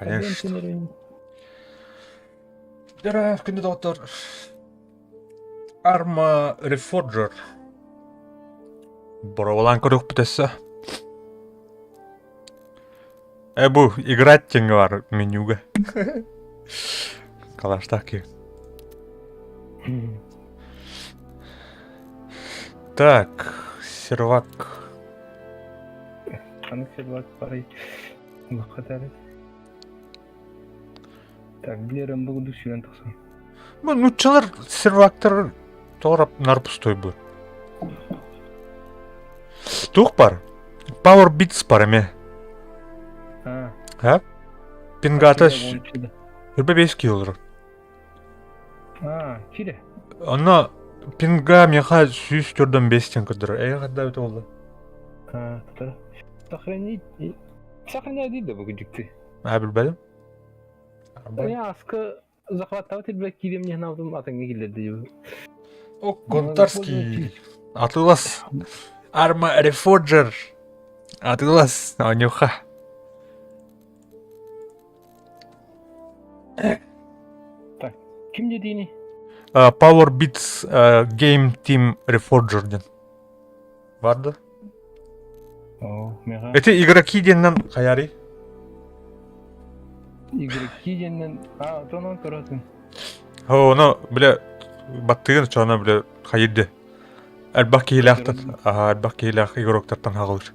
Конечно. Конечно. Дара кандидаттар. Arma Reforger. Боровалан көрөк бүтесі. Бұл играть теңі бар менюға. Калаштаки. Так, сервак. Қанық сервак парай. Бақатары. Так, білерім бұл дүшігін тұқсан. Бұл нұтчалар сервактар тоғырап нарпустой бұл. Тух бар. Power Beats бар әме. Ha? Пингата үрбе 5 килолар. Кире. Ана пинга меха сүйіс түрден 5-тен күдір. Қадда өте олды. Тұтары. Сақырня дейді бұл күдікті. Білбәдім. Аскы захваттау тірбілік кейдем нехін алдым атыңа келерді. О, Гонтарский. Атылас. Arma Reforger. Атылас. Анюха. Так, кімде дейіне? Power Beats Game Team Reforger. Барды? Меға. Это игроки деннен қаяри? Игроки деннен... Тонан тұратын. Оны, біле, баттығын чана, біле, қайырды. Әлбақ кейлақтан, әлбақ кейлақ игроктартан хағылыр.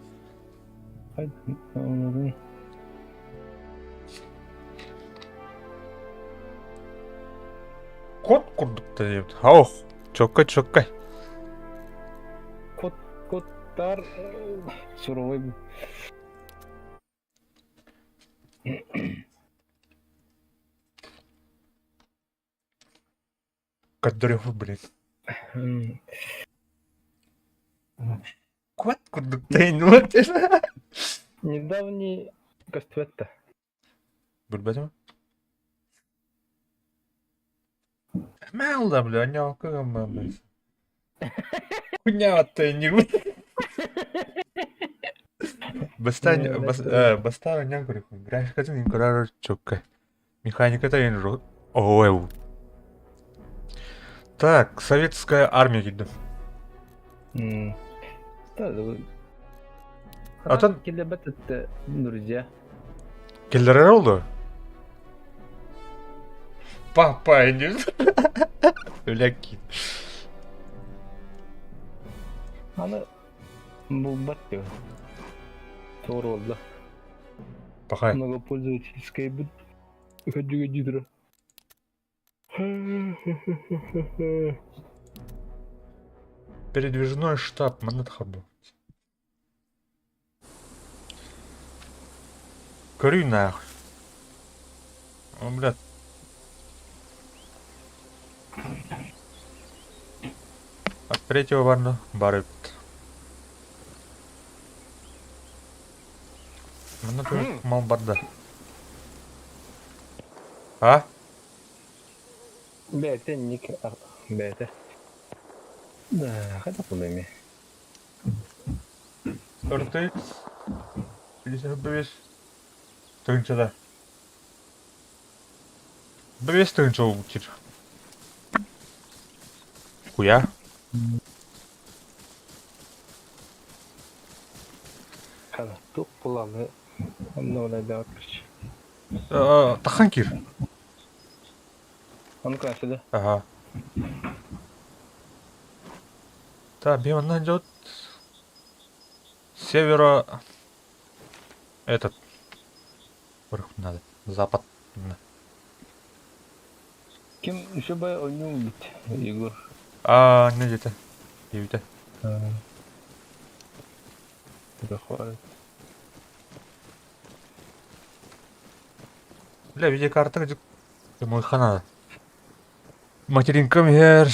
Код құрдықта деймді. Аух, чоккай. Кодтар... Суровой бұл. Каддыреву, блин. Код құрдықта деймді. Недавний кастветта. Білбәді ма? Мәлда, бля, аня оқыған ба, бля. Хуйняваттай не бұд. Бастар анян көрекін. Графикатын инкорар чоккай. Механиката ен жол. Ой. Так, советская армия келді. Атын? Келді бәтітті, друзья. Келдері олды? Папа, не Ляки. Аны бұл бәтті. Тоғыр олды. Пахай. Многопользовательская бұд. Үкәдіге дидірі. Передвижной штаб, манат хабу. Көрі нахуй. О, блядь. От третьего барна барып. Мына көріп мал барда. А? Бәті, ник бәті. Да, қайда қолдай ме? Өртейт. Білесен өббес. Тыңчада. Бәбес тыңча өббетер. Хуя? Қана, тоқ бұланы. Оны олайда өткірші. Тахан кир. Оны көңсіді? Ага. Так, бемоннан жауд. Северо... Этот... Надо. Запад. Кім үші бай ойну бит, Егор? Не жеті. Ебіті. Дохуары. Бля, видеокарта где... Мой хана. Материнка мегер,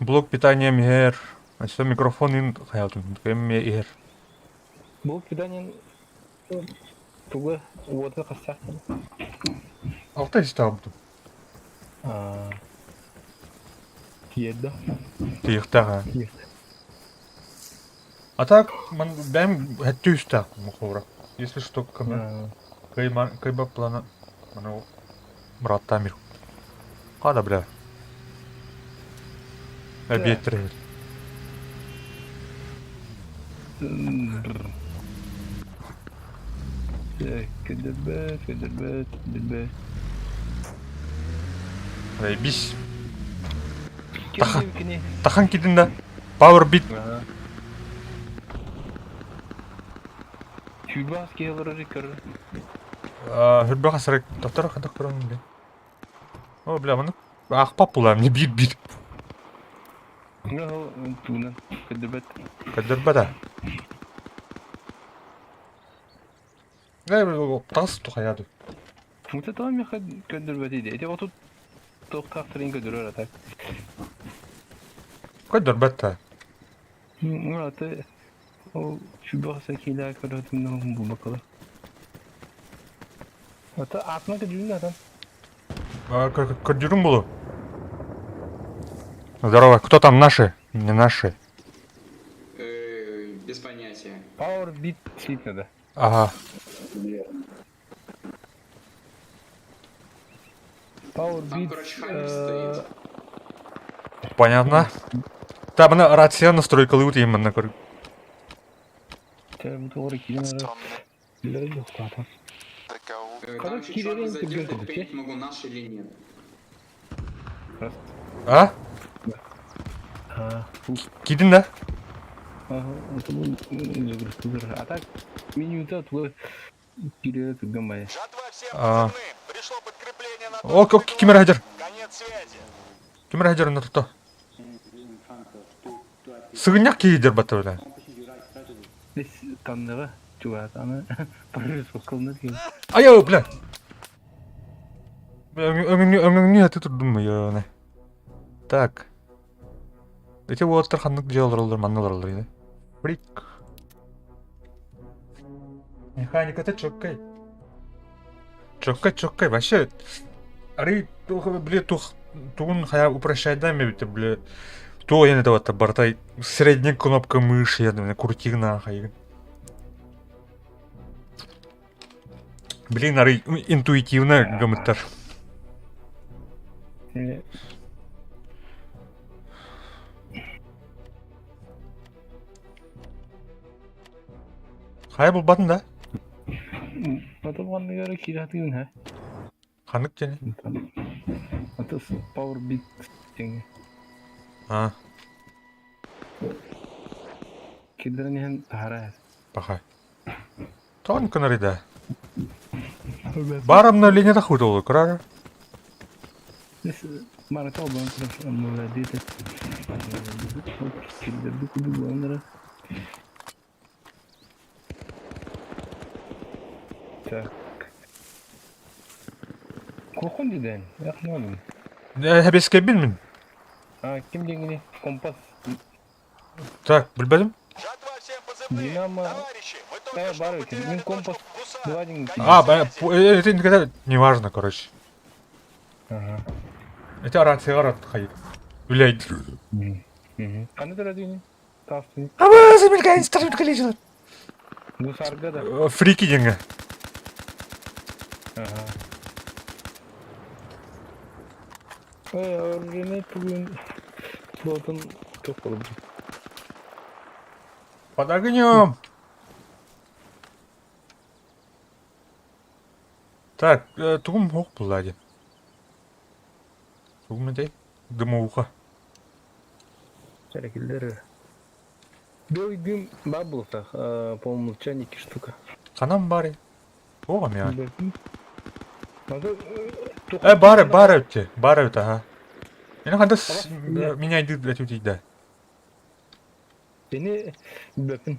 блок питания мегер. А что микрофон ин хаятын. Мегер. Бұл питаниен... Туғы уоты қастақтын. Алтай стал буду. Тиеді. Тиықтаға. Тиеді. А так, бәм әтті үстақ мұқовырақ. Если что, ко мне. Кайба плана. Мана Мұрат Тамир. Қада, бля. Объекттер. Так, кедербет. Заебись. Кене. Тахан кидin да. Power beat. Тюбас келер рекер. Хүрбі қасырек. Доктор қадық көрің бе. О, бля, мұны ақпап бұлар. Не бит. Ну, туна, кедербет. Кадырба да. Тағыз тұқаяды. Вот это он мне кедербет иде. Эти вот тут тоқтақ тренге дүрер атак. Кадырба та. Ну, это о тюбас келер көрөтүн бу бакала. Это атна кедербет атам. Кадырым бұлы. Здорово. Кто там, наши? Не наши. Без понятия. Power beat сит надо. Ага. Power Там, beat. короче, Хаммер стоит. Понятно. Да, бұны рация настройкалы өтейін мұнна көріп. Bu doğru kilimleri. Kilimleri yok zaten. Там еще Кирилл чувак зайдет, Интегритор, и понять могу, наш или нет. А? Ha, bu. Кидің да? Aha, это bu загрузка. А так менюда твой kilimleri tıklam baya. Жатва всем А. позывным. Пришло подкрепление на О, кемер хадер. конец связи. Кемер хадер на тұты. Сығынyak кейдер баты бля. Biz tanıdığı çuvatanı parası sokuldu ki. Аяу, бля. Өңіңне әті тұрдым мы, яны. Так. Эти вот тарханлык делалар, манналар, да? Фрик. Механика-то чоккай. Чоккай, вообще. Ари, бля, туғын хая упрощать да, ме бите, бля. То я не давата бартай. Средняя кнопка мыши, я думаю, крутик нахай. Блин, ари, интуитивно гамыттар. Хай бұл батын да? Atı bana göre kiratı yün ha. Ханық және? Atı power beat cengi. А, Kilerin hem tahara. пахай. Тоң күнірі да. Барымна ленеті құйды олы, күрары? Biz bana kalban tarafı müvediyete. Kilerin kudu bulanlara. Так. Kokun diden. Yakmadım. Әбеске білмін. Kim dengini? Kompas. Так, білбәдім? Жатва всем позывным. Динамо. Товарищи, мы только что Барыки. потеряли Мин компас. доступ к гусарам. Два деньги. Это никогда не важно, короче. Ага. Это рация рад ходит. Блядь. Kanı da radyoyu. Tastın. Ама, замелькай, старым количество. Bu sargı da. Фрики деньги. Ага. Öğrene bugün flotun çok oldu. Под огнем. Так, тугум хоқ бұлады. Тугум не дымауға. Şekilleri. Bir gün var bulsak, по умолчанию 2 штука. Қанам бары. Оға мен. Надо... Бары өтте. Бары өтті, ага. Мен қанда меня иди өтейді. Seni bakın.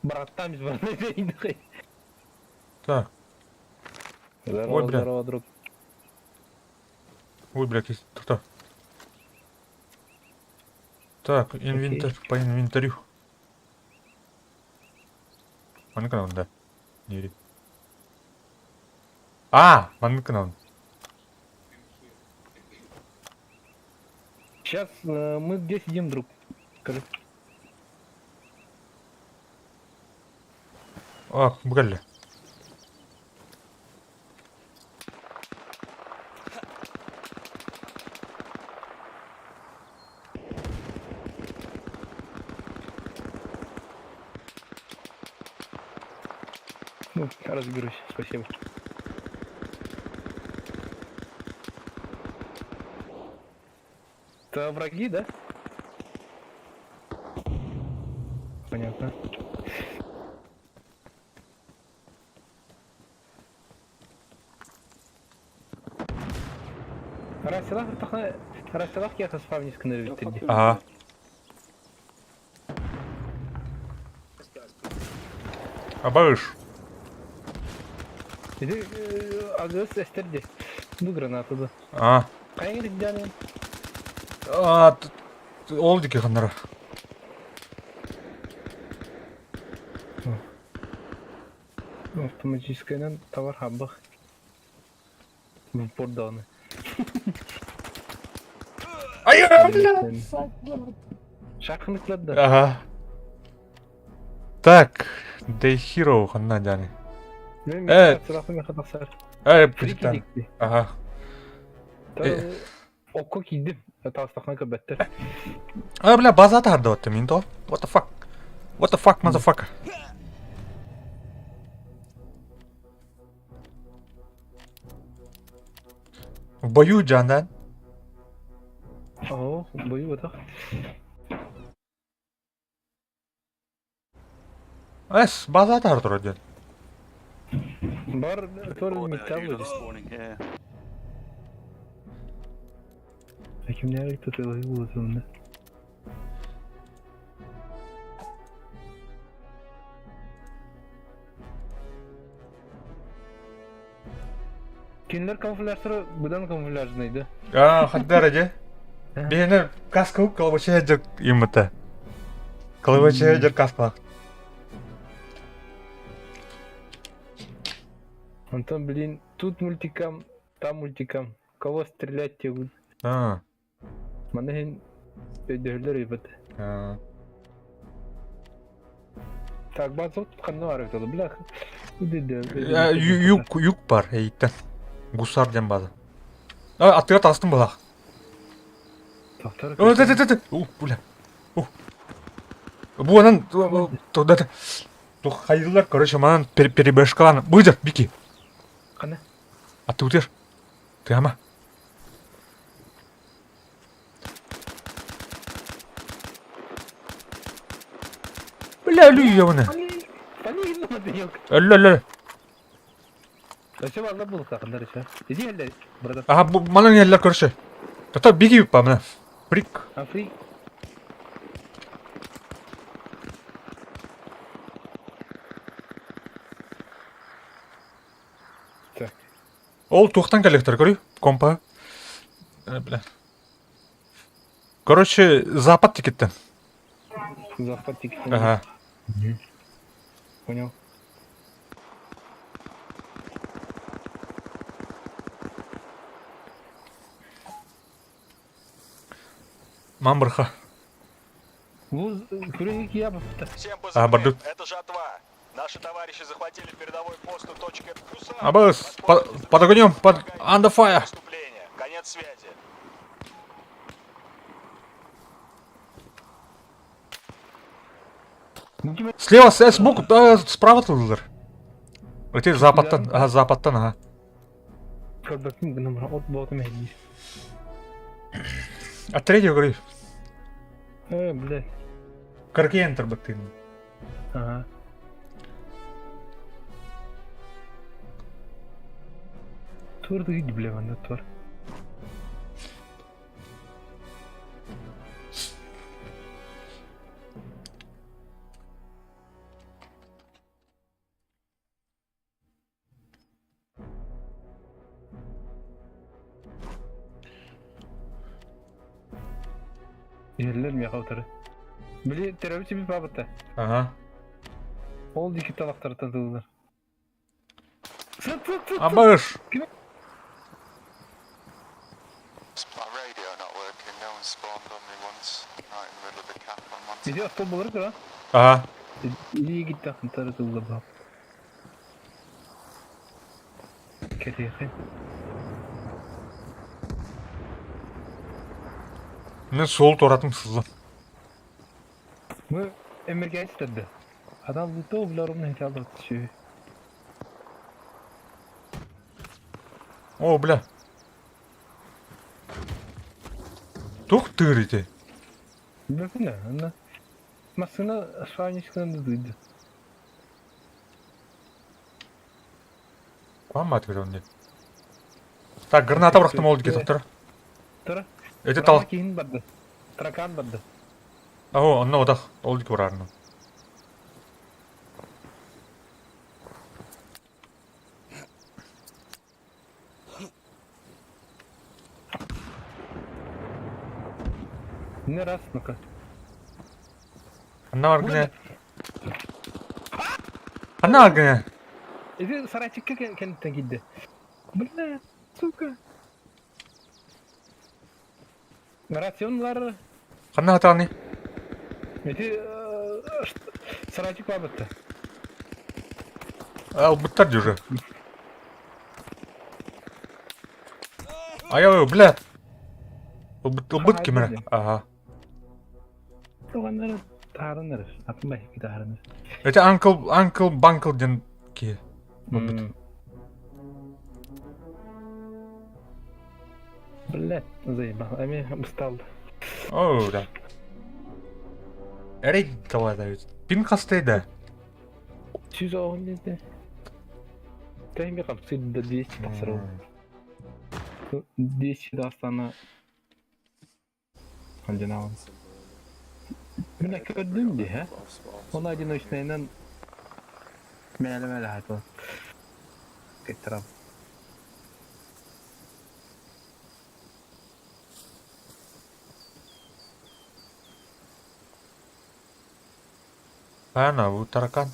Братан biz bana deyindik. Так, Ой, бля. Здорово, друг. ой, бля, кто? Так, инвентарь, по инвентарю. Маны канал, да. Не маны канал. Сейчас мы где сидим, друг? Скажи. Бгалля. Ну, разберусь, спасибо. Это враги, да? Понятно. Расселах я спавнись сканерить тоді. Ага. Абарыш. Иди, агыс эстерди. Bu granatı da. А. Кайын gidiyorsun? А, ол дике ханара. Автоматический товар хаббах. В порданы. Ай, Шахматлады. Ага. Так, Day Hero ханна дяни. Сылахы мехатасар. Капитан. Фрики Ага. Окко кийдим. Тастахна кабеттер. Бля, база тарда вот мин то. What the fuck? What the fuck, motherfucker? В бою Джандан. О, бою вот так. База тарда вроде. Бар тоже металлы. Пeki nereye tutuyorlar bu uzunluğunda? Kimler kamuflajları budan kamuflajlıydı? Хаддар аже. Бені каска калбача жер имыта. Калбача жер каска. Антон, блин, тут мультикам, там мультикам. Кого стрелять те будут? Манахин ödüller evet. Так, база tutkanda var evet oğlum. Bırak. Bu dedi. Юг бар, эйттен. Гусар дем база. Атыга тастым бала. Tahtarı. Бля. Бу анан туда. Хайдылар, короче, манан перебешкалан. Быдыр, бики. Kana. А ты утер. Ты ама. Бля, я Hani yılmadı yok. Ля. Kaçı valla bulduk takımlar işte. Dedi yerler. Burada. Ага, манан еллер, короче. Та беги по мне. Фрик. Африк. Так. Ол туктан коллектор, көрүй. Компа. Бля. Короче, запад тикеттен. Захват тикет. Ага. Понял. Мамбрха. Вуз, куреники я бы. Всем по А, земле. Бардук. Это жатва. Наши товарищи захватили передовой пост у точки Плюса. Абас, под огнем, под under fire. Наступление. Конец связи. Слева, сбоку, да, справа тылдыр. Өте западтан, ага, западтан, ага. Как bakayım bu numara ot boğdum elini. А третий, говорю, Блядь. Каркентер бы ты. Ага. Турду иди, бля, ванда тур. Yerler mi yakavtarı? Bili terörist bir babıtta. Ага. Oldu iki talakları tadıldılar. Sıt. Абаш. My radio not working, no one spawned on me once, right in the middle of the camp on one Bizi atıl bulur ki lan. Ага. İyi gitti akın tarıtıldı bab. Kedi yakın. Мен сол торатым сызлам. Bu emirgen istedi. Adam bu tavuklarımla hiç aldı şey. О, бля. Тух тырите. Bilmem ne, ana. Masına şu an işlerinde duydu. Квамат он не. Так, граната бұрақтым олды кетіп тұр. Тұра. Эти Бұрама тал. кейін барды. Таракан барды. О, онна одақ. Олды ке бұрарны. Ne rast mı? Анна бар гіне. Анна бар гіне. Ezi Sarayçık'a kendine gitti. Bля, сука. Rasyonlar. Қанна атағыны. Ezi Sarayçık var bitti. Ал бұттар жүрі. Ай, бля. Ол бұт кемірі. Ага. Olanları tarınırız. Atma ki tarınırız. Эти анкл банкл ден ки. Bля, зай, бах, ами устал. О, да. Эрей қалады. Пин қастайды. 210 dedi. Tehmi kapsaydı da 200 tasarım. 200 de aslında. Hadi ne var? Bir dakika gördüm diye ha. Ona acın üstünden meğleme hadi. Getirem. Ана, bu таракан.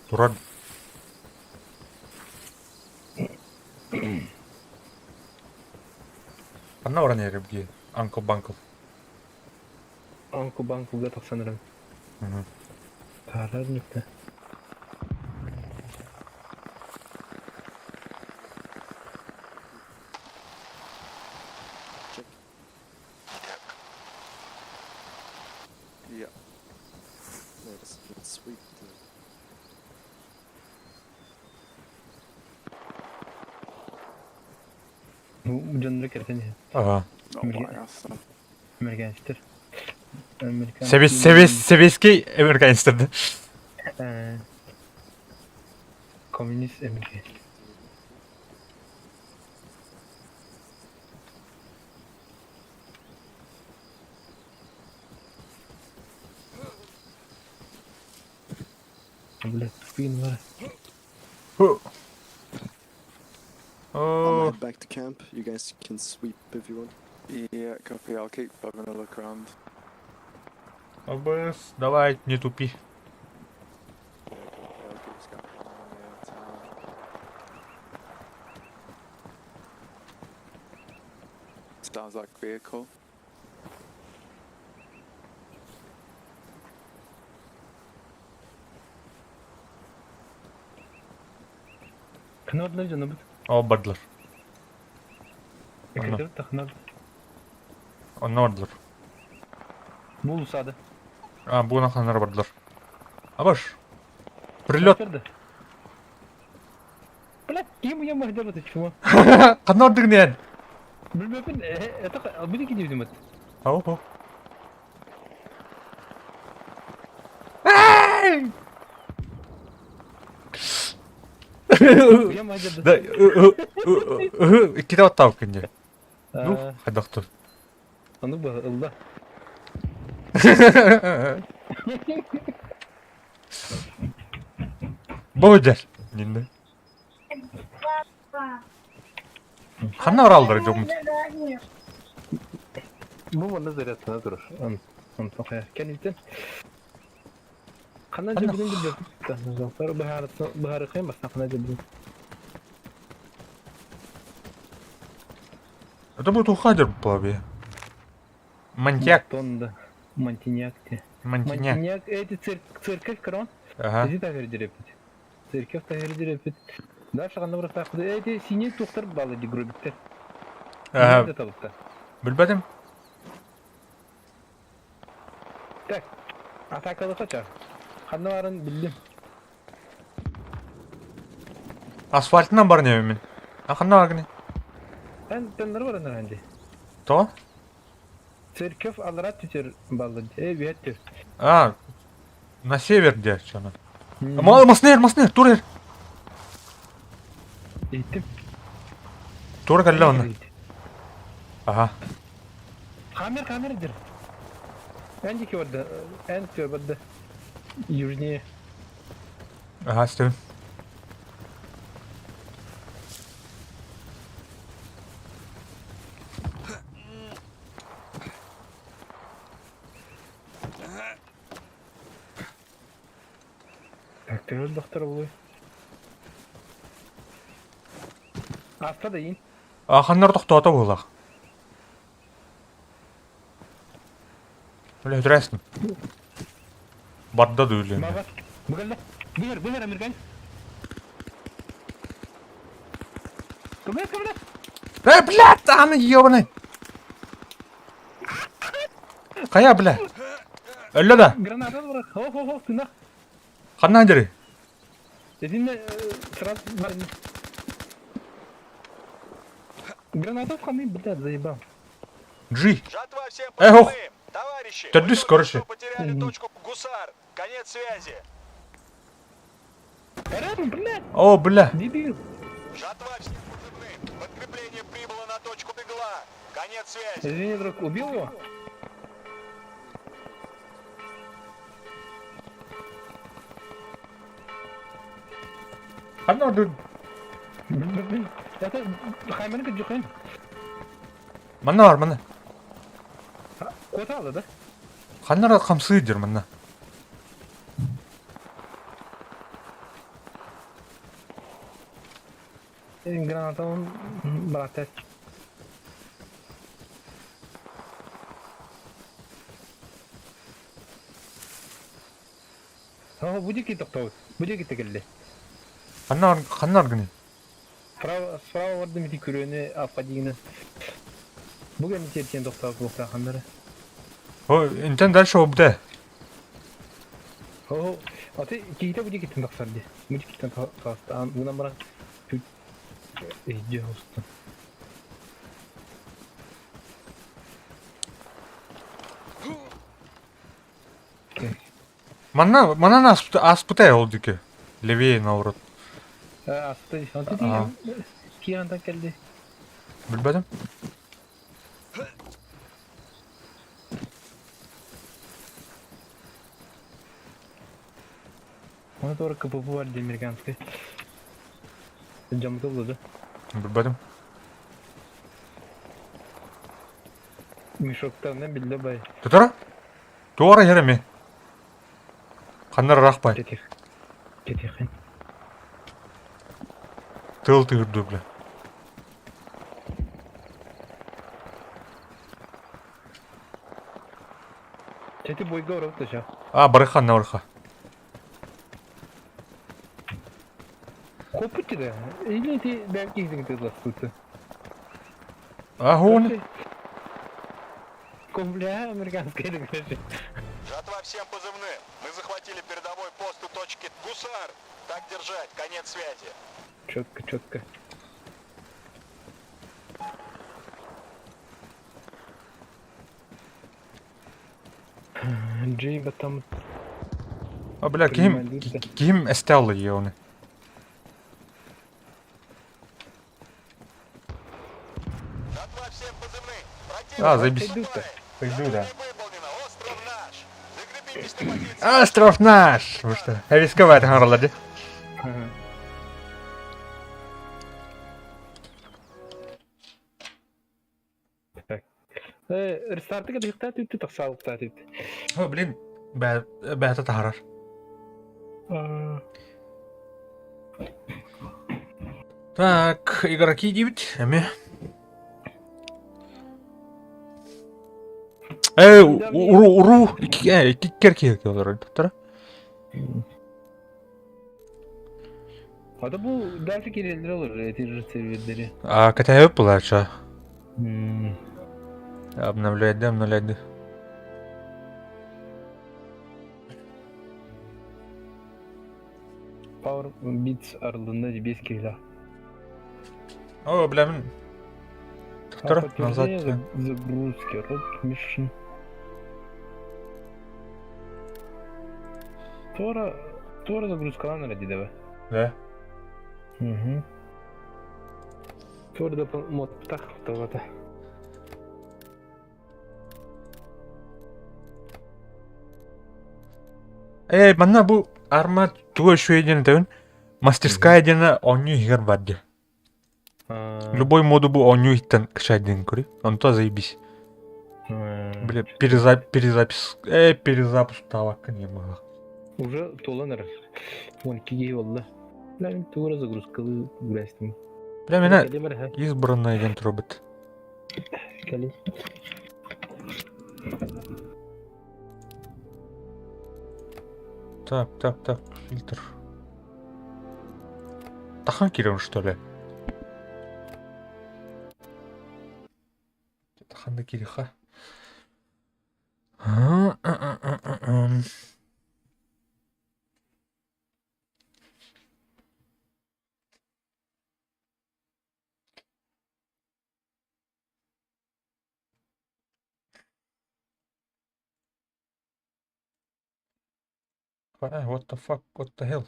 Туран. Анна оран еребги. Анкл банкл. Anku banku gatak sanırım. Tarar nükle. Yeah. Let's sweep the... Bu canlı kerten ya. Ага. Ясно. Amerikanisttir. Amerikan. Советский американецтерді. Komünist Amerikan. Bля, спин var. I'm О, gonna head back to camp. You guys can sweep if you want. Yeah, copy. I'll keep having a look around. АБС, давай, не тупи. I'll keep scouting around the town. Sounds like vehicle. Kınarlar canım. О, бардылар. Ekledim takınar. Онна бардылар. Bu ulusadı. Бугуна ханар бардылар. Абаш. Прилет. Bля, kim ya mahcup çuma. Қанна барды гінен. Bilmem ben bir iki diyordum. Ау. Ya mahcup. Да, кетіп аттау кенде. Ну, қайдақты. Onu bağıldı. Бөдер. Нинді. Қанна оралдыр жоғым. Bu bana zaten durur. Onu sokaya. Kendin. Kanal cebinin de yok. Sonra baharı kıyım bas kanal cebinin. Это будет ухадер в плаве. Мантьяк. Tonda. Mantinyak diye. Мантиняк. Mantinyak. Церковь крон. Ага. Bizi tahir repet. Церковь tahir repet. Дальше kanal burası takıdı. Sinye tuktar balı di grubikte. Ага. Ne talıkta. Bilmedim. Tak. Atakalı kaçar. Kanalların bildim. Asfaltından бар не мен. Ақында агни. Теннер бар ананди. То? Церковь алрат тетер балды. Веттер. А, на северде чана. Маснер, турер. Иттим. Тур калла оны. Ага. Камер. Эндики барда. Эндики барда. Южнее. Ага, стен. Так, ты же доктор был. Аста да ин. Ақандар тоқтата болақ. Öyle hüdresin. Barda da öyle. Баба. Бugel американ. Куда? Блядь, аны ебаный. Қая, бля? Өлі да. Граната бар. Хо, тына. Қаннан жері? Эдинне сразу бар. Граната входи, блядь, заебал. Джи. Жатва всем Ох. позывным. Товарищи, Да мы дысь, только короче. что потеряли точку Гусар. Конец связи. Рядом, блядь, О, бля. дебил. Жатва всем позывным. Подкрепление прибыло на точку Игла. Конец связи. Извини, друг, убил его? Қаннан dur. Блин, это Хаймерка Джухен. Мана бар, мана. Кота алды, да? Қаннан қамсы жер, мана. Граната он брат. О, будики тоқтау. Будики тегелді. Қаннан гыны. Справа варды мити күрені апқа дейіні. Бүгін тертен тоқтау бұлықта қандары. О, интен дальше обде. О, аты кейте будики тен тоқтарды. Будики тен тоқты. Бұнан бірақ чуть ейде ұсты. Манан аспытай олды ке. Левее наурат. Асты. Аты Ага. дейін. Кейғандан келді. Білбедім. Оны тоже КПП бар де американский. Жамыты болды. Білбедім. Мешоктарынан білді бай. Тұтара? Туара ереме. Қандар рақпай. Кетеқен. Тыл тығырды, бля. Чети бойга ұрықты ша. А, барыхан наурыха. Копыты да. Или ти бәлки изіңді ластуты. А, хуны. Компля американская дегрежи. Жатва всем позывным. Мы захватили передовой пост у точки Гусар. Так держать. Конец связи. Четко. Джейба там А, бля, ким эстеллы еуны. Жатва всем позывным. А, заебись. пойду-то. Пойду, да. Выполнено. Остров наш. Закрепитесь на позиции. Остров наш! Вы что? Рисковать ханрлади. Рестарты кадықты түтті тақсалықта түтті. О, блин. Бәті тахарар. Так, игроки дебют. Эми. Уру. Iki kerkek olur. Tuttara. Ада бұл дальше керелдер olur, этир сервердері. А, катая была, что? Обновляйды. Power Beats aralığında 5 kilo. О, білемін. Тұр, назад. Загрузки, рот, мишин. Тора загрузкалан ради да бе. Да. Тора да моттах тавата. Манна бұл арма туға шуеден дәуін. Мастерская дені оню хигар барды. Любой моду бұл оню иттен кішайден көрі. Он то заебись. Бля, перезапуск тавакка не мага. Уже толаныр. 12 oldu. Lan Tора загрузкалы гулястым. Бля, мені избранный ден тұрбыт. Кали. Так, фильтр. Тахан керем, что ли? Таханды кереха. What the fuck? What the hell?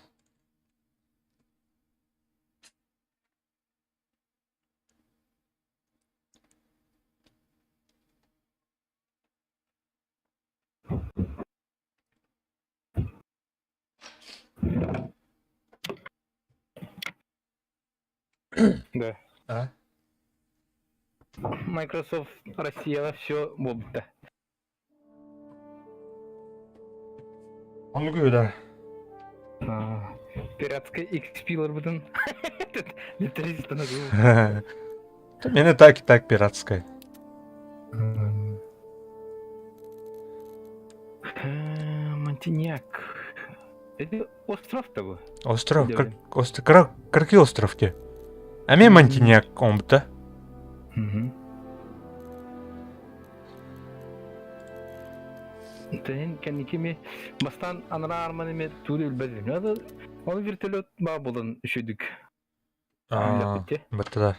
Да. А? Microsoft Россия все бобта. Он да. Пиратская XP-лар бүтін. Металлиста нагыл. Мені так и так пиратская. Монтиньяк. Это остров-то был? Остров? Делаем. Какие островки? А мен Монтиньяк омбыта. Тен кенникими бастан анара арманыме туды үлбәдім. Ады оны вертолет ба болын үшедік. Бітті да.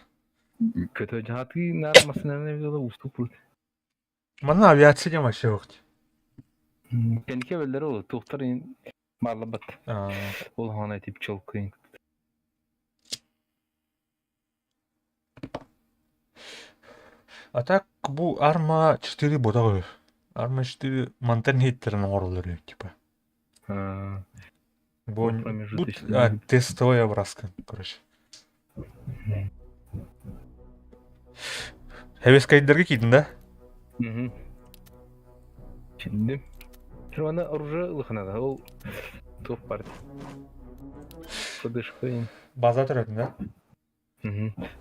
Көті жағаты нар масынарына везола уступ бұрды. Мана авиация дем вообще вақт. Кеннике бөлдері олы, туқтар барлы бат. Ол ғана айтып чол қиын. А так, бұл арма 4 бода ғой. Арма 4 монтан хейтерінің орылары, типа. Бұл тестовая образка, короче. Хәвес кайдерге кейдің, да? Şimdi Şurada оружие лыханада, ол топ бар. Подышкаем. База тұратын, да?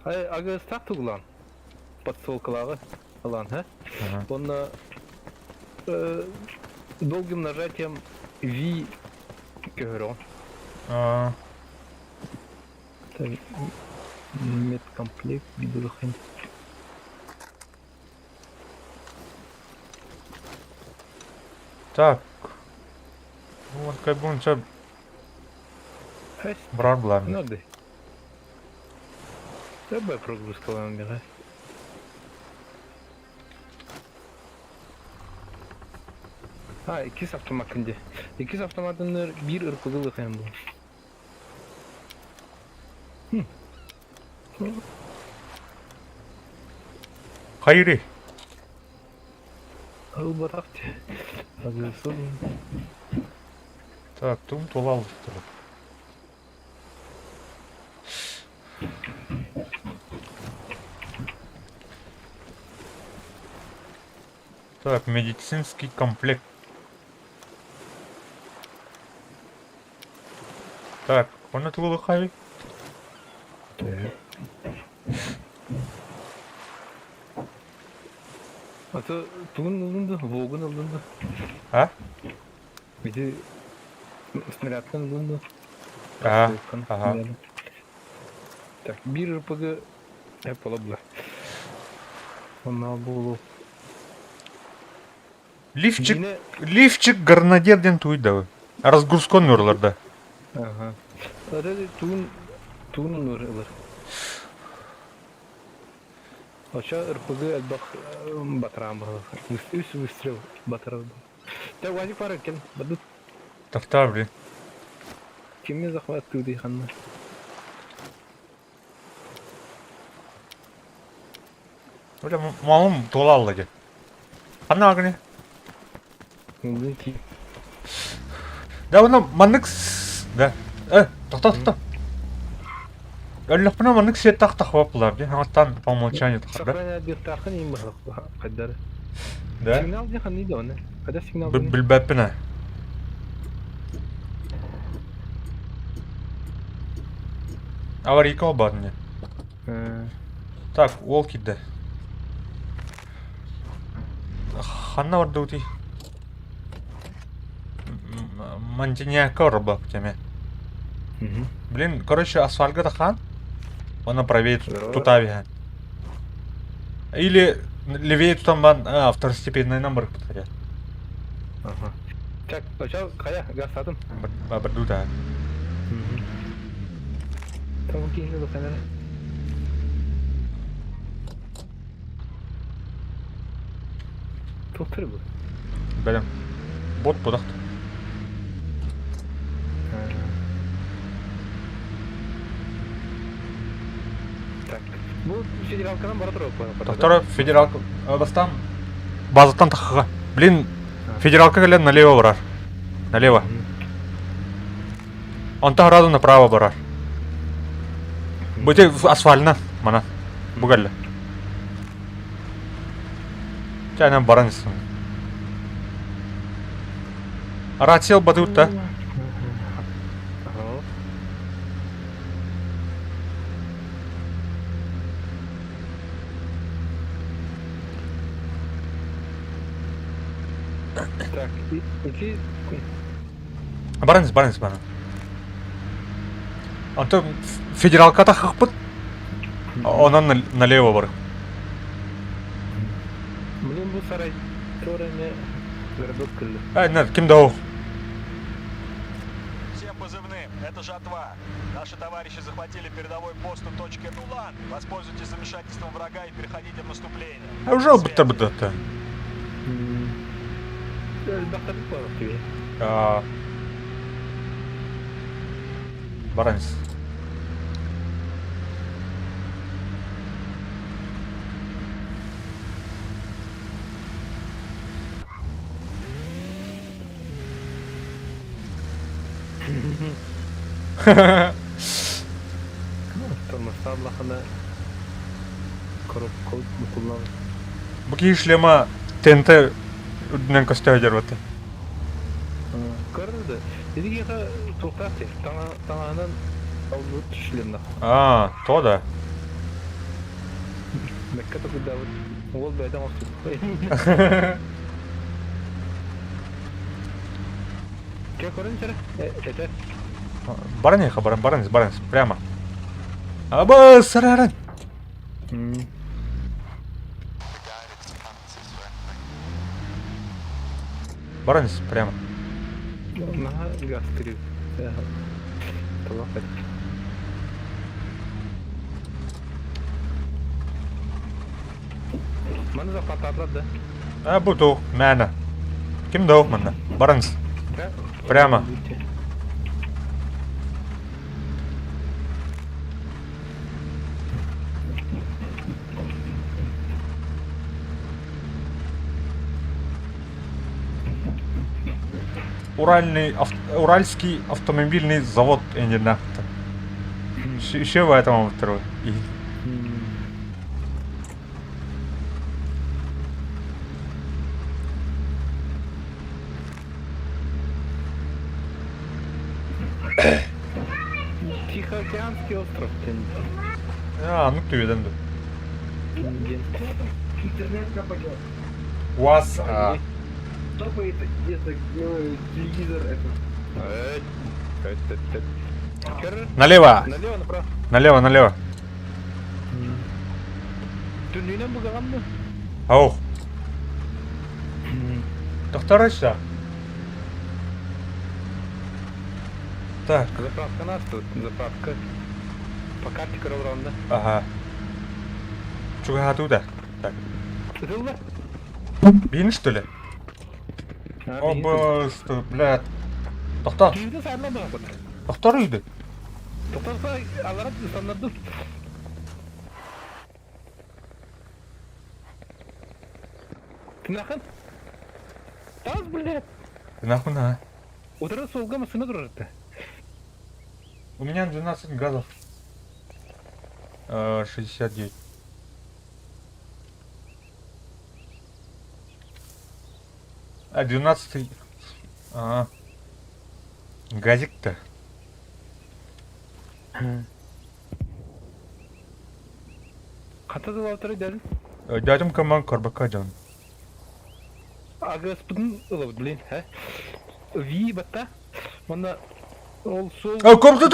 Ага, стак тугулан. Подсолкалағы алан, ха? Он долгим нажатием V көгірі. Медкомплект, бидулыхын. Так. Вот как бы он сейчас брат главный. Ну да. Давай прогрузка вам бегать. İkiz avtomatında. İkiz avtomatında bir ırkıgılık hem bu. Hayri. Al bıraktı. Hazırsın. Так, тум толал. Так, медицинский комплект. Так, он это был Хави? Ata tuğun alındı, Vogun alındı. А? Bir de снарядтан alındı. Ага, Volkan ага. снаряды. Так, bir ırpıgı hep olabilir. Onlar bu Лифчик, Yine... лифчик гранадерден туйда. Разгрузкон нурларда. Ага. Öyle tuğun ırılır. Aşağı ırpıgı elbak batıran bağlı. Üst üstü batıran. Da vacip var ken. Badut Тахтар, блин. kimi zahmet tuğdi hanna. Öyle malum dola alacak. Anne agni. Bunu ki. Да оны маннык да. Тоқта. Өллөпүнө маннык сет тахта хваплар, де. Хаттан по умолчанию тахта. Сохраня диртахын им бахлық қаддар. Да. Сигнал не хан не да оны. Kada сигнал не. Билбеппине. Аварийка бар мне. Так, волки да. Ханна бар дути. Мантиньяка рыба в теме. Блин, короче, асфальга тахан. Он правее тутавига. Или левее тутамбан, второстепенный номер повторяет. Ага. Так, aşağı kaya gasladım. Бардута. Tamam ki yine de fenere. Tuttur bu. Белем. Бот подахт. Так. Bu federalkadan bara тұрып қойған. Второй федералка. Бастан. Базатан тахага. Блин, федералка гален налево барар. Налево. Он таграду направо барар. Будете асфальна, мана. Бугалля. Чайна барансын. Ратсел батутта. Так, iki Баранс. Анты федералка тахакпыт. Онан налево бар. Блин, bu saray törene городок кылды. Нет, ким дау. Всем позывным, это жатва. Наши товарищи захватили передовой пост у точки Нулан. Воспользуйтесь замешательством врага и переходите в наступление. Уже бутта. Бақтарып барып тебе. Баранс. Тұрмыста Аллахына құрып қойып мұқылнау. Бу кийишлема ТНТ үдүнөн көстөй жарбаты. Көрді. Дедік еға тоқтақты. Таңанан аулы түшілемді. То да. Мәкке тоқы дауыд. Ол бәйден оқты. Ке көрін жәрі? Әтер. Баранеха, баранс. Прямо. Аба, сараран. The guided stance is friendly. Баранс, прямо. Наға газ кіріп. Толақ әді. Маны да қатарлады. Буту, мәні. Ким дау мында? Баранс. Прямо. Уральский автомобильный завод Эндинахта. Еще в этом второй. Тихоокеанский остров. Ну ты виден. Интернет пропадет. У вас... Топает где-то телевизор это. Налево! Налево, направо. Налево. Түннен бұғаған мы? Ау. Тоқтарайша. Так, Заправка нас тут, заправка. По карте Королл Раунда. ага. Чуга оттуда. Так. Слышал? Бин, что ли? А, О, босты, блядь. Тоқтар, Киевде сайланды ма бұны? тоқтар үйді. Тоқталса, аларат саннады. Тынақын? Таз, блядь. Нахуй на. Удары солға мысыны тұрырды. У меня 12 газов. 69. А 12. А. Газик-то. Қатады лаутары дәдің? Дядям команд корбака жан. Агаспыдың ұлы, блин, ә? Ви бата? Мана ол сол... Ком, тут,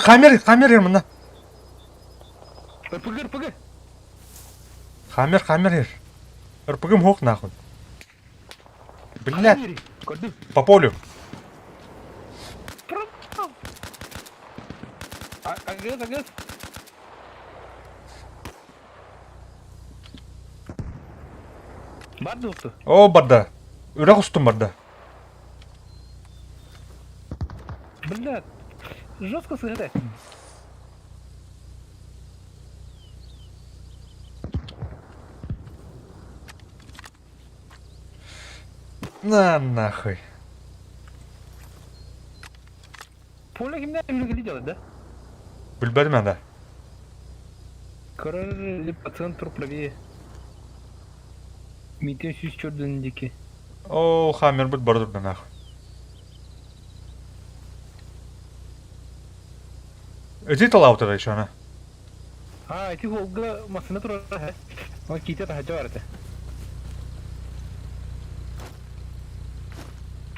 хаммер мына. Пыгыр. Хаммер. РПГ мог нахуй. Блядь, Көрдім. по полю. Агас. Барды ұқты? О, барда. Үрақ ұстым барда. Блядь, жестко сыграть. На нахуй. Поле кімден үлгілі делать, да? Білбәдім анда. Короче, или по центру правее. Митен сүйіс чордынындеке. О, хаммер бұд бардырды нахуй. Өте талауытыр еще ана. А, эти голга масына тұрар, ә? Он кейте тахача бар әті.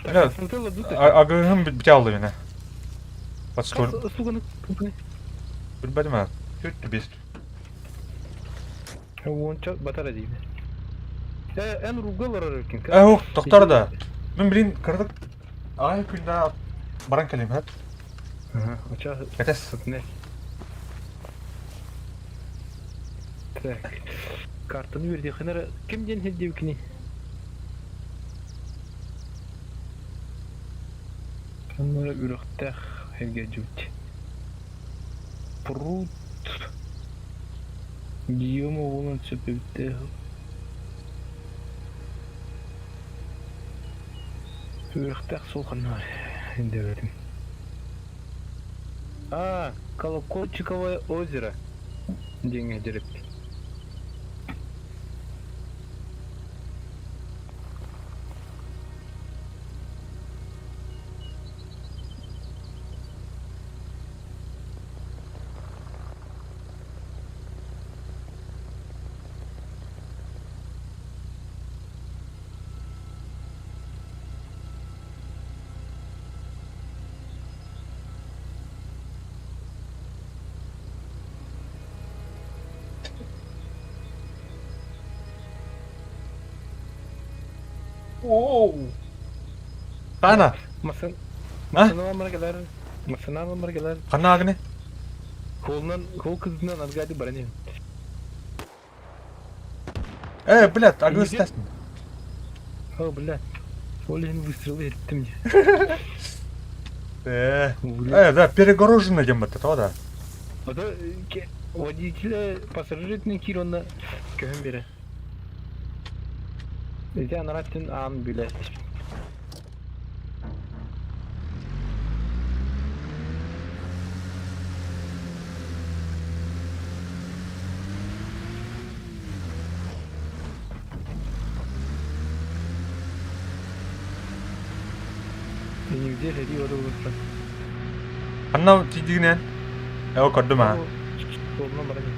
Бля, Сынтылы дұты. агығым біте алды мені. Подскор. Слуганы, күпіні. Білбәдім ана. Төтті бесті. Онча батара дейді. Ән ругал арар өкен. Оқ, тоқтар да. Мен білейін, кірдік. Ай, күнді баран кәлем, әт. Оча Кәтәс. сытны. Так. Картаны берді. Қынары кімден хедде өкіне? Қынары үріқтәқ әге жүт. Прут. Дiyoma olan sebepte Үріқтәқ сол қанар. Енді өтім. А, Колокольчиковое озеро. Деньги дереп. Оу. Қана? Масына маргалар. Масына маргалар. Қана ағыны? Қол кызынан азгады баране. Блядь, ағы істәсін. О, блядь. Олен выстрел еттім. Да, перегорожено дембатты, то да. Это водителя пассажирный киронна көһөн бере. Эти анараттын ан биле. Нигде хеди воду выстра. Қана тидігінен? Көрді ма? Қолынан барады.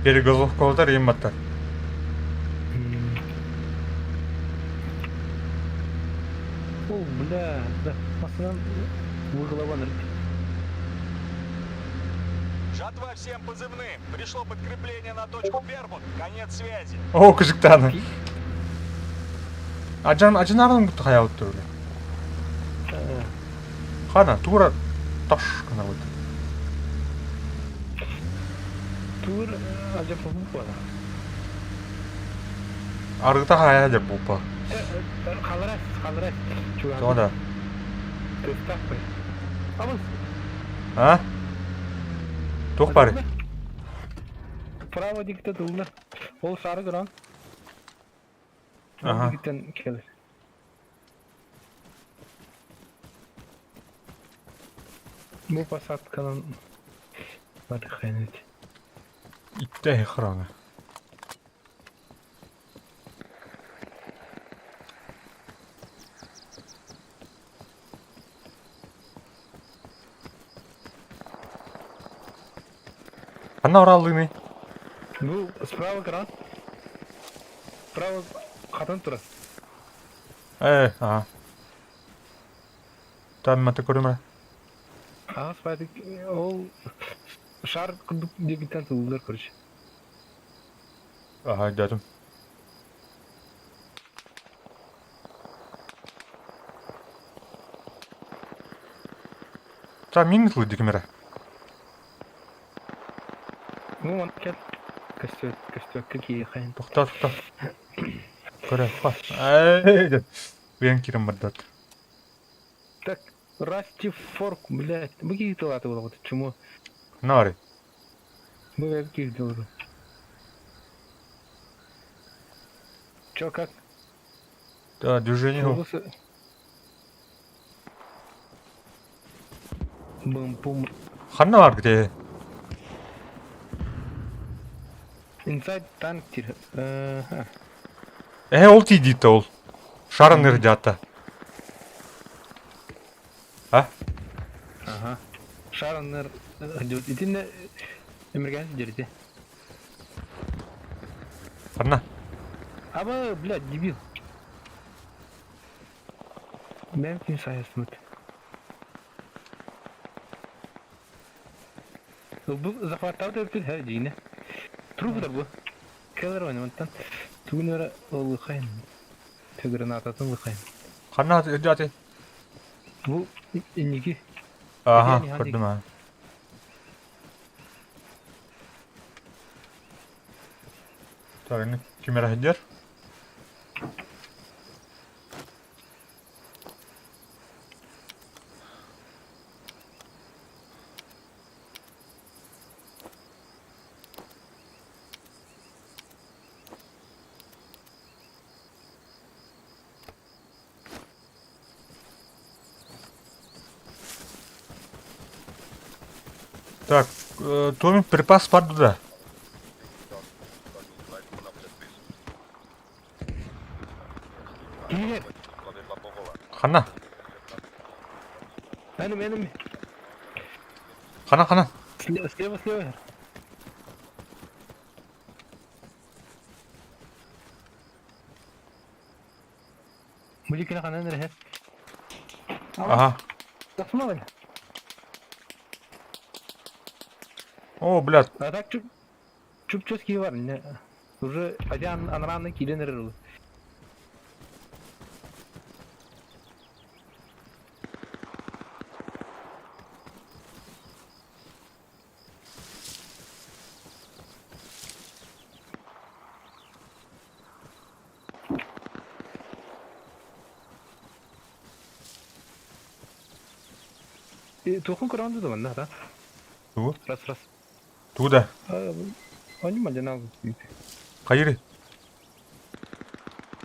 Перегазовкалдар ембаттар. О, бля, да, масынан выголован. Жатва всем позывным. Пришло подкрепление на точку Бермуд. Конец связи. О, күжіктаны. Ажинардан гүт хаяа өтөр. Хана тура тош гана өт. Тур ажа попула. Аргата хаяа жа бупа. Халрас. Чуга. Тода. Тестап кой. Абыз. А? Тух бари. Право дикте дулна. Ол сары гран. Ага. Диктен келер. Bu посадканын бары хайнет. Итте храна. Хана оралдыгы? Bu справа гран. Справа хатын тура. Ага. Там мата көрөмө. Спайдик ол шар кырдык дегитен тулдар көрүш. Ага, дядым. Там минутлы дикмера. Ну, он кет. Костюк, какие хайн. Тохта. Көрө, ха. Мен кирим бардат. Так, расти форк, блядь. Мы какие-то латы было, вот чему? Нари. Мы какие дела? Чё, как? Да, движение. Бум-бум. Хана бар где? Inside tank тир. Ол тидит ол. Шарын ырдята. А? Ага. Шараннар идет. Идинне эмерген жерде. Хана. Аба, блядь, дебил. Мен ким саясмыт. Bu zafarlarda öldür her cine. Truhlar bu. Keller oynamaktan. Tügünlere ılıkayın. Tügürün atatın ılıkayın. Хана ырдаты. Bu inniki. Ага, Yani көрдүм а. Так, эми камера хедер. Так, Томи припас бар да. Кийлер. Хана. Benim. Хана. Слева. Мужикина канан нерехе. Ага. Засмал. О, блядь. А так чупческий var ne? Уже один анранный киленер. Тухун кранды да ванда, да? Ту. Раз. Туда. Они мадина. Кайры.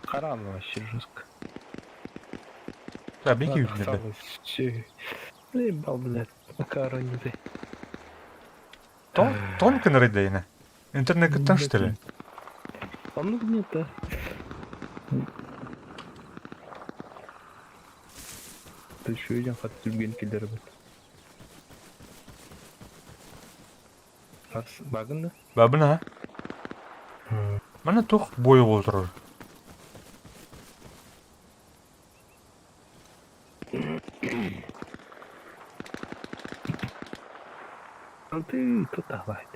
Карам вообще жестко. Да, беги блядь. Ебал, блядь, макарониды. Тонко нарыдайна. Интернет-каттан что ли? Ну нет, да. Ты еще идем хат жүрген келдері бұл. Багын да? Бабына. Мана тух бой болдырыр. Ты тут давай.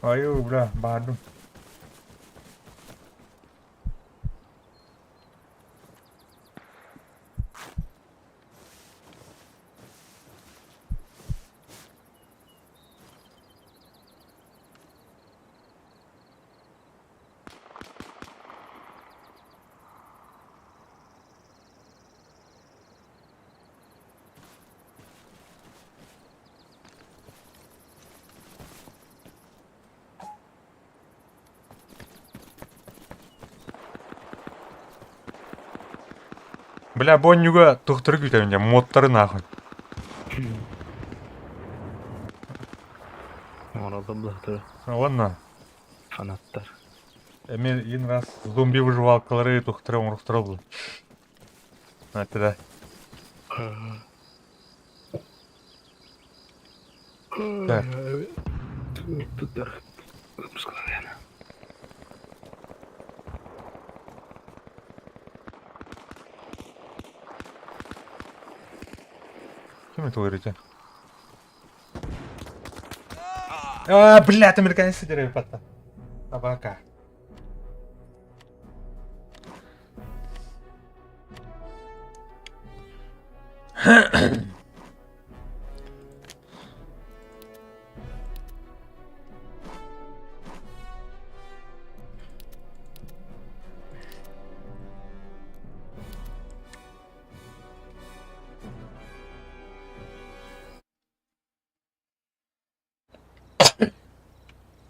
Ayo, bля, бардым. Бля, Боннюга тухтырып кетемін, модтары нахуй. Orada bıraktı Ладно. fanatlar. Мен един раз зомби выживалкалары тухтырып урухтырып. Это да. Так. Tutlar. Pускай, наверное. Кем это вы говорите? А, бля, ты американец деревья пота. Собака.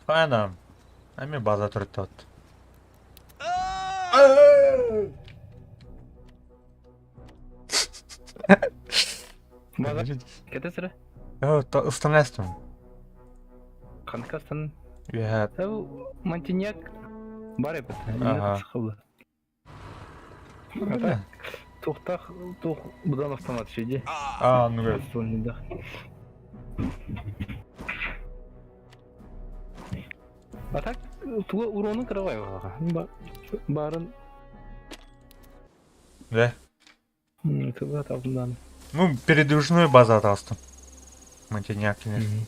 Файнам. Ами база тұртат. Bana kete sıra. Станестом. Kankasın. Я... Bu mantinyak бар епет. Ага. Ата тоқтақ тоқ бұдан автомат şeydi. А, ну говорит. Sonunda. Атак туга урону кырабай бага. Барын Да. туга табындан. Ну, передвижную базу атастым. Монтеньяк, конечно.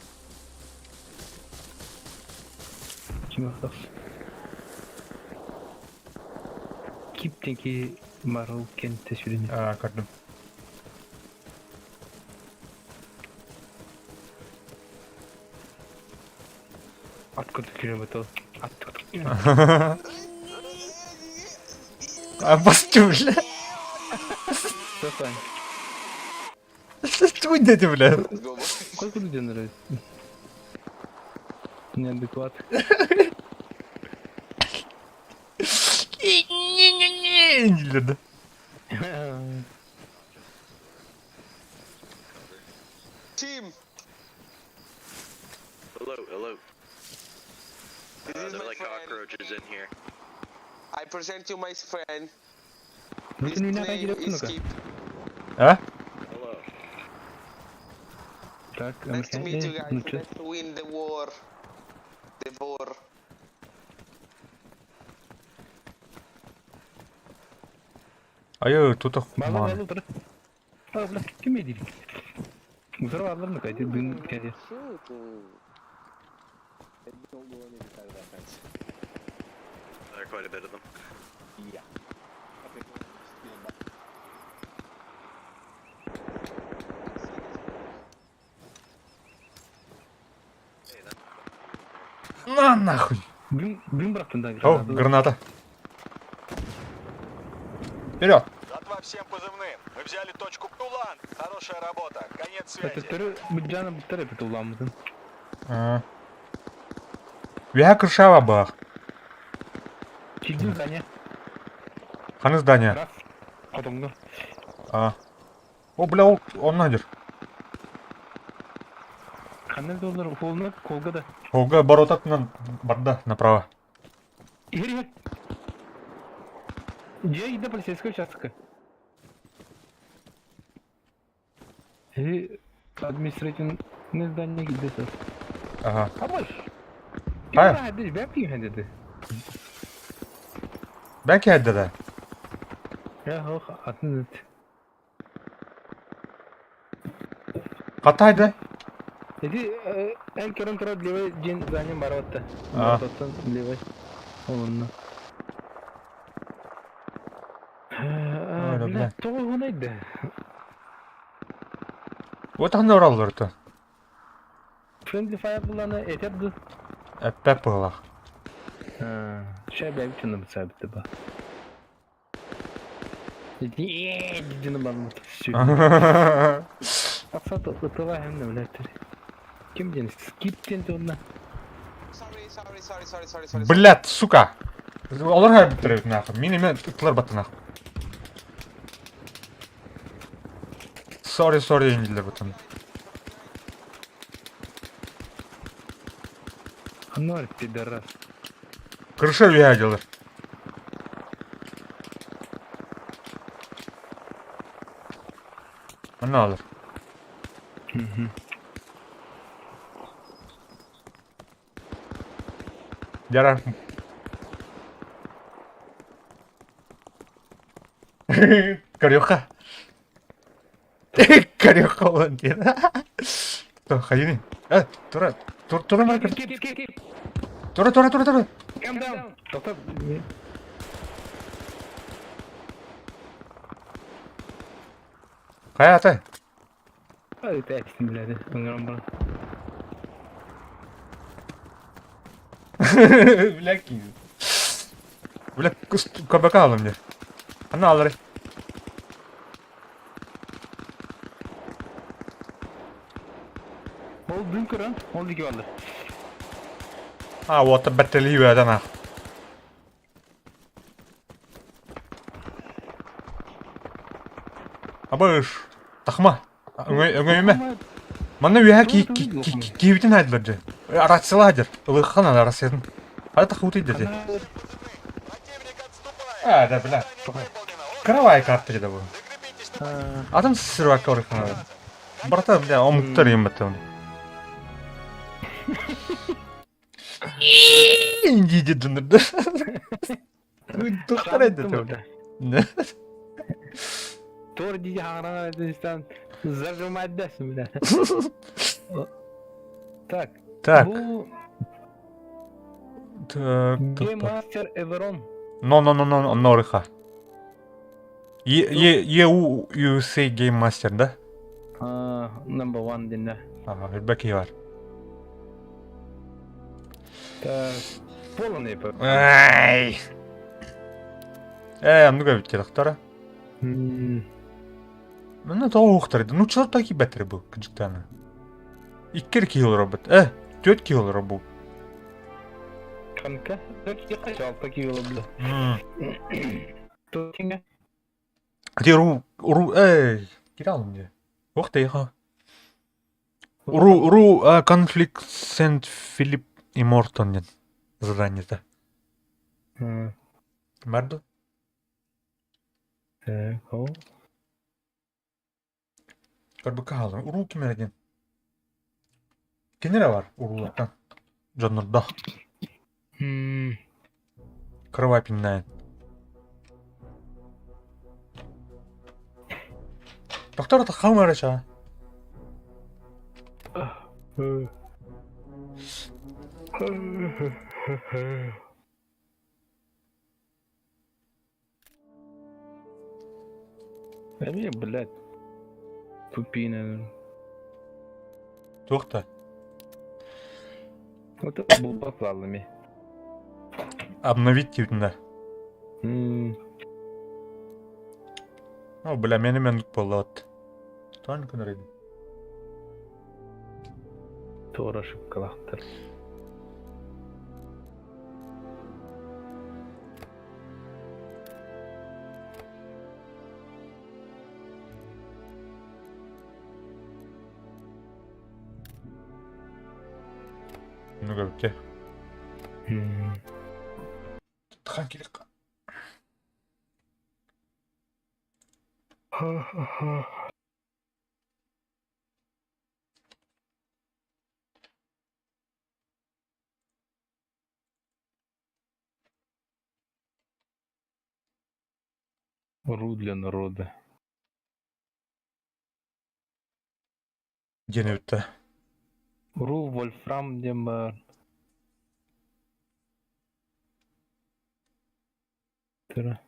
Kim atlas? Kipteki marul kente sürünü. А, көрдім. At kutu kilometre. At kutu. А, бастю, бля. Сосай. Что это, бля? Сколько людей нравится? Неадекват. Не-не-не. Team, Hello, hello. this is There are my like friend. cockroaches in here. I present you my friend. His Bütün dünya name kaçırıyorsun is mu? Skip. А? Hello. Так, Nice to meet you guys. ну чё? Let's win the war. The war. Ayı tutuk. Bağla bağla dur. Abla kim edeyim? Bu tarafa alır mı kaydı? Dün kaydı. There are quite a bit of them. На нахуй. Gün bıraktın da. О, граната. Вперед. Жатва всем позывным. Мы взяли точку Тулан. Хорошая работа. Конец связи. Ötürü bir canım bir tarafı kullanmadın. А. Я крышава бах. Çizdim здание. Ханы здание. Раз. Adamda. А. О, бля, он надер. Kanal olur. Koluna kolga da. Ога, боротак на барда направо. İleri gel. Где иди полицейского участка? Административное здание где-то. Ага. А boş. Hayır. Hadi ben piyim dedi. Belki hadi de. Ya hoş atın dedi. Kataydı. Эти Энкерон турат левой джин заним барватта. А. Барваттан левой. Олонна. Öyle bile. Тоғы ғынайды. Вот анда оралдырды. Friendly Fire бұланы етепді. Әппәп бұлақ. Шай бәйбі чүні бұл сәбітті ба. Дедіні балмықты. Ақсаты ұтыға әмді біләттір. Кем дені? Скиптен тұғына. Sorry. Блядь, сука! Олар хай бітіреді нахуй. Мен емен ұтылар баты нахуй. Sorry еңгелер бұтын. Анар пидорас. Крыша вияділер. Ана алыр. Ярар. Карёха. Карёха он деді. Хайыны. Тұра маркер. Тұра. Calm down. Тоқтап. Қай атай? Өте әксін біледі. Өңірім бұл. Бляки. Бля, кабака алым мне. Ана алыр. Ол бүңкір, ол деге алды. Вот бәттелі өйден ақ. Абыш, тақма. Өңөйме. Мана өйә кейбітін айдылыр же. Арасыла адыр. Ұлыққан ады арасыдың. Ады тақы өтейді же. Противник отступает. Да, бля. Задание выполнено. Кровай карты же да бұл. Адам сырвакка ұрыққан ады. Барта, бля, омуқтар ем бәттім. Индиде дұнырды. Тұқтар әді тәуді. Тор дейде ағырана әдістен зажым әддәсін біле. Так. Так. Бұл Так. Game Master Everon. Норыха. USA Game Master, да? Number 1 дінде. Үлбәкі бар. Так. Полон епі. Ай! Амнуга бит керақтара. Мына тауы ұқтар еді. Чылап таки бәтірі бұл, күнжіктаны. 2 кило бәт. 4 кило бұл. Қанқа? 4 қайша 6 кило білі. Тұтыңа? Де кері алым де. Оқты еға. Конфликт Сент-Филипп и Мортон ден. Заданиеда. Барды? Так, ол. Карбыка алым. Уру кемерден. Кенері бар урулаттан. Жонырда. Кровай пиннайын. Доктор қауым араша. Әме, блядь. Тупина. Тоқта. Вот это был поклалами. Обновить дейтін да. Бля, мен болды от. Туан күнір еді. Тора шыққалақтыр. Ну-ка, бітке. Тұтқан керек. Ру для народа. Дені өтті. Ру Вольфрам дем бар. Тыры.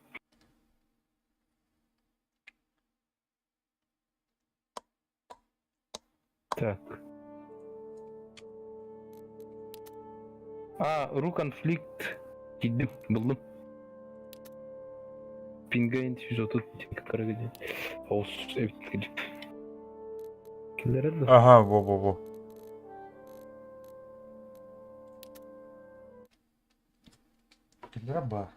Так. Ру конфликт. Кидdim, buldum. Пингвин 130 карагиди. Ос, evet gidip. Kimlere de? Ага, во-во-во. Раба.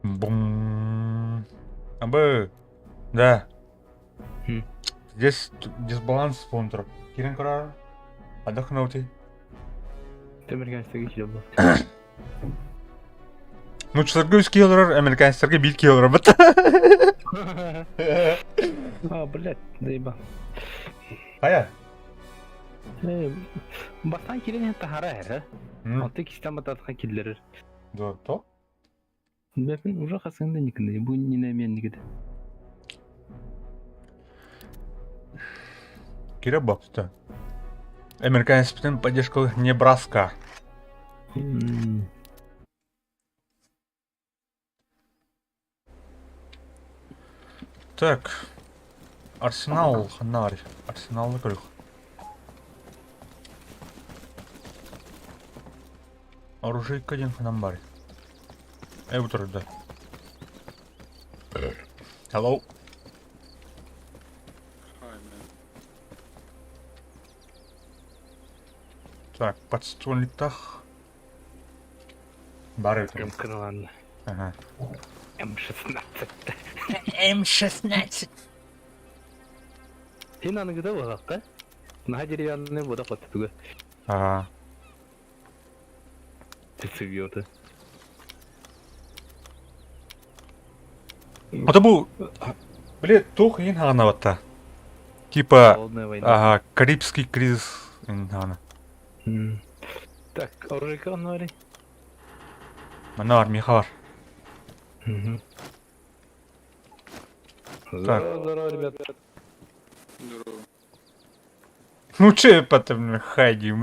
Бум. Абы. Да. Здесь дисбаланс спонсоров. Кирин Курар. Отдохнути. Американецтерге келіп. Нучсарга 100 килолар, американецтерге 1 килолар бит. Блядь, заебал. Кая? Бастан келен тахара әрі. Алты кистан бататқа келдерір. Да, то? Бәпін уже қасыңда некінде, бұл нені мен некеді. Кира бапты. Американецтердің поддержка Небраска. Так. Арсенал, Ханарь. Арсенал на крюх. Оружие один ханам бар. Утро, да. Hello. Так, подствольник-тах. Бары Прям крыланно. Ага. М16. М16. Сен аны кіді болақта? Наға деревянный вода қотты түгі. Ага. Түсігі оты. Это был... Блин, тух ин ханавата. Типа... Холодная война. Ага, Карибский кризис ин хана. Так, оружие кого говори? Мана армия хар. Здорово, ребят. Ну че потом хайди.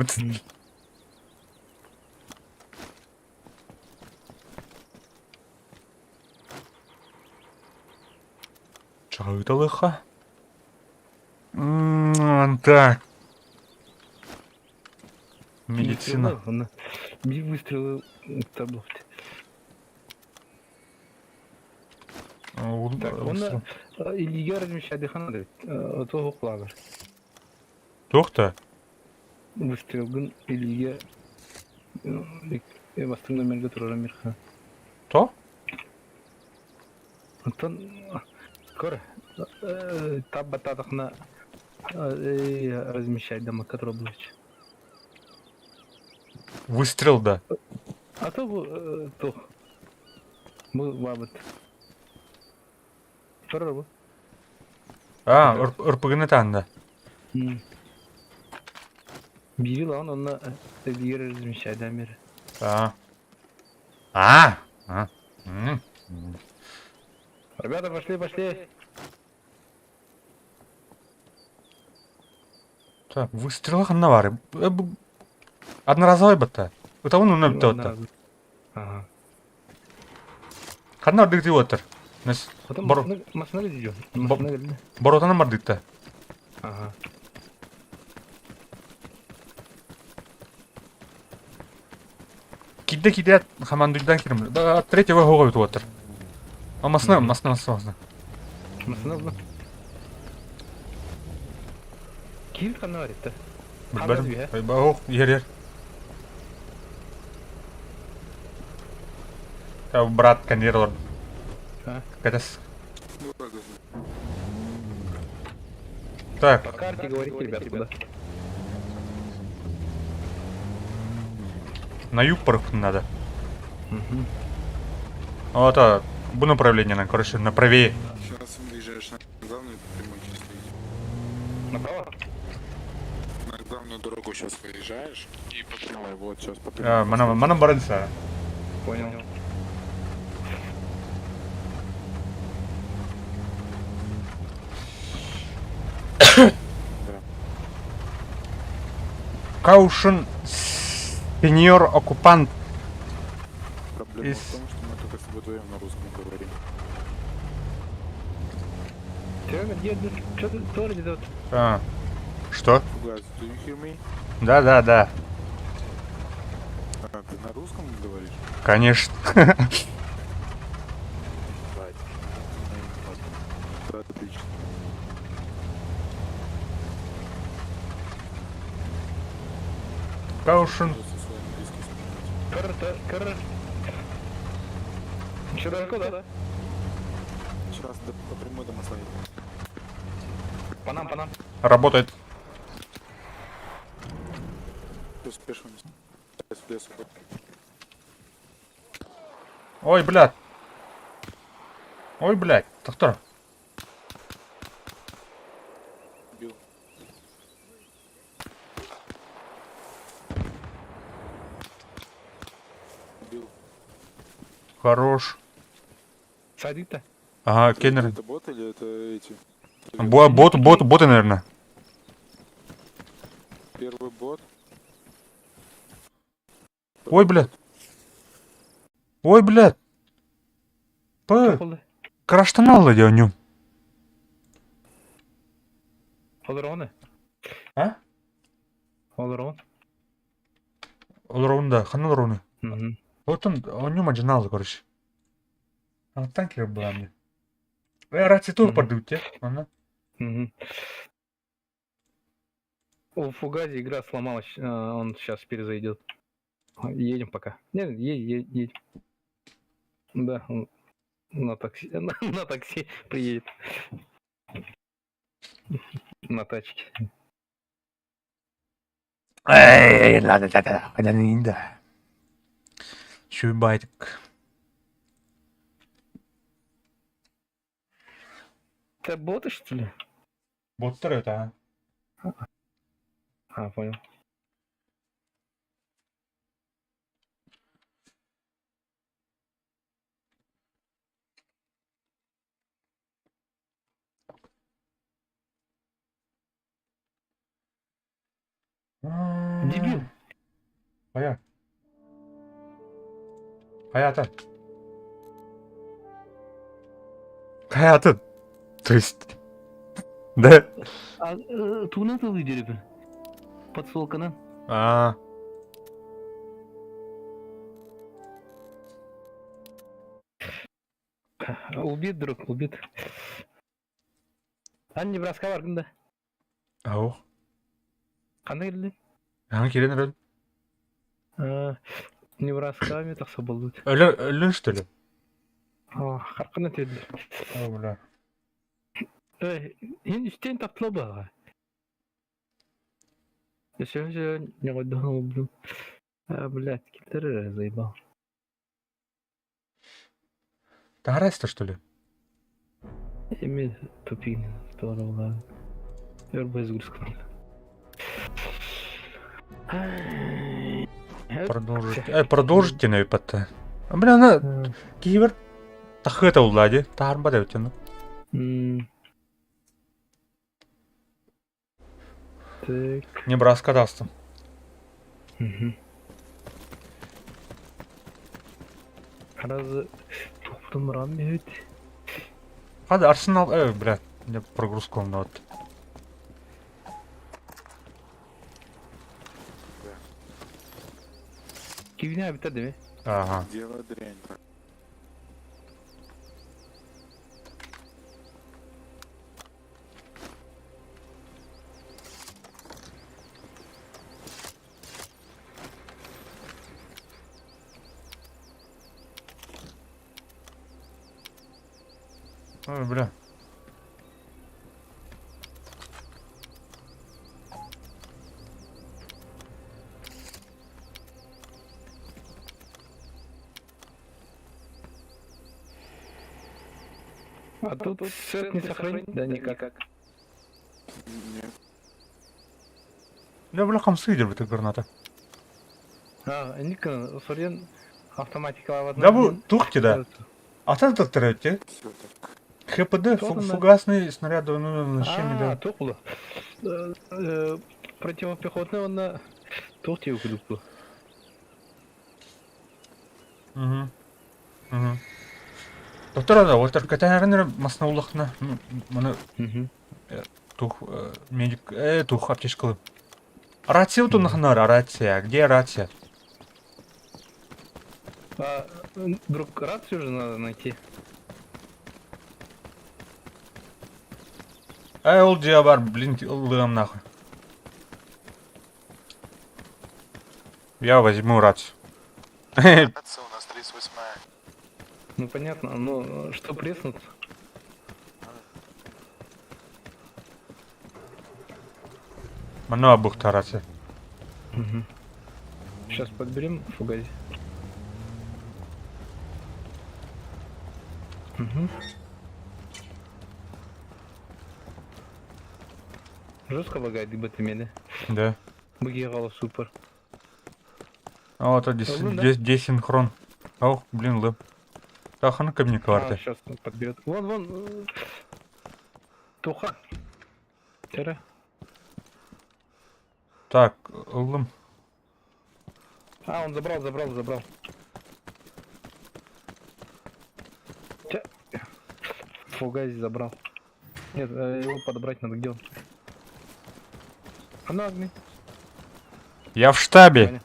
Чего это лыха? Так. Медицина. Бей выстрелы в таблоте. Так, оны Илья размещает ханады. Того клавер. Тухта? Выстрелгын Илья... Бастың номерге тұрар Амирхан. То? Антон... Скоро. Таб бататахна... Размещать дома, который будет. Выстрел, да. А то был... То. Был бабот. Пора. А, РПГНТан, да. Бери лан, он на Илья размещает Амир. Ребята, пошли. Так, выстрел ханнавары. Одноразовый бата. Это он на битота. Ага. Ханнар дикти отыр. Нас Потом машина идет. боротана бар дикти. Ага. Киде хамандуйдан кирим. Да, третьего хого бит отыр. Масна. Машина. Кил канарит. Ох, ер. Брат канерлор. Катас. Так. По карте говорите, ребят, куда? На юг порыхнуть надо. Угу. Вот, bu направление, короче, направее. Сейчас выезжаешь на главную прямую часть. Направо? На главную дорогу сейчас выезжаешь и по прямой. Вот сейчас по Mana барынса. Понял. Каушен сеньор оккупант. Проблема Из- в том, что мы только с тобой вдвоем на русском говорим. Серега, что ты тоже идет? Что? Фугас, do you hear me? Да. А, ты на русском говоришь? Конечно. Да, отлично. Каушен. Просто свой английский вспоминать. Кр. Еще далеко, да? Сейчас по прямой дома стоит. По нам. Работает. Все, спешимся. В лес уходит. Ой, блядь. Это кто? Бил. Бил. Хорош. Садик-то? Ага, Кеннер. Это бот или это эти? Боты, наверное. Первый бот. Ой, блядь. Oldu. Краштанал я ню. Olur onu. А? Olur onu. Олроунда, ханал. Угу. Вот он ню маджинал, короче. Танкер была мне. Рации тур Мгм. подают, ага. Угу. У Фугази игра сломалась, он сейчас перезайдет. Едем пока. Нет, едем. Да, он на такси, на такси приедет. На тачке. Эй, да. Чуйбайтик. Это боты, что ли? Боттер это, А, понял. Дебил. Хаятын. То есть... Да. Туғынан тылы деребі. Подсолканан. Убит, друг, убит. Анне Небраска баргында. Ау. Қандай келді? Ага, келен Небраска ме тақса болды. Өлін, что ли? Қарқына теді. О, бля. Енді үстен таптыла баға. Еще не қойдығын олды. Блядь, келтері заебал. Тарас-то, что ли? Эми тупик здорово. РБ загрузка. Продолжите на ипата. Бля, она... Кивер... Тахыта улади. Тахармба да өтені. Так. Небраска дастым. Разы... Топтым рам бейт. Hadi Арсенал... бля. Мне прогрузку на вот. Кивине бітеді ме? Ага. Дело дрянь. Ой, бля. А тут сет не сохранить, да, никак. Yeah. Ne böyle kamsıydı bir tek granata. Никон, Сурен, автоматика Да bu тухти да. Atan тактырете. Всё так. ХПД, Что там, да? фугасные снаряды, ну, назначение, да. Тухло. Противопехотный он на тухте укрепил. Угу. Угу. Доктор да, отыр катанарыныр маснаулахна, маны тух медик, тух аптечкалы. Рация тут нахнар, рация. Где рация? Друг, рацию же надо найти. Ол диа бар, блин, лыгам нахуй. Я возьму рацию. That's all, that's 3 Swiss Mag. Ну понятно, но что преснуть? Мано бухта рация. Сейчас подберем фугази. Жестко лагает, либо ты меди. Да. Быгигала супер. А вот Лын, да? здесь десинхрон. Ох, блин, лып. Тахана ко мне карты. Сейчас подберет. Вон. Туха. Тера. Так, лым. Он забрал. Фугази забрал. Нет, его подобрать надо, где он? На огне. Я в штабе. Ваня.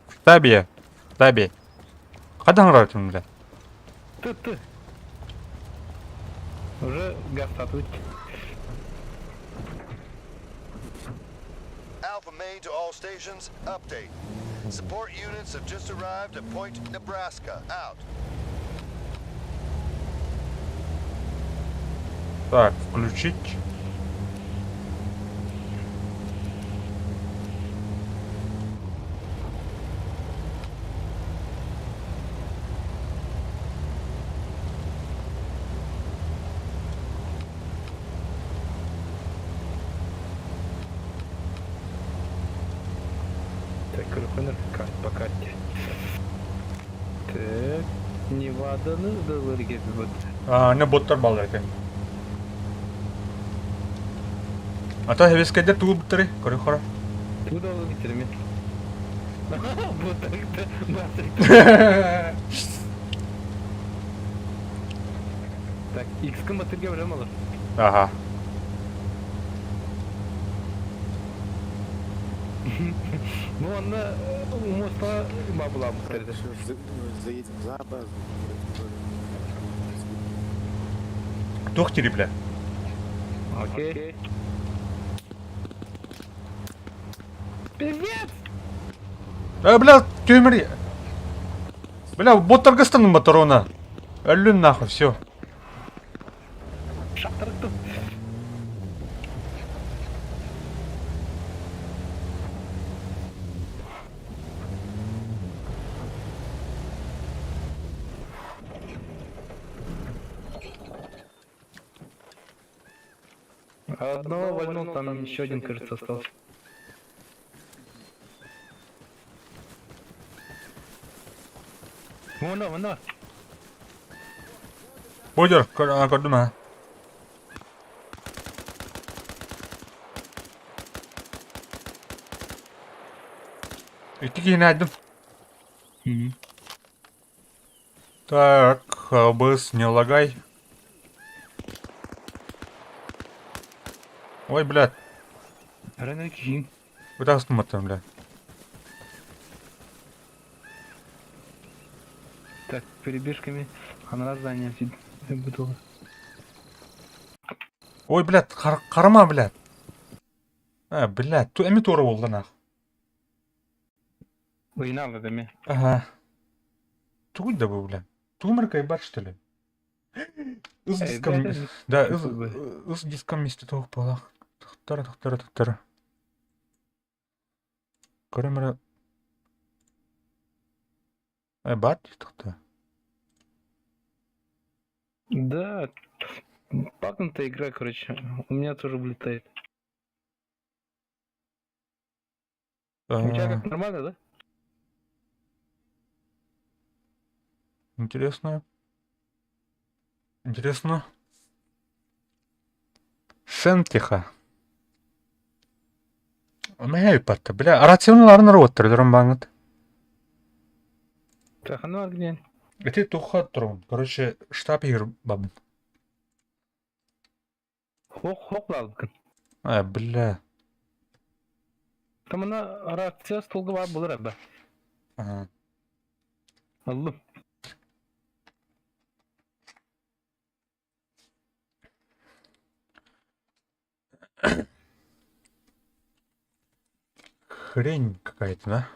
В штабе. Қайдан қарайтын, бля? Ты. Уже газ отвык. Alpha Main to all stations, update. Support units have just arrived at Point Nebraska. Out. Так, включить. Так, Руханер по карте. Так, Неваданы дылырге бит. Ne bottар балдар екен. Ата хевескеде туу биттери, көрі қора. Туда лыгитерме. Вот так-то. Так, X-кым батырге білем алыр. Ага. Ну, она моста бабла бітірді. Заедем за базу. Тух тири, бля. Окей. Пиздец! Бля, тюмір. Бля, боттарға станың моторона. Өлін нахуй, все. Шақтырықты. Одного вольнул, там еще один, кажется, остался. Вон. Бодер, көрдім, а. Iki кейін айдым. Так, быс, не лагай. Ой, блядь, Рано кихин. вытаскивай мотор, блядь. Так, перебежками. Она здание готова. Ой, блядь, қарама, блядь. Блядь, әме торы болды, нах. Ойнал даме. Ага. Туй да бұл, блядь. Тумыркай бар, что ли? Үз диском... Да, үз диском мисті тоқ болақ. Тұқтары. Көремірі... Бар, тұқты. Да. Пакнутая игра, короче. У меня тоже влетает. У тебя как, нормально, да? Интересно. Интересно. Сентиха. Мейпатта, бля, рационаларын роботтар дөрөн баңыт. Так, а ну а где? Эти туха трон. Короче, штаб ир баб. Хок алдыкын. Бля. Там она рация столга бар булыр абба. Ага. Алдым. Хрень какая-то, да?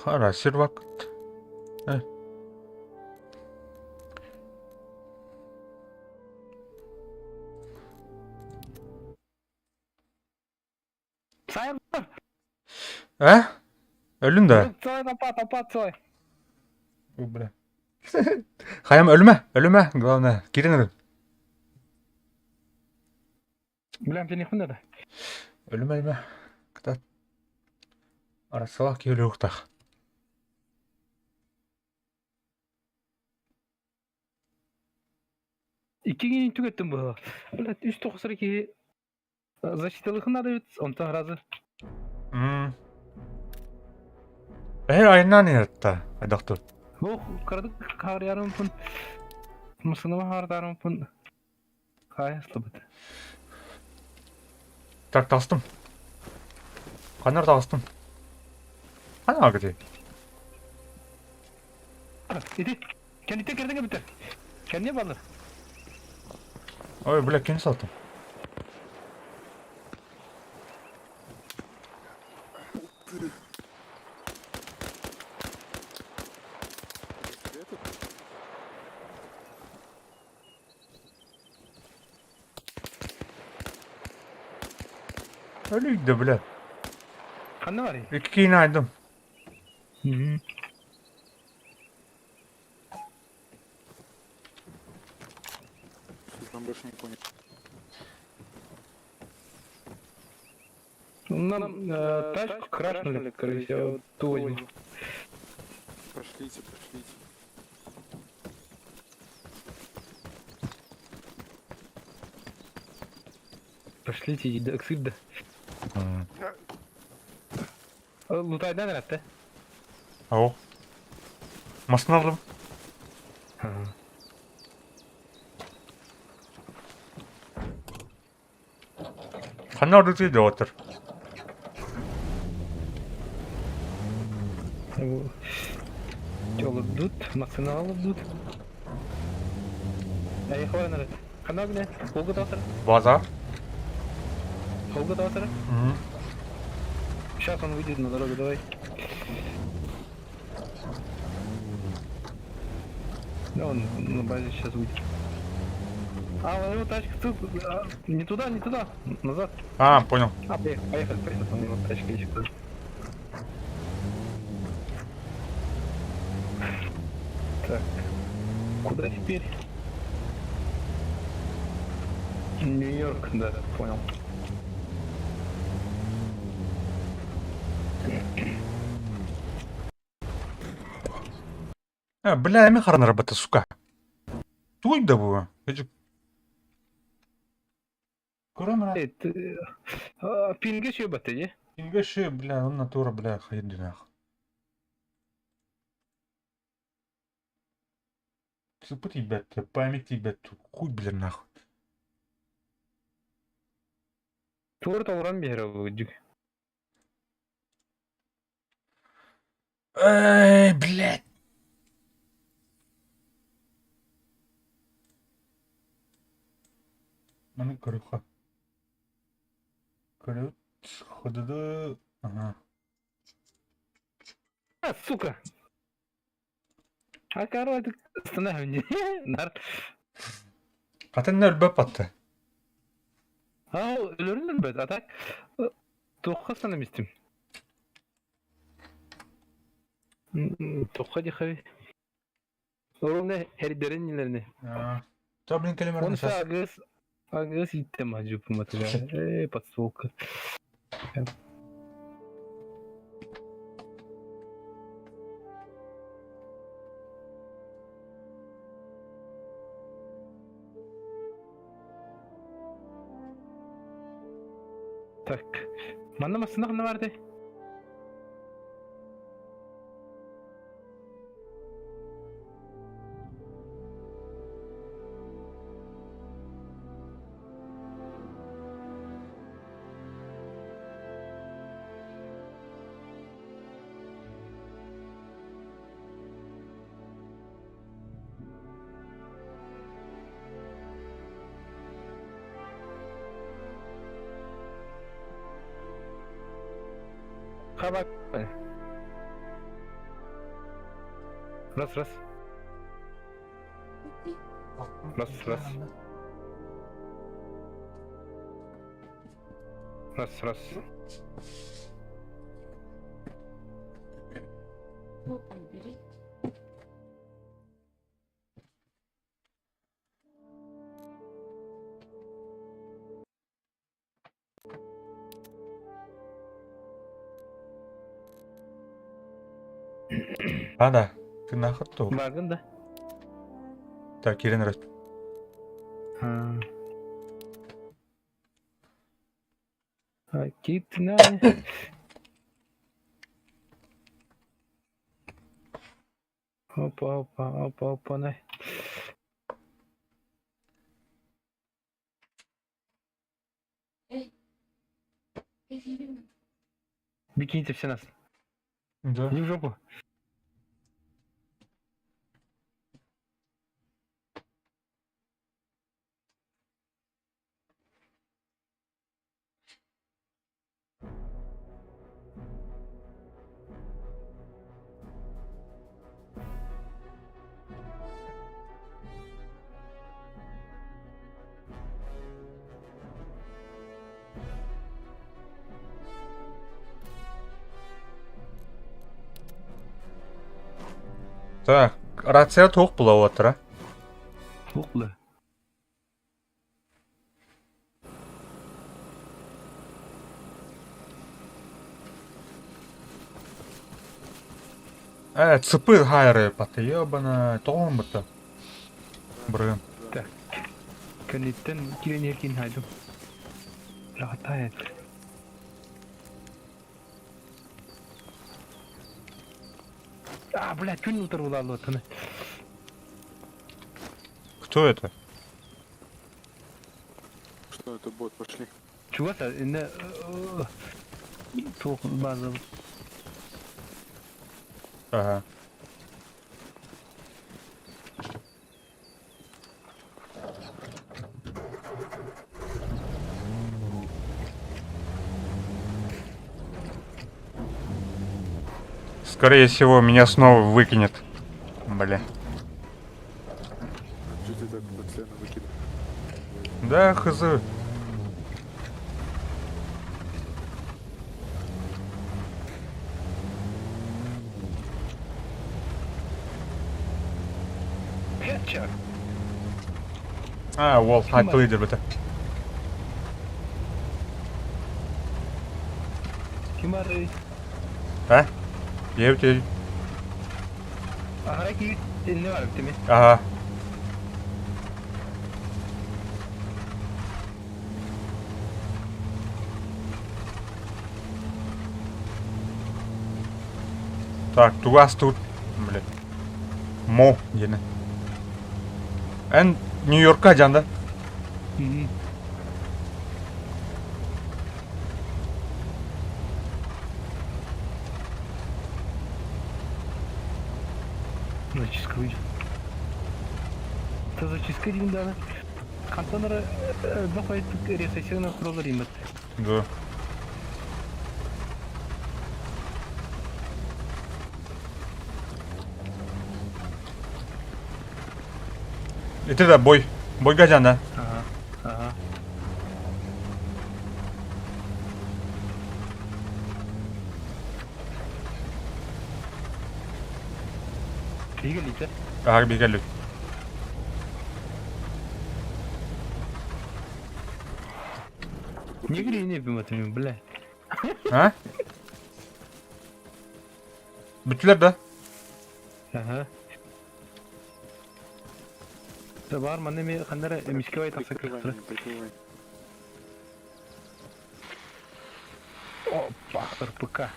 Хара, сервак. Сайын. Ölün de. Цой, напад, цой. Ой, бля. Хаям ölüme. Главное, киринер. Блям, телефон надо. Ölüme. Кта. Арасалак келуктах. İki gün tükettim bu. Блядь, 392 защиталыхын надо бит. Онтан разы. Ayından yattı. Doktor. Ох, кырдык кар ярым пун. Мысыныма хардарым пун. Кайыслы бит. Так, тастым. Канар тастым. Ана где? Иди. Kendine kendine bitir. Kendine bağlı. Ой, бля, кем салтым. Ölüydü bля. Kanne var ya. İki kiyini aydım. Что там больше никого нет. Нам тачку крашнули, короче, я вот ту возьму. Пошлите. Пошлите, иди, ксып да. Лутайдан рәтті. Ау. Масını aldım. Kanar düzeyde otur. Жолы дут, максималы дут. Аяқлар нарат. Қана гіне? Қолға да отыр. База. Қолға да отыр. Сейчас он выйдет на дорогу, давай. Да, он на базе сейчас выйдет. А, у него тачка тут. Не туда, назад. Понял. Поехали, у него тачка еще тут. Так, куда теперь? Нью-Йорк, да, понял. Бля, эми харан работа, сука. Туй да bu. Çocuk. Көрем Пинге şey batı ya. Инге ше, бля, он натура, бля, хайыр динах. Сыпыт ебет, память ебет, хуй билер нахуй. Тур толран bir yere bu. Эй, блядь. Маны көрüха. Көрüt, ходыды. Ага. А, сука! А король, останови меня. Нар. Катын өлбөп атты. Ölürüm ben atak. Toqqa sana mistim. Toqqa dixavi. Oğlum ne? Heriflerin nelerine? Тоблин келемер Он сейчас. агыс иттем ажупу матыга. Подстволка. Так. Манда масынақ не барды? Хабак. Раз. Раз. Ада. Ты нахуй то. Багын да. Так, Кирин раз. Кит на. Опа, на. Бикините все нас. Да. Не в жопу. Так, рация тоқ бұла отыр, а? Тоқлы. Цыпы хайры паты, ебана, тоғын бұты. Бұрын. Так. Кәнеттен килен еркен хайдым. Рахатает. Блядь, күн утыр улалы отыны. Кто это? Что это, бот, пошли. Чего-то, не... Тоқ база. Ага. Скорее всего, меня снова выкинет. Бля. Что ты так постоянно выкидываешь? Да, хз. Хетчер. Wolf Hype Leader бұты. Кимары. А? Ебте. Ағара кейт, не бар өктеме. Ага. Так, тугас тут. Блядь. Мо, ені. Нью-Йоркка жанда. Зачистка выйдет. Это зачистка деймін даны. Қантанары бақай ресессияны құралар емет. Да. Это да, бой. Бой гадян, да. Ага, ага. Двигались, Harbi geldi. Не говори, не пойму, бля. Ha? Bütüler de. Ага. Да бар, мана мен қандара мишке бай тақса Прикрывай кіріп меня, прикрывай. Опа, РПК.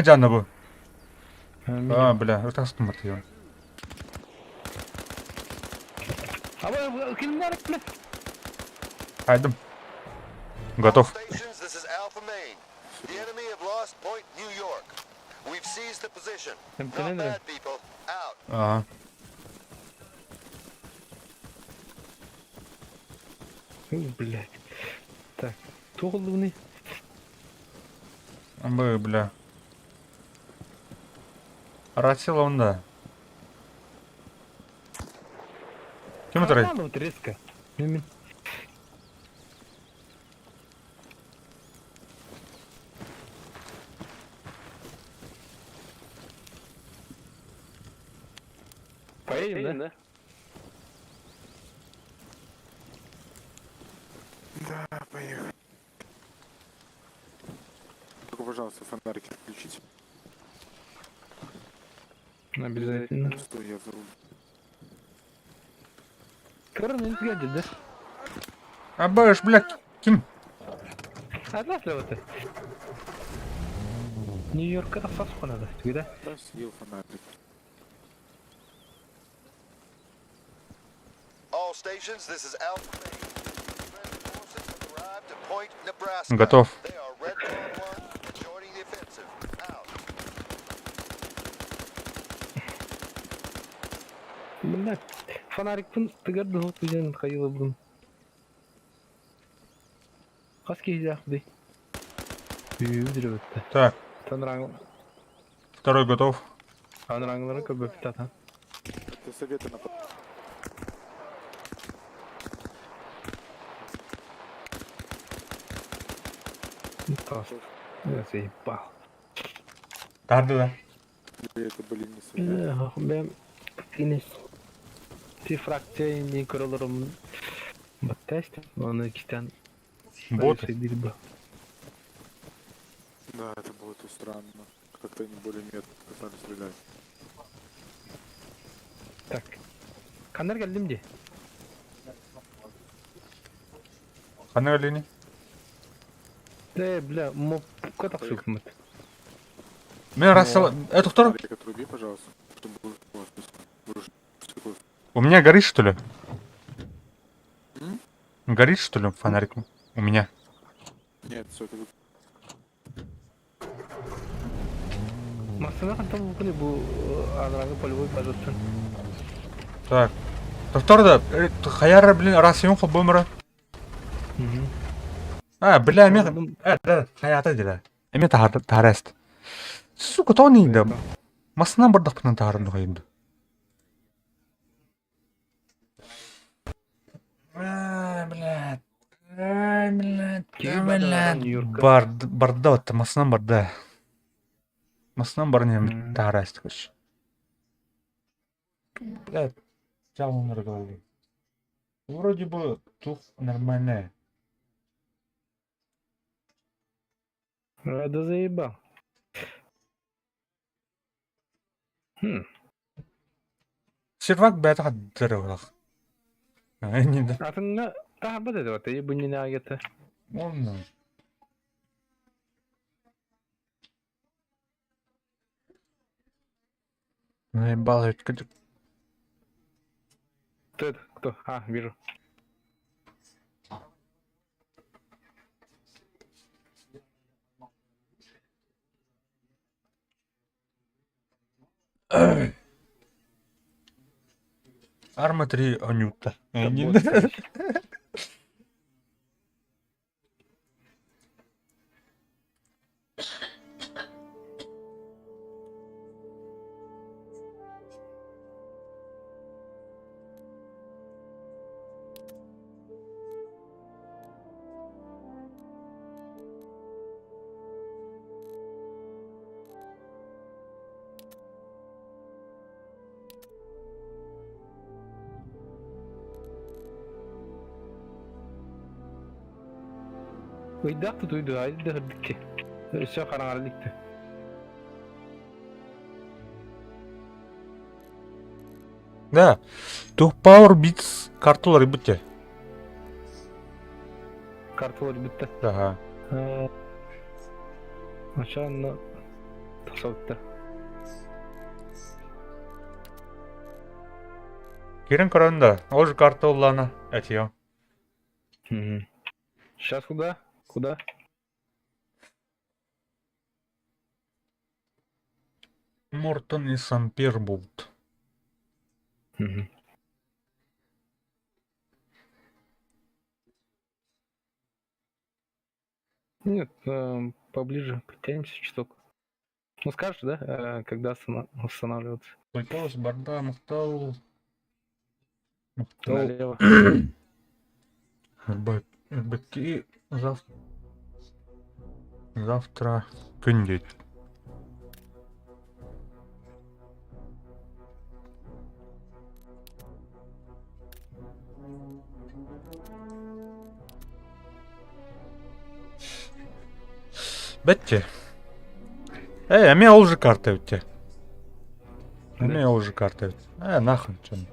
Canlı bu. А, Bля, это астмат ее. келіңдер, бля. Haydım. Готов. Stations, this is Alpha Main. The enemy have lost Point New York. We've seized the position. Not bad, people. Out. Ага. Блядь. Так, тоғылды бұны. Бля. Рацила он да. Кем это рейд? Вот резко. Мен. Поедем, да? Да, поехали. Только, пожалуйста, фонарики включите. Обязательно. Стой, я за руль. Көрін гадит, да? Абаш, бля, ким? Атласлы вот. Нью-Йоркка тақсас қонады, түгеді? Да, съел фонарик. All stations, this is Alpha Main. Friendly forces have arrived at Point Nebraska. Готов. They are Red Dawn 1 and joining the offensive. Out. Блядь, фонарикпен тігірді от өзен қайылы бұдым. Қас кейді ақды. Үйдірі өтті. Так, Танраңы. второй готов. Танраңылары көп өпті ата. Это советы на... Тас. Я заебал. Dardı da. Это были не советы. Ben Enes bir frakçaya не kurulurum. Баттест, onu ikiden Боты. bu. Да, это было то странно. Как-то они более метко стали стрелять. Tak. Kanlar geldim diye. Kanı öyleyini. Бля, мопка так сухмет. Мен рассыл... Это второй? Фонарик отруби, пожалуйста, чтобы было спокойно. У меня горит, что ли? Горит, что ли, фонарик? У меня. Нет, все, это Масына кантам букуни bu анрагы полевой пожалуйста. Так. Второй да. Хаяра, блин, раз ем қыл бөмірі. Бля, мен... Да, хаята деді. Мен тараст. Сука, то не еді. Масынан бардық пынан тарынды қойымды. Блядь. Барды отты, масынан барды. Масынан барды не тараст, короче. Блядь. Жалыныр голове. Вроде бы тут нормальная. Да заебал. Сервак бәті қаддыры олақ. Не да. Атыңа тағы деді вот, и бұнен агеті. Оны. Наебал өткідік. Кто это? Кто? А, вижу. Арма 3 Анюта. Uydak tut uydu. Haydi de hırdık ki. Şu karanlıkta. Да. Тух Power Beats карталары бітте. Kartı bitti. Ага. Aşağıda tasavvufta. Кирин каранда. Ол же карталарына әтеу. Сейчас куда? Куда? Мортон и Санперболт. Нет, поближе подтянемся чуток. Ну скажешь, да, когда останавливаться? Тойтаус, Барда, Мухтау. Мухтау. Налево. РБК завтра күндейт. Бәтте. Әме ол же карта өтте. Әме ол же карта өтте. Нахуй, чон.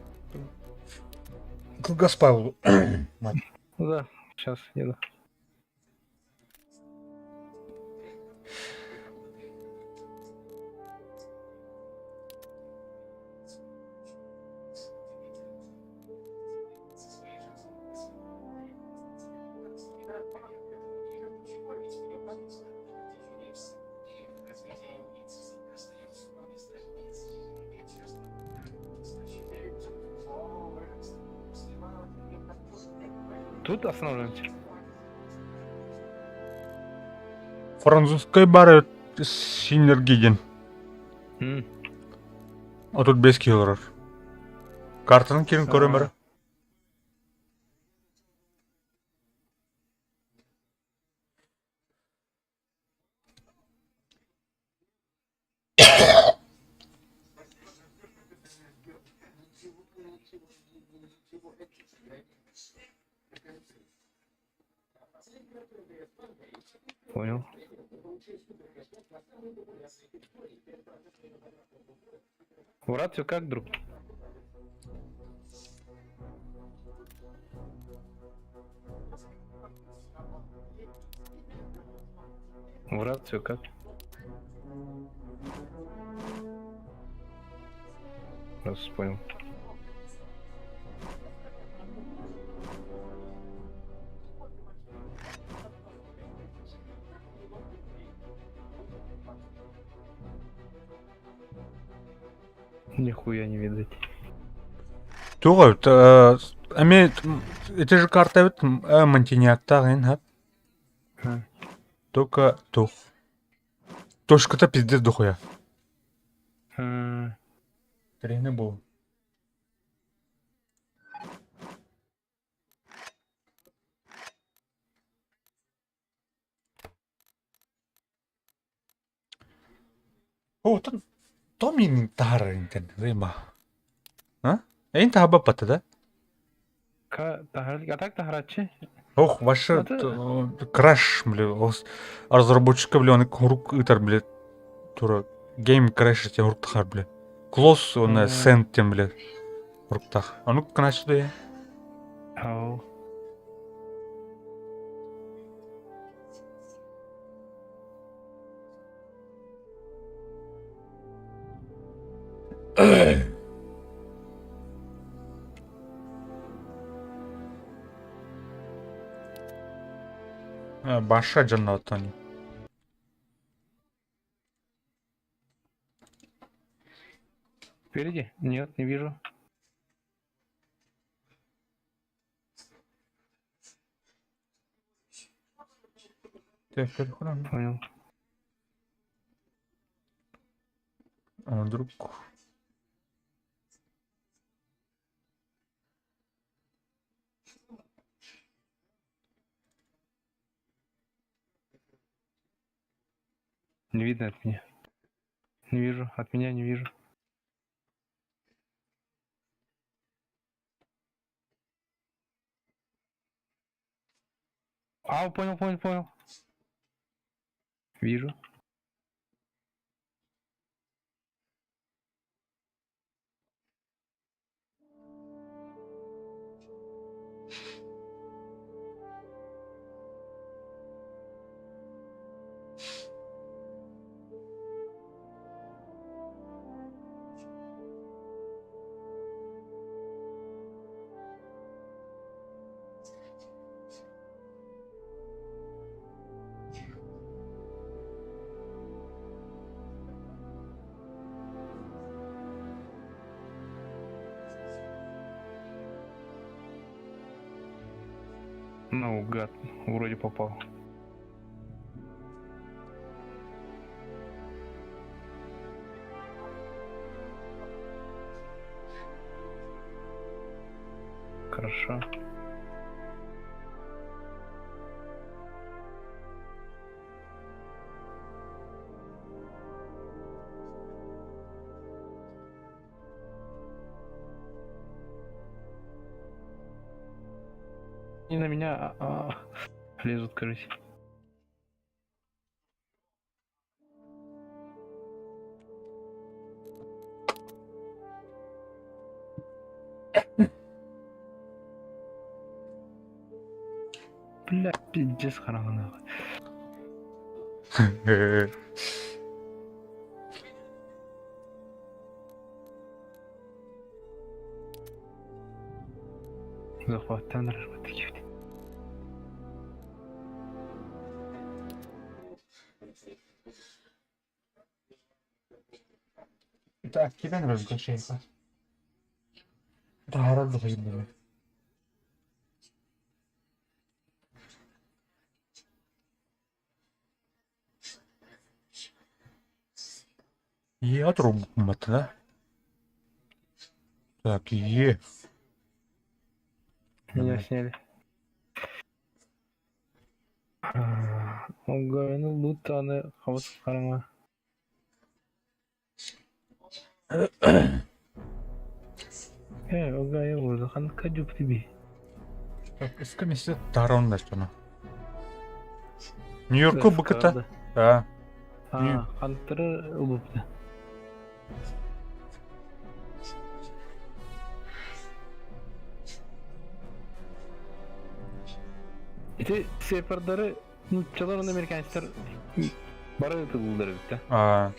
Кылгаспай ол. Ну да, сейчас еду. Тут останавливаемся. Французской бары синергиден. А тут без киллеров. Картаны кирин көрем бары. Понял. В рацию как, друг? В рацию как? Раз понял. Нихуя не видать. Тугай, эми эти же карта ведь Монтиньякта ген, только тух. Тошка-то пиздец дохуя. Тренер был. О, то минь таринтен, зима. А? Эйн таба пата, да? А так тахарачи? Ох, ваше краш, бля, разработчика, бля, он рук итар, бля, тура, гейм краш, те рук тахар, бля. Клосс, он сент, тем, бля, рук тах. А ну, краш, да я? Ау. Баша джаннатани. Впереди? Нет, не вижу. Понял. А, друг. Не видно от меня. Не вижу. От меня не вижу. Понял. Вижу. Ну, гад, вроде попал. Хорошо. Не на меня, лезут, кажется. Бля, пиздец, харамана. Захваттан рахмат таких. Так, кидай на разглашение. Да, рад заходить. Я трубку да? Так, Меня сняли. Огайны лутаны хавас карама. Огай уже хан каджуп тебе. Так, эскамисте тарон да что-то. Нью-Йорку быката. Да. Хантер улупты. Эти сепардары, ну, çalan американецтер бары тылдыры бит, А.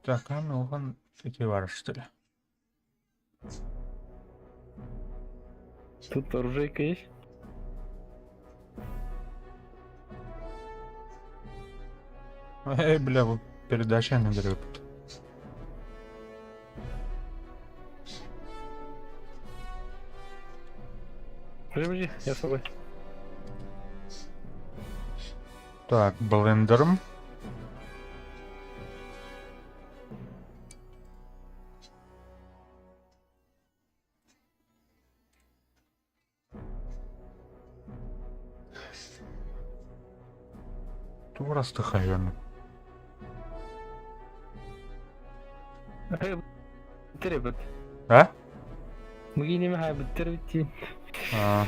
Так, а ну он эти вары что ли? Тут оружейка есть? Эй, бля, вот передача на дрыв. Подожди, я с собой. Так, блендером. Тура стахайон. Теребет. А? Мы не можем теребить. А.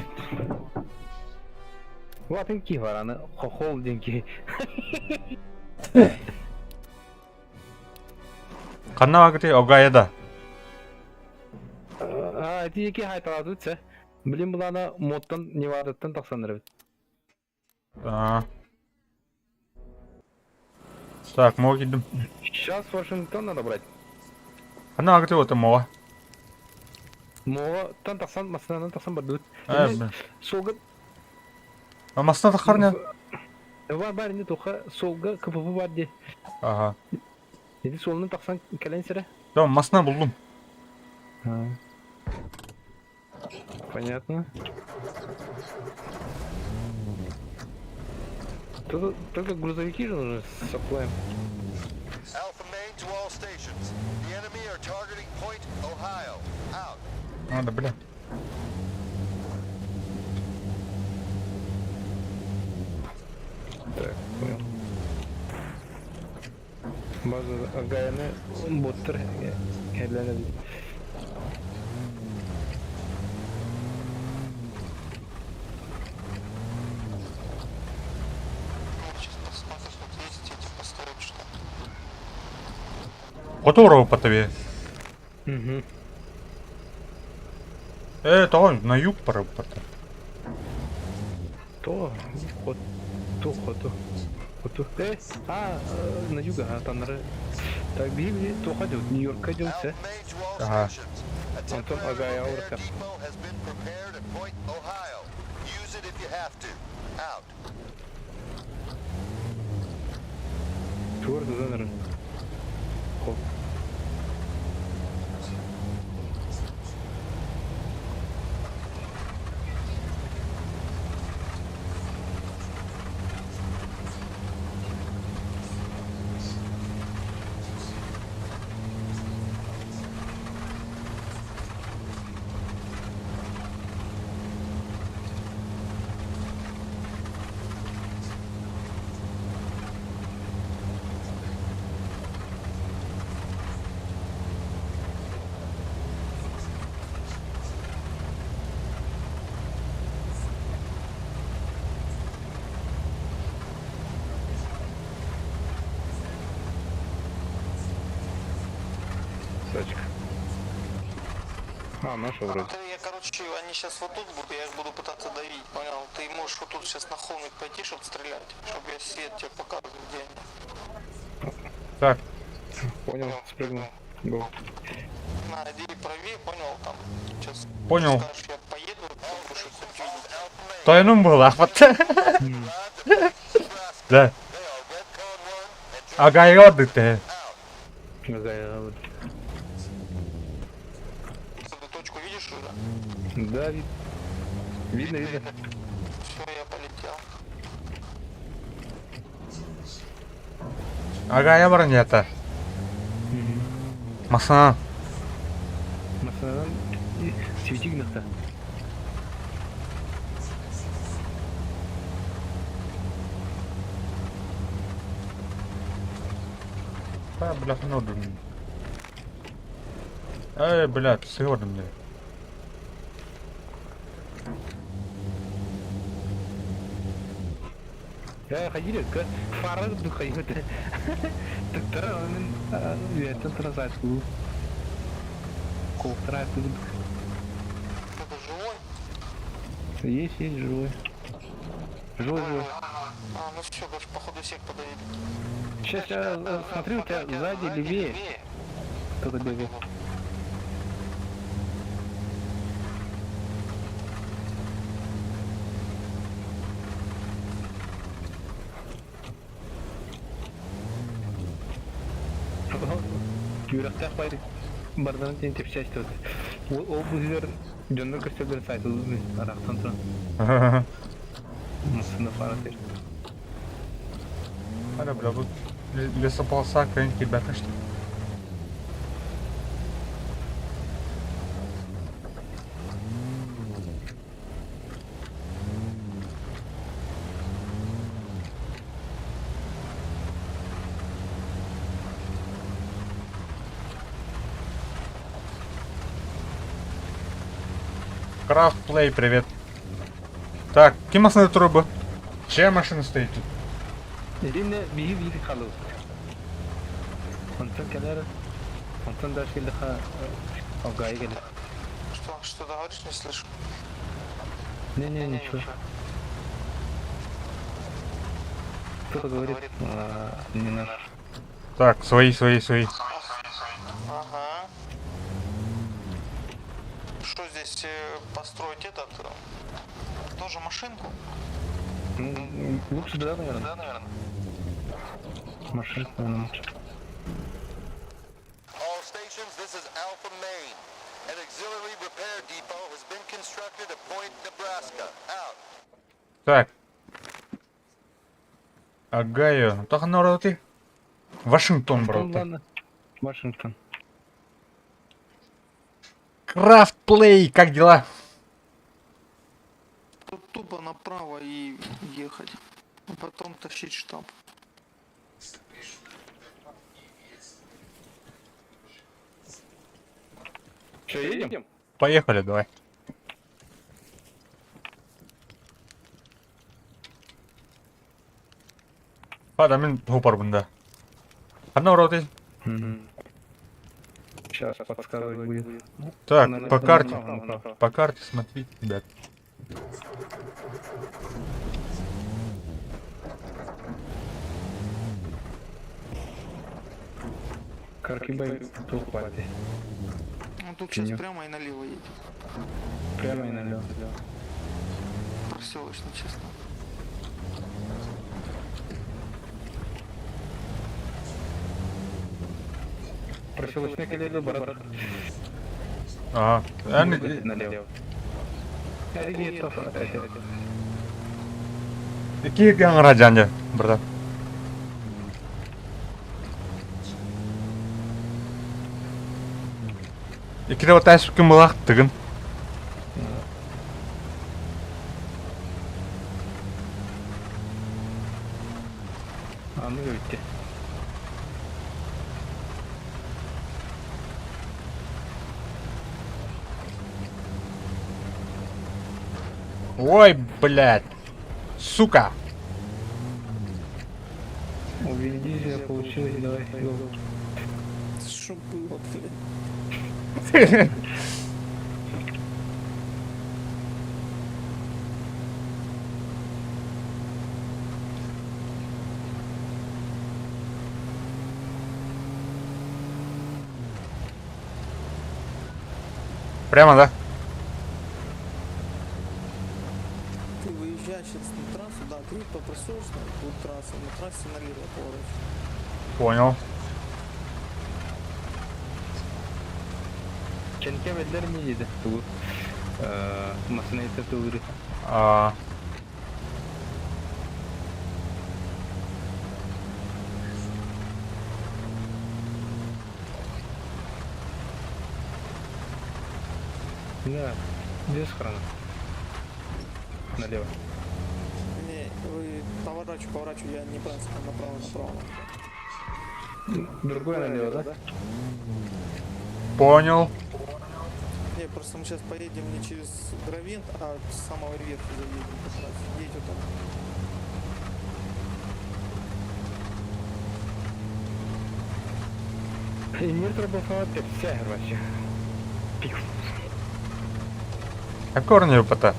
Вот он кивар, она хохол деньги. Канна агри огайда. Тики хайтала тут, блин, была она моттан невадаттан тахсандырып. А. Так, мы идем. Сейчас Вашингтон надо брать. Канна агри вот моа. Моа тан тахсан масынан тахсан бардут. Блин. Солга. А масна тахарня? Бар не тоха солга КПП бар де. Ага. Эти солны тахсан каленсере. Да, масна булдум. Понятно. Только грузовики же нужны с саплаем. Alpha Main to all stations. The enemy are targeting Point Ohio. Out. Надо, бля. Так, понял. База Агаяны боттер хедләнә. Которого по тебе? Угу. Того на юг порыпата. То, ход, то. На юга, там так били, то ходил, Нью-Йорк ходил, все. Alpha Main to all Ага. stations. A Антон temporary Агая repair Аурка. depot has been prepared at Point, Ohio. Use it if you have to. Out. Твердо, да, наверное. Хоп. Тачка. Наша вроде. Я, короче, они сейчас вот тут будут, я их буду пытаться давить, понял? Ты можешь вот тут сейчас на холмик пойти, чтобы стрелять, чтобы я свет тебе показывал, где они. Так, Понял, спрыгнул. Го. На, иди правее, понял, там. Сейчас Понял. скажешь, я поеду, будешь их хоть видеть. то ну было, ахват. Да. Ага, йоды ты. Агая, вот. Эту точку видишь уже? Да, видно. Все, я полетел. Ага, я бронета. Маса. Масадан светильник-то. Блядь, ну блин. Блядь, сегодня мне. Ходили, фары ходили. Так я центр назад. Колтрак. Это живой? Есть, живой. Живой. Ну все, короче, походу всех подавили. Сейчас я смотрю, у тебя сзади левее. Кто-то бегает. Юрактар байры. Бардан тентеп часть вот. Ол бұзер жондар көстелдер сайты ұзын. Арақтан тұран. Мысыны фарат ер. Бля, вот лесополоса, какая-нибудь ребята, что ли? Крафтплей, привет. Так, какие масляные трубы? Чья машина стоит тут? Elinde bir kalır. Ondan kadar, ondan da şey daha avgaya gelir. Что ты говоришь, не слышу? Не, ничего. Кто-то говорит, не наш. Так, свои. Ага. Что здесь построить этот? Тоже машинку? Лучше да, наверное. Машинка, наверное. All stations, this is Alpha Main. An auxiliary repair depot has been constructed at Point, Nebraska. Out. Так. Агайо. Только на уроке. Вашингтон, брат. Ладно. Вашингтон. Крафтплей, как дела? Тут тупо направо и ехать. А потом тащить штаб. Что, едем? Поехали, давай. Мен гопар бунда. Кана уроты? Сейчас подсказывать будет. Так, Налево, по карте. направо. По карте смотрите, ребят. Каркибай тут пальцы. Ну тут Тенёк. сейчас прямо и налево едет. Прямо и налево. Проселочно, честно. Проселочный коллега, брат. Ага. Налево. Летов. Какие ганграджане, брат? Iki de otas kim bulaq tigin. А ну идти. Ой, блядь. Сука. У Вин Дизеля получилось, давай. Что было, блядь? Прямо, да? Ты выезжаешь сейчас на трассу, да, ты по проселочной, тут трасса, на трассе налево поворачиваешь. Понял. Çenkeveller miydi bu? Masanayı tatılırı. А, Да, без храна. Налево. Не, вы поворачиваю, я не правильно сказал, направо. Другое налево, да? понял. Не, просто мы сейчас поедем не через Гравент, а с самого верха заедем как раз. Едь вот так. И метро был фанатик, вся вообще. Пик. А корни пота.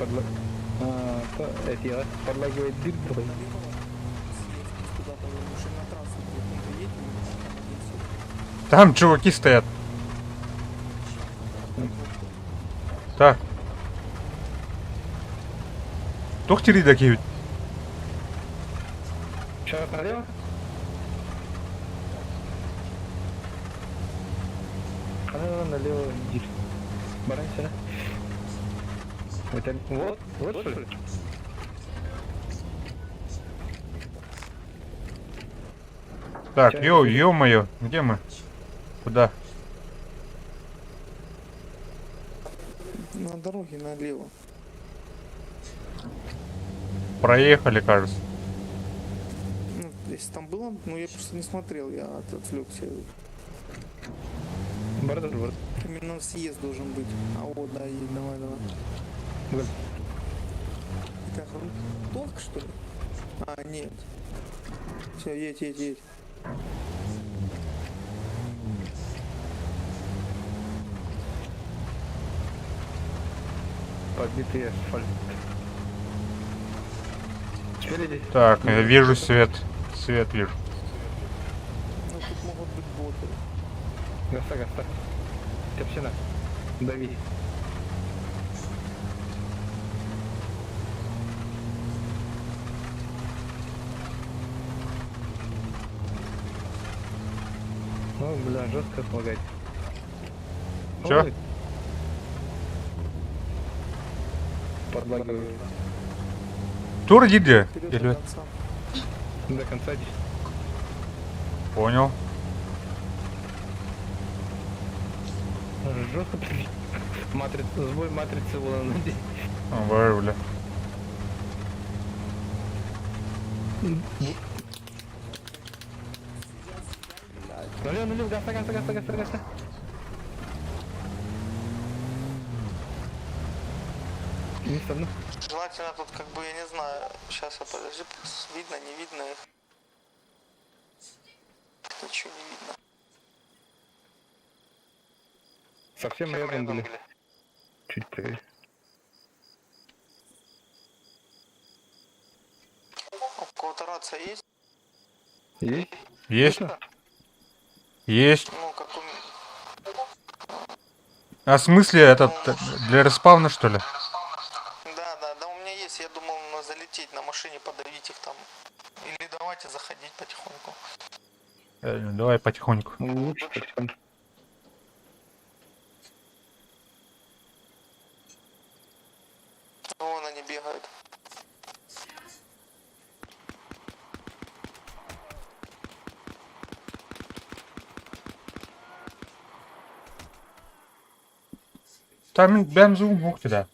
Эти подлагивает дыр другой. Съедь куда-то, вы уже на трассу какую-то едем. Там чуваки стоят. Так. Тухтирида кивит. Сейчас налево? Налево дыр. Баранься, да? Это вот что ли? Так, ё-моё, где мы? Куда? На дороге налево. Проехали, кажется. Ну, если там было, ну я просто не смотрел, я отвлекся. Бордер. Именно съезд должен быть. А вот, да, едь, давай. Вот. Так, толк, что ли? А, нет. Все, едь. Подбитый асфальт. Спереди? Так, я вижу свет. Свет вижу. Ну, тут могут быть боты. Гаста. Топчина. Дави. Ну, бля, жестко слагать. Чё? Ой. Подлагиваю. Тур иди. Вперед Или... до конца. До конца идти. Понял. Жестко. Матрица, сбой матрицы была на день. Ой, бля. Налево, гаста. Не сторону. Желательно тут, как бы, я не знаю, сейчас я подожди, видно, не видно их. Ничего не видно. Совсем рядом были. Чуть правее. У кого-то рация есть? Есть? Есть. Есть. Ну, как у меня. А в смысле этот для респавна, что ли? Да, у меня есть. Я думал, залететь на машине, подавить их там. Или давайте заходить потихоньку. Давай потихоньку. Лучше потихоньку. Вон они бегают. Там ben zoom hoch da.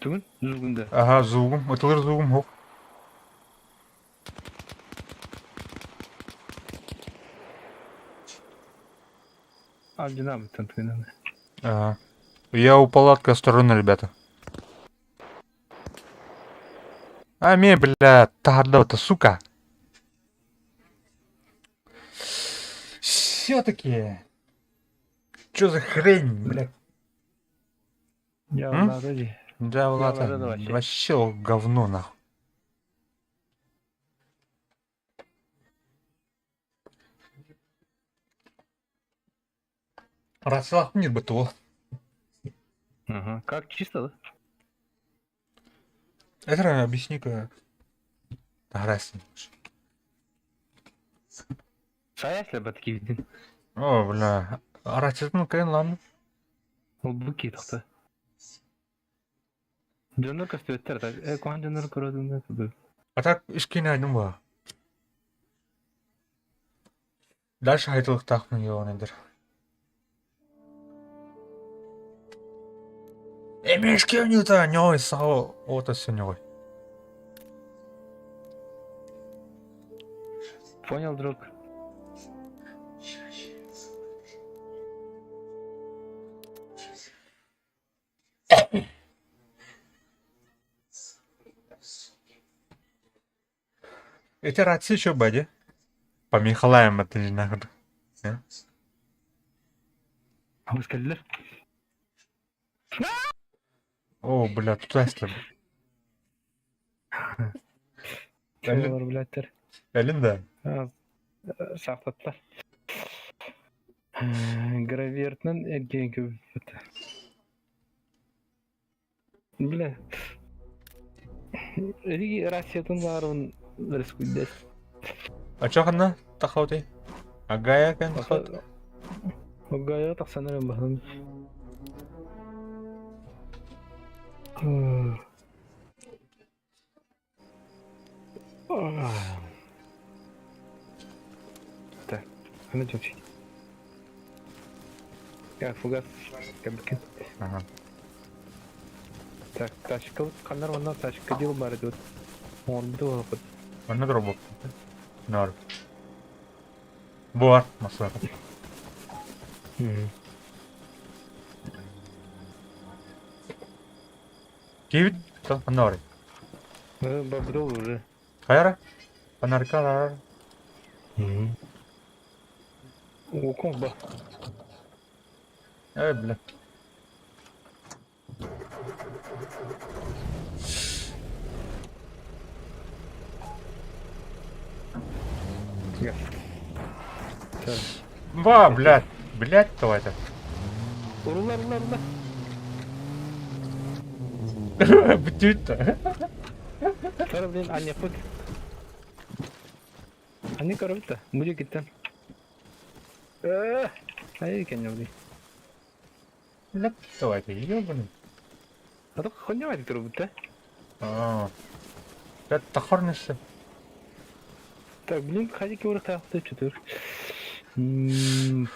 Түгін? Жүзгінді. Ага, zoom. Отылыр zoom hoch. Динамик там твинами. Ага. Я у палатки осторожно, ребята. Ами, бля, тардо-то, сука. Все-таки. Чё за хрень, бля? Я М? вроде. Да, ладно. ладно, вообще. Вообще говно, нахуй. Расслабь мир бы то. Ага. Как чисто, да? Это объясни-ка. Раз. Шаясь ли батки виден? О, бля. Расчетно, конечно, ладно. Ол бұки тақты. Жондар көстөттер, куан жондар көрөдүн да. А так, ішкені айдым ба. Дальше айтылық тақпын еуанайдыр. Емешке өнюта, нёй, сау, ота сені ғой. Понял, друг. Эти рации что, бади? По Михалаям это не нахуй. Hoş geldiler. О, бля, тут Аслер. Çoğular biletler. Элинда. Sakladılar. Graviyert'ten erkeğin köpüktü. Bile. Рigi Россиятын барын республикас. А чё хана? Тахауты? Агая кан тахауты? Огая тахсанарым бахын. Так, она чуть. Я фугас. Кабкин. Ага. Так, тачка вот канар вона тачка дел бар идет. Он был вот. Она дробок. Нор. Буар, масла. Кивит, то фонарь. Бабдол уже. Хайра? Фонарька. О, комба. Эй, бля. Ва, блядь. Блядь, кто это? Урула. Бдюта. Sonra блин, anne fık. Anne karabita. Mucu gittin. Hayır kendim değil. Блядь, кто это? Ёбаный. А только хуйня варит карабita. Это тахорнишься. Так, блин, ходики уры таяқты чутыр.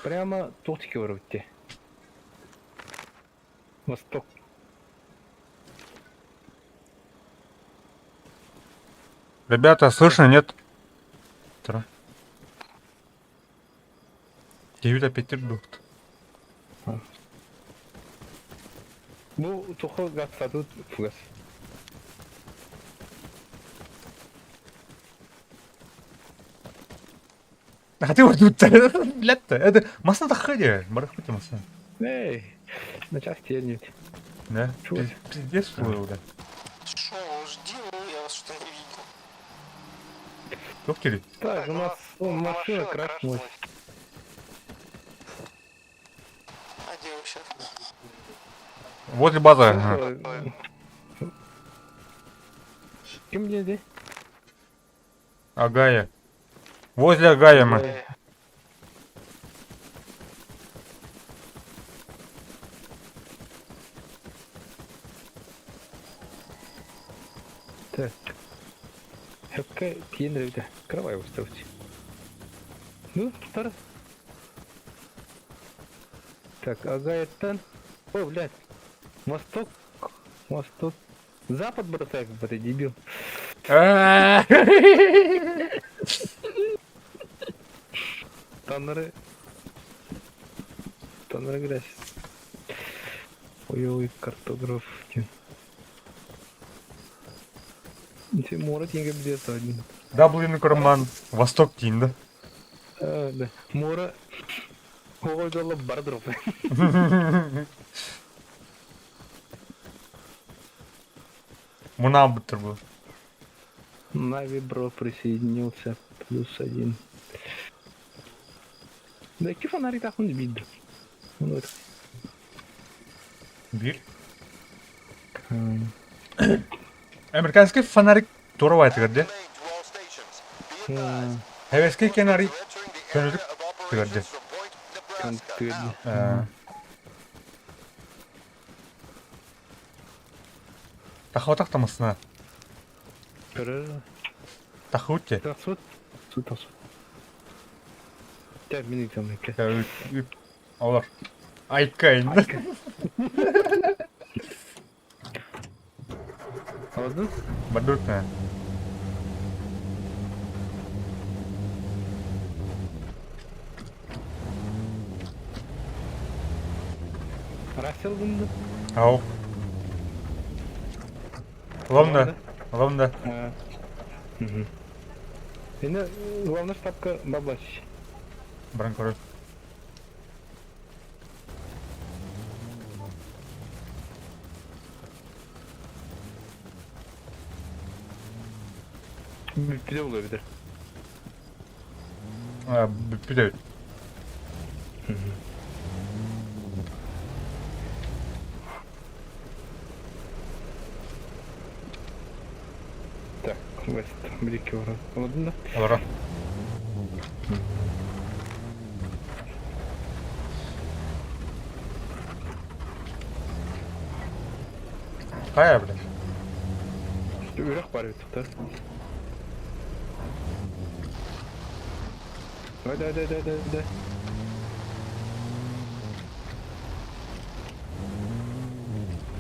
Прямо толтики уры бітте. Восток. Ребята, слышно, нет? Тра. 9 Петербург. Bu toxu gaz satı fugas. А ты вот тут, блядь-то, это масса доходи, барахуйте масса. Эй, на час тернуть. Да? Чего? Пиздец, что да. Шо, жди, я вас что не видел. Доктори? Так, у нас машина крашнулась. А где вы сейчас? Возле базы. Ага. Кем мне здесь? Агая. Возле Агая мы. Так. Какая пьяная, кровай выставьте. Ну, второй. Так, Агая Тан. Ой, блядь. Восток. Восток. Запад, браток, ты дебил. Таннеры. Таннеры грязь. Ой-ой, картограф. Тимура тенге где-то один. Даблин Карман. Восток Тин, да? Да. Мора. Ой, дала бардроп. Муна бутер был. Нави бро присоединился. +1. Да какие фонари так он видно? Вот. Бир. Американский фонарик турвайт гырды. Хевеский фонарик көнүлүк гырды. Тахотак тамасына. Тахутте. Тасут. Сутасут. Так, минут там неке. Олар. Айкайын. Aldın? Бадурк, да. Рассел бунdu. Ау. Ломда. Ломда. Şimdi главная штабка Баблач. Бранкоры. Bir de olabilir. Bir de. Так, West, bir-iki var. Anladın da? Олар. Кая, блин? Ürak var YouTube'da. Hadi.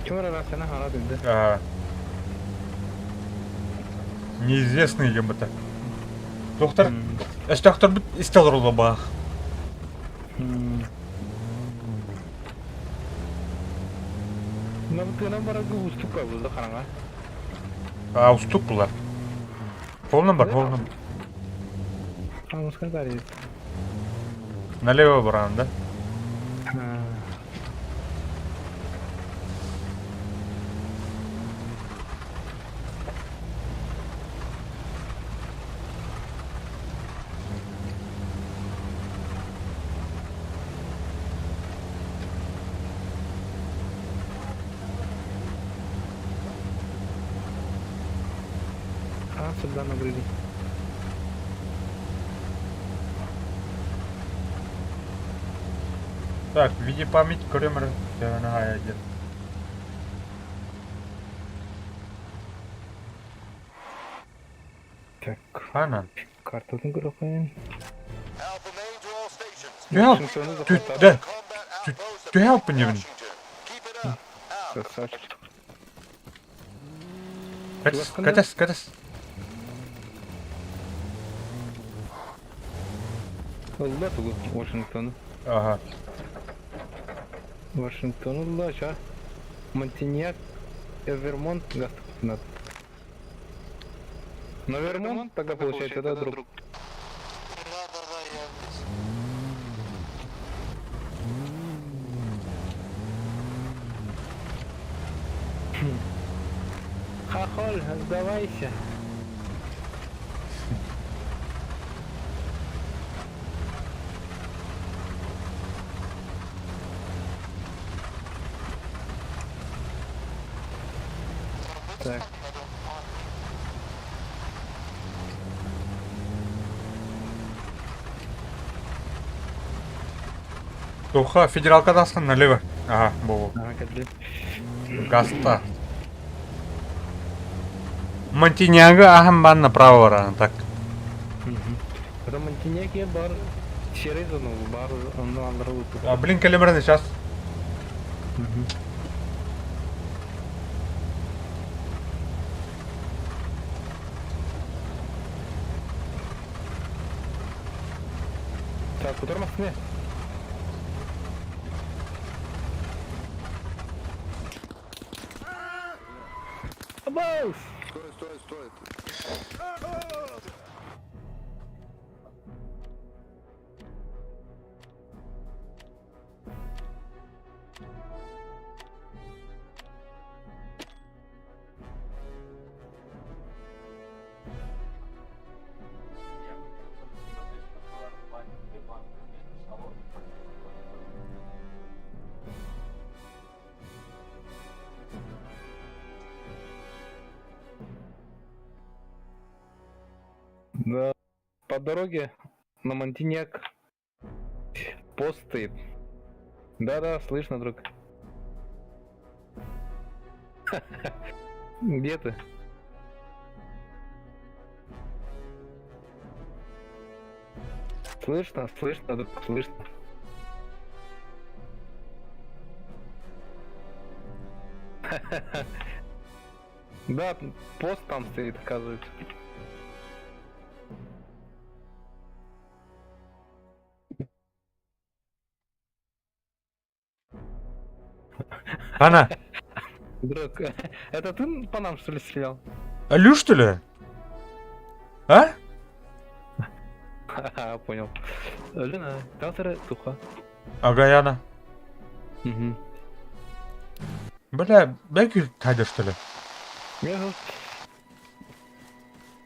Kim var arasına hala döndü. Неизвестный ебата. Доктор. Доктор бит истел рулаба. Набытына барагы уступка болды қараңа. Уступ бұлар. Полный бар, полный. Аңызға дарит. Налево барам, да? Сюда нагрыли. Так, в виде память Кремер. Нога один. Так, Ана. картасын көріп қойын. Alpha main to all stations. Да. Ты help мне. Keep it up. Out. Красавчик. Катас. Олда тугу Вашингтон. Ага. Вашингтон олда аша. Монтиньяк, Вермонт, Гастопнат. Но Вермонт тогда получается, да, друг? Да, я Хохоль, сдавайся. Так. Туха, федералкадастан налево. Ага, был. Гаста. Монтиньяга, Ахамбан направо, рано, так. Это Монтенегро бар серый зону, бар он андроид. А, блин, калибрный сейчас. Так, куда Москве? Обалс! Стой. Да, по дороге на Монтенек пост стоит. Да, слышно, друг. Где ты? Слышно, друг, слышно. Да, пост там стоит, оказывается. Ана, Друг, это ты по нам что ли стрелял? Алю, что ли? А? Ха-ха, понял. Лена, калтера туха. Ага, Яна. Угу. Бля, бэки тайдер, что ли? Я вот...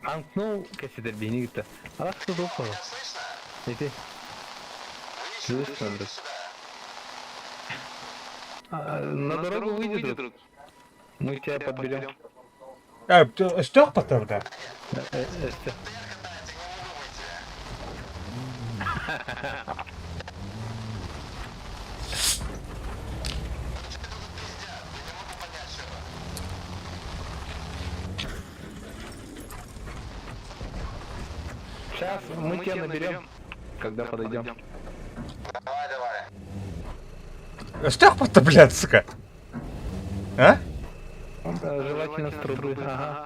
Анкнул кассетер бенигта. А что тухо? Иди. Слышно, друг. На дорогу выйди, друг. Мы тебя подберем. Что потом, да? Сейчас мы тебя наберем, когда подойдем. Что потом, блядь, сука? А? Да, желательно с трубы. Ага.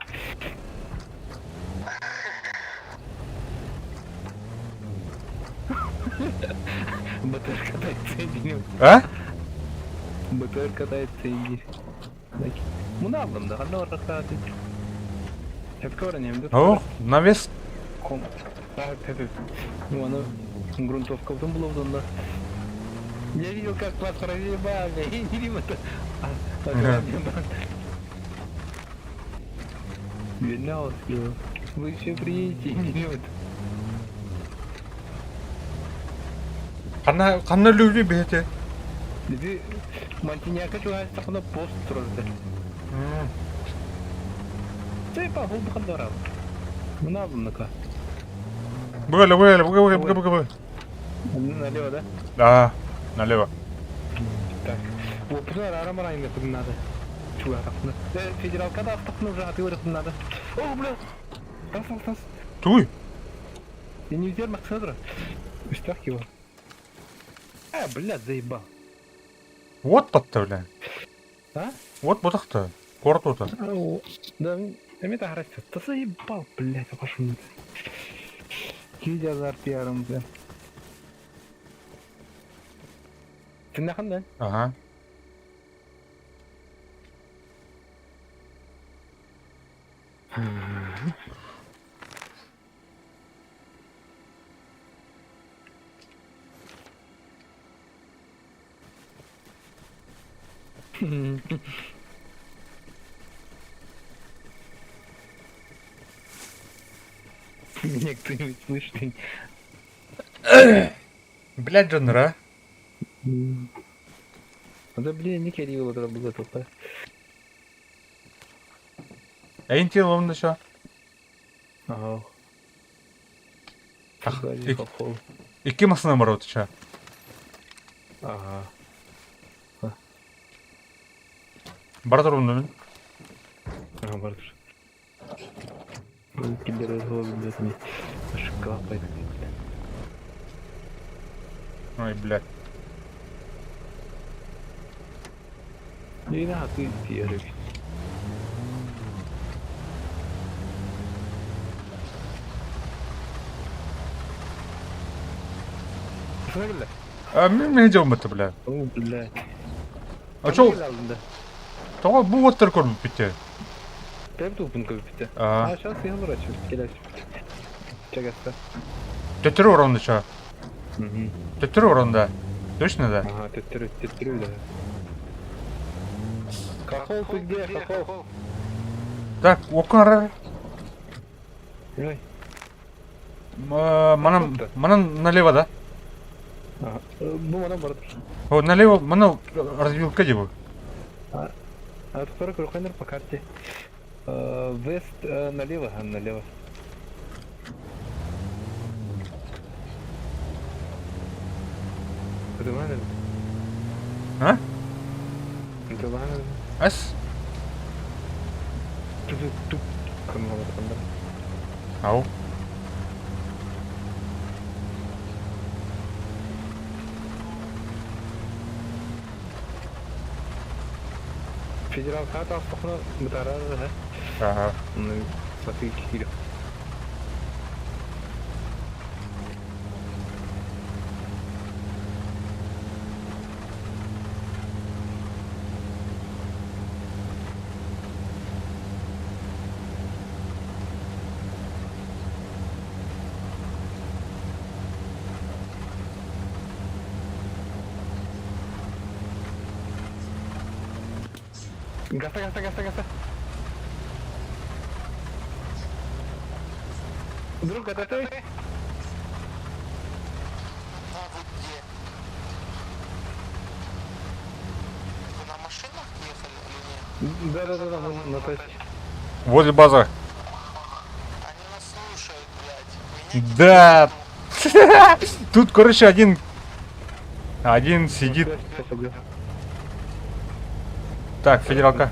БТР катается иди. А? БТР катается иди. Мунавлам, да, одно рассказывать. Это корнем, да? О, навес. Ну, оно грунтовка в том было, да. Я видел, как вас разъебали, и не видел это. Винялский, вы еще приедете, и не видел это. Қана люди бете. Jadi Монтенегро juga takna пост terus deh. Saya похуй bukan orang. Mana mereka? Бугали. Налево, да? Да, налево. Так. Вот пизда арам не тут надо. Чего такна? Федерал когда такна уже, а ты вот надо. О, бля. Тас. Туй. Я не видел Максандра. Штах его. Блядь, заебал. Вот подставляй. А? Вот так-то. Коротко-то. Да, мне так нравится. Да заебал, блядь, пошел. Кидя за арпиаром, бля. Ты нахуй, да? Ага. Меня кто-нибудь слышит? Блядь, Джоннер, а? Да блин, не керри вот это было тупо. Эйн тил он чё? Ага. Ах, Сзади и- хохол. Икки масына бар вот чё? Ага. Бар турумда. Ага, бардыр. Киллер изголовый бьет мне. Ошибка пойдет. Ой, блядь. И да, ты серый. Что бля? А мен идем это, бля. О, блядь. А чё? Да. Того бу вот только бите. Прям тупым как бите. А, Сейчас я ворачиваюсь, кидаюсь. Чагаста. тетер уронда чё? Угу. Тетер уронда. Точно, да? Ага, ты да. Хохол, ты где, хохол? Так, окнара. Ой. Мана налево, да? Ага. Ну, наоборот. О, налево, мана развилка дебу. А тут второй крухайнер по карте. Вест налево, налево. Это ладно? А? Это ладно? Ас? Тук. Кому надо там, да? Ау. Федерал хата астахна мутара, да? Ага. Ну, смотри, 4. Гаста. Друг, это ты? А вы где? Вы на машинах ехали или нет? Да, ну то есть. Возле базы. Они нас слушают, блядь. Меня Да. Тут, короче, один сидит. Так, федералка.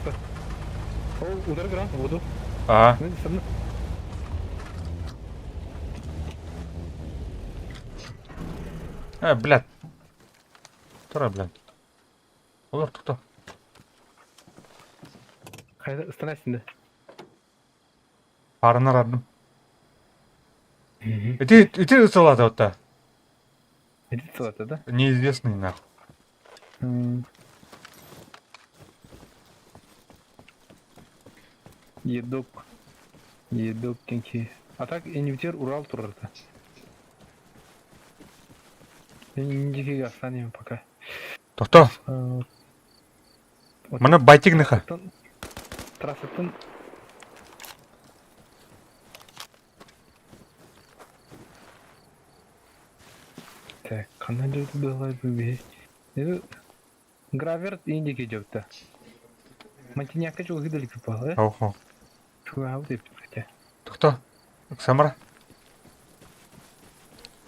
О, удар гранат в воду. Ага. Ну, со мной. Блядь. Второй, блядь. Олар, кто? Хайда, станасында. Парынар ардым. Эти салаты вот та. Иди салата, да? Неизвестный, нахуй. Едок тенки. А так инвитер Урал турарда. Индикиге останем пока. Кто? Мана байтигныха. Трассаттан. Так, қандай жерде былай бөбе. Граверт индике жопта. Мантинякка жол гиделик балы. Ау. Чуау деп кетті. Кто? Самара.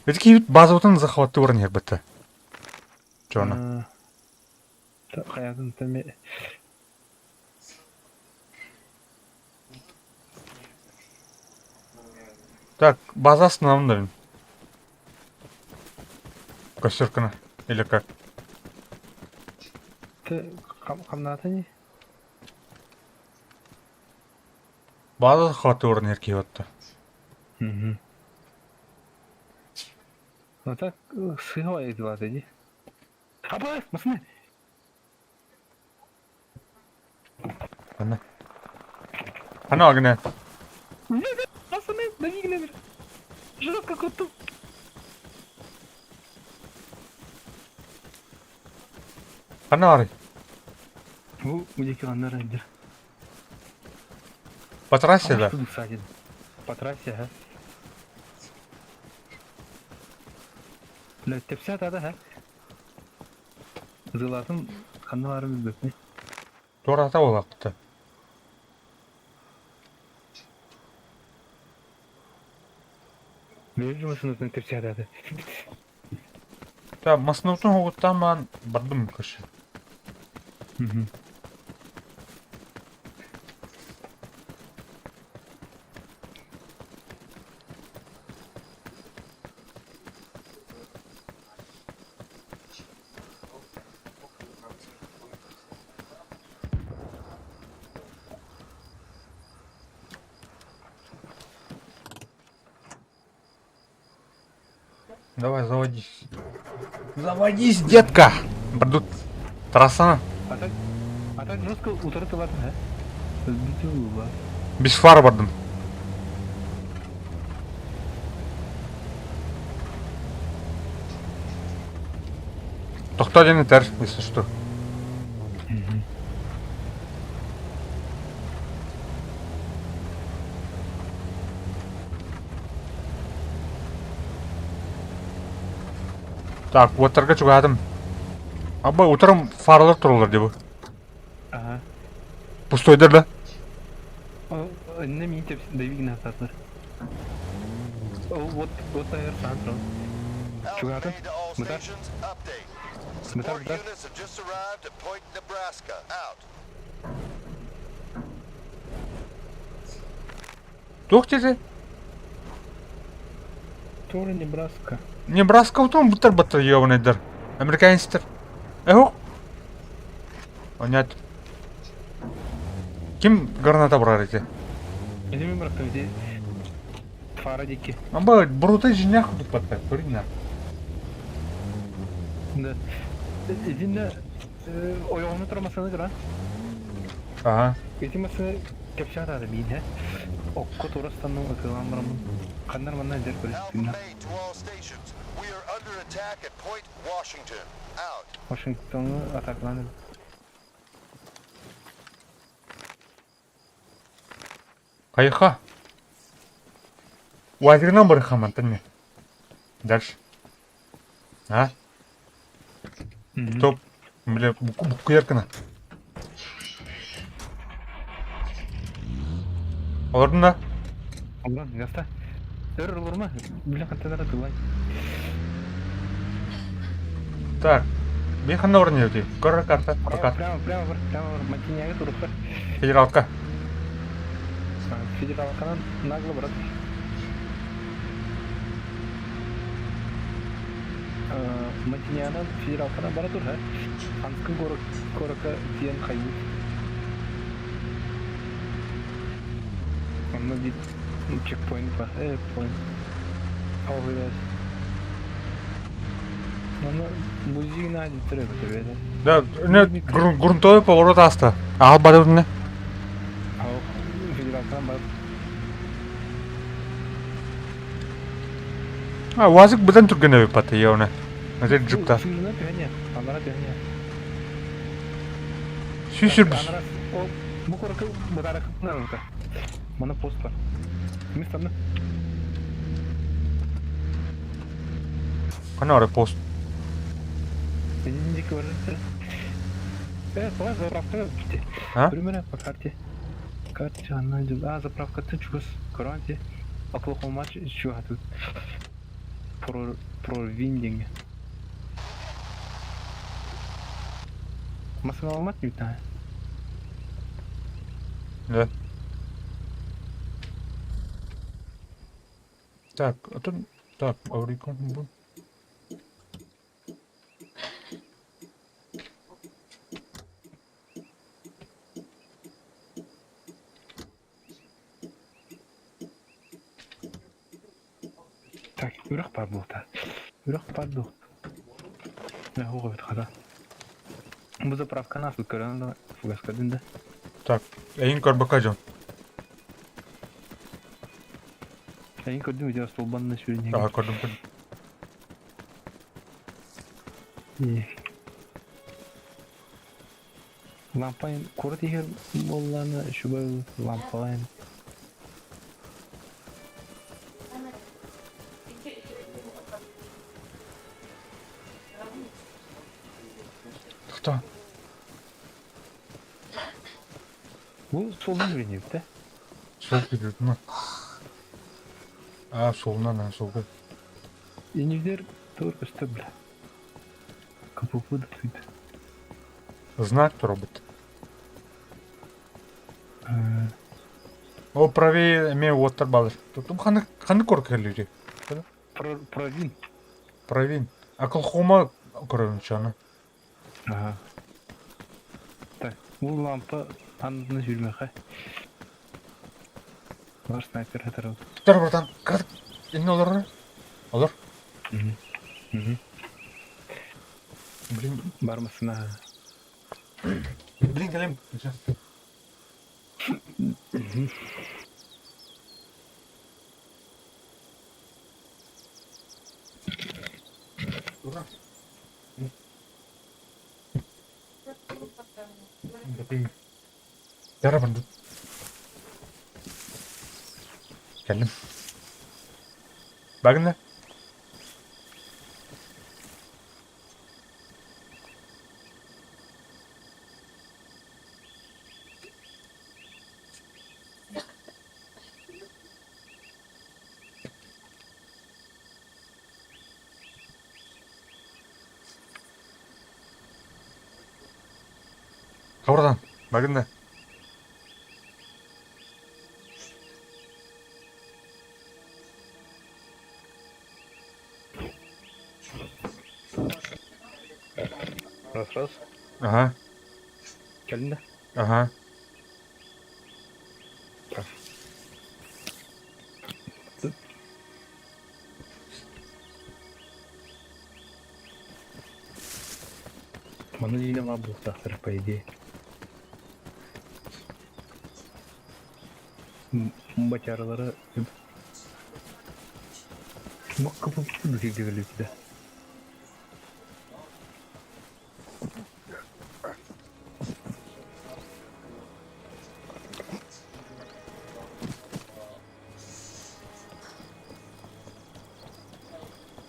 Эти базовый захват уровня, бета. Чё? Қаядан тәме. Так, база основная. Костеркана. Или как? Ты қамната не? База захват уровня киотта. Ну так, сыгла и два иди. Абай, пацаны! Ана агне. Нет, пацаны, да не глядер. Жестко коту. Ана ары. Где километр рейндер? По трассе, да? По трассе, ага. Tepsi atada ha. Zılatım kanlarımız böpme. Тората болапты. Benim жұмысымыздың tepsi atada. Та масынуутун угуттан маан бардым кышы. Давай, заводись. Заводись, детка! Бардут. Трассана. Ата жестко утырып алатын ha. Битүү бар. Без фар бардым. Токто денетер, если что. Так, оттарға чугадым. Абай, утром фарлар турулар деп. Ага. Пустойдыр да. Önüne mi tepsi devik nasatlar. Вот ayar santro. Alpha Чугата? Main to all Мыта? stations, update. Мыта, Support мыта? units have just arrived at Point Nebraska. Out. Тух тезе. Тоже Небраска. Небраска утом бутыр ебанайдар. Американецтер. Эхо. Понят. Ким граната брар эти? Эти ми бракта где фара дики. Абай, брутай жинях тут подпать, порина. Да. Эдинне oyunu turamasını kıra. Ага. Эти масы tepsi atada bin ha. Okko torastanın akılan buramın. Kanlar bana eder Alpha körüsünler. Main to all stations. We are under attack at Point Washington. Out. Washington'u ataklanır. Кайха. Уазирнан барыхаман тэнме. Дальше. А? Стоп. Бля, буку яркана. Ордна. Ulan gasta. Dur olur mu? Bile kantalar atılay. Так. Бехан на уровне уйти. Корра карта. Пока. Прямо Матиняга турuplar. Федералка. Federalkadan naglı bırak. Матинянан Federalkadan bana dur ha. Hanskın koraka diyen kayıp. Onunla bir checkpoint var. Evet, point. Alıyoruz. Onu buziğini acıtırıyor tabii. Да, не, грунтовый поворот аста. Ал бадырны. Federalkadan bak. А, уазик быдан тургеневи паты явно. Это джипта. Sürüne dönüyor. Anlara dönüyor. Сүйсүрбүз. O bu korku bu da rakıplar orada. Bana post var. Kim istendi? Кана ора пост. Benimcik var. Evet, bu zapravka bitti. А? Примерно по карте. Карте анализ. А, заправка ты чувс. Каранте. Оклахома чего тут? Про виндинг. Masını almak mı bir tane? Да. Так, а тут... Так, Аурикон был. Так, ürək pardon. Ürək pardon. Ne hugo bitxada. Bu zapravka nasıl körəndə fugaska dində? Так, Эйн Карбакаджон. Әйін көрдім видео столбанына сүйренеген. Ага, көрдім. Лампайын көрді егер болғаны шүбай лампалайын. Бұл солдан үйренеді да. Сол кетеді ма? Солынан, солға. Инженер только что, бля. КПП да сөйді. Знак робот. О, правее ме оттар балыр. Тұтым қаны көрік әлі Провин. Правин. Ақыл хума көрін шаны. Ага. Так, бұл лампа андына жүрме қай. Олар снайпер атырады. Тұтар бұрдан қадып. Енді олар? Олар? Блин, Бармысына. блин, кәлем. Ура. Яра банду. Geldim. Bakın da. Oradan. Bakın da. Раз. Ага. Келдің да? Ага. Мұны дейін ма бұл тақтыр, по идее. Бачарылары... Бұл қыпып дүкеге көлі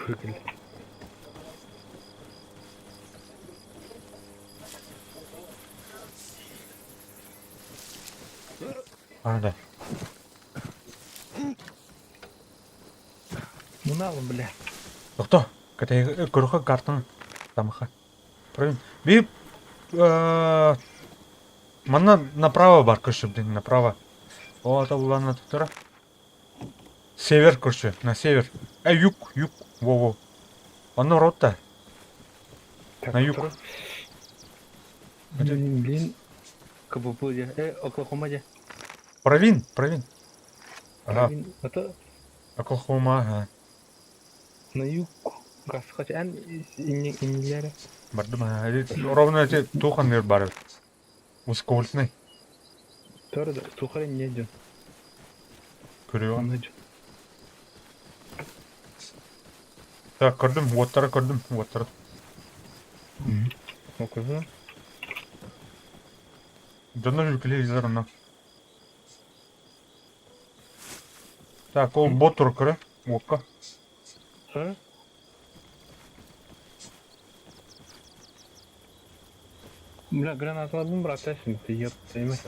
Прыгали. Ада. Мұны алым, бля. Доктор, кәтәйгі көріқі картаны. Тамаха. Правильно. Бейіп... Мана направо бар көрші, блин, направо. О, ата бұланы тұтыра. Север көрші, на север. Юг. Во-во. Оны ротта. На юг. Блин. КПП де. Оклахома де. Правин. Ага, Это Оклахома, ага. на юг. Гасқач ән инелері. Бардым, ровно әте туған ер бары. Ускольсный. Торда, тухары не жон. Көріу. Аны жон. Так, көрдім, оттары. Оқызы. Жонда жүркілі езеріна. Так, ол бот тұр көрі, оққа. Ха? Бля, гранаталардың бір атасын, ты епті емес.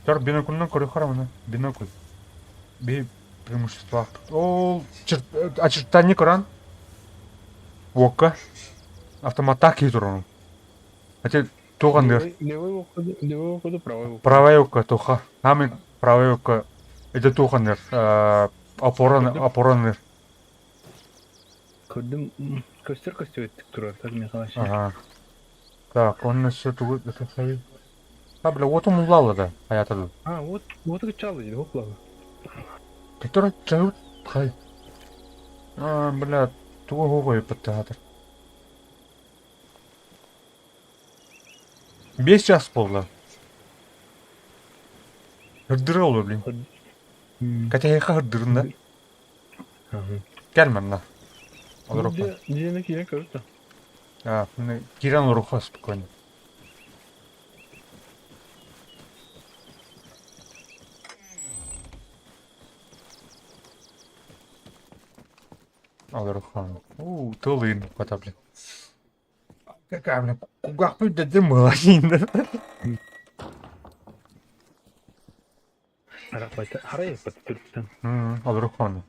Тар бинокульнан көрі қарамына, бинокуль. Бей преимущества. Ол очертание көран. Оққа. Автоматта кей тұр оның. Әте туған дер. Левый выходу, правый выходу. Правая оққа туға. Амин правая оққа. Это туған дер. Опоран дер. Көрдім, көстер өттік тұрар, так мен қалашы. Ага. Так, он еще тут это saved. Бля, вот он улала, да, hayatı. Вот и чалы, дейді, оплағы. Который чают, хай. Бля, туго ғой паттатыр. 5 час болды. Hırдыры olur, блин. Катяйқа hırдырын да. Келмен да. Дені кейін көрді. Киран руха спокойно. Алрухан. Тылын кота, блин. Какая, блин, кугах путь да дымыла. Харай, подтвердил. Алруханы.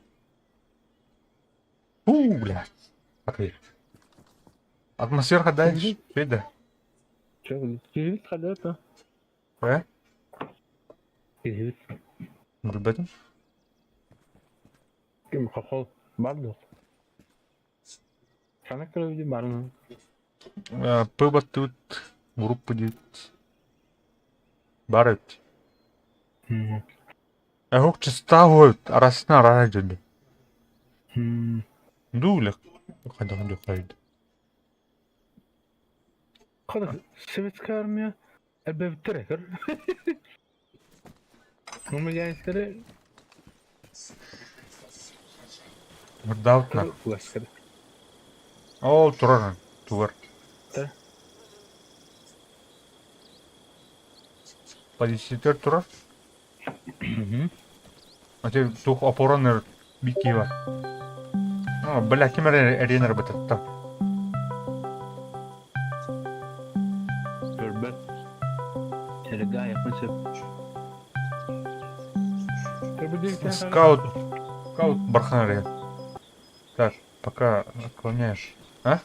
Блядь. Ответь. Атмосфера дальше. Феда. Че, кирилл хадата? Кирилл. Білбедім. Кем хохол барды. Sana kırıldı var mı? Пыба тут. Группа dit. Барет. Хук чистагойт. Арасына арай жөнді. Дулек. Қайда қайда. Kadar Soветская армия elbette bitirir. Ama gençleri Мырдавытна. ulaştırdı. Ол тұраран. Туар. Да. Полицейтер тұрар. Ate тух опоранер бикива. Бля, кемер эренер бітіртті. Görben. Serga yapmışım. Скаут. Скаут бархан. Так, пока отклоняешь. А?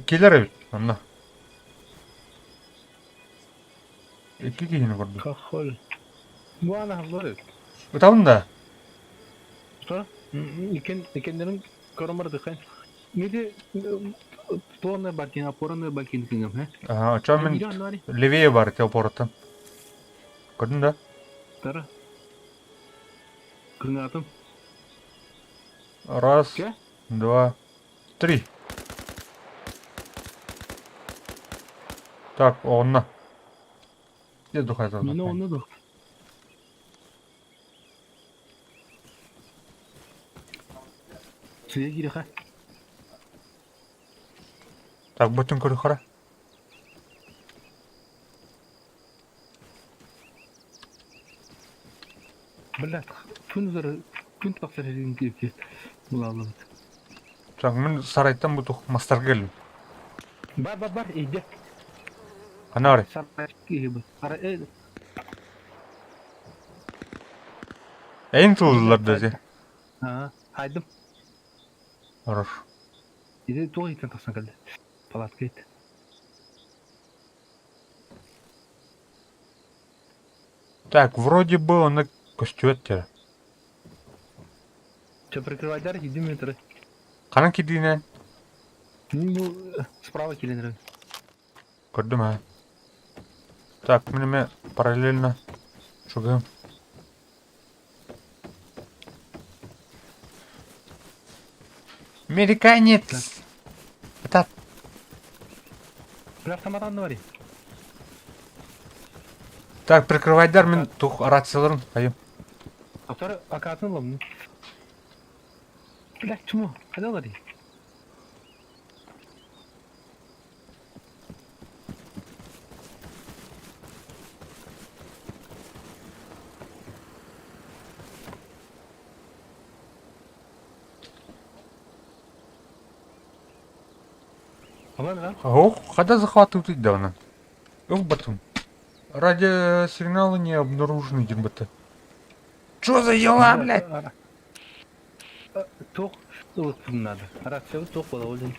Киллер ведь? Анна. İki kişinin vardı. Kahol. Bu ana hazırız. Tamam da. Sonra ikenlerin korumadı kan. Neydi? Tuğanlar bakayım, aporanlar bakayım kingam he. Ага, чё мен İran var. левее бар телпорттан. Көрдің да? Tara. Kırnatım. Раз, Че? два, три. Так, онна. Где духать? Ne onu da. Suya gir ha. Так, бүтін көрі қара. Billah. Kun taksir edin ki. Bulalım. Так, мен сарайттан бұтық мастар келдім. Бар, иди. Қана қарай. Saray gibi. Saray. Әйін тұлдылар дәзе. Ha, haydım. Хорош. İdi tuğ itin tasın geldi. Palat git. Так, вроде бы он костюет тебе. Че прикрывайдар, иди метры. Қана кедейінен? Ну, справа келенер. Көрдім, ә. Так, меніме параллельно шугам. Американец! Это... Bir автоматан var ya. Так, прикрывайдар, мен тух рацияларын қайым. Sonra akatın oğlum. Bilak çumu. Hadi var ya. Aman lan. Ох, когда захватывают недавно. Ох, батон. Радиосигналы не обнаружены, Димбата. Чё за дела, блядь? Тух. Тух надо. Рация тух было один.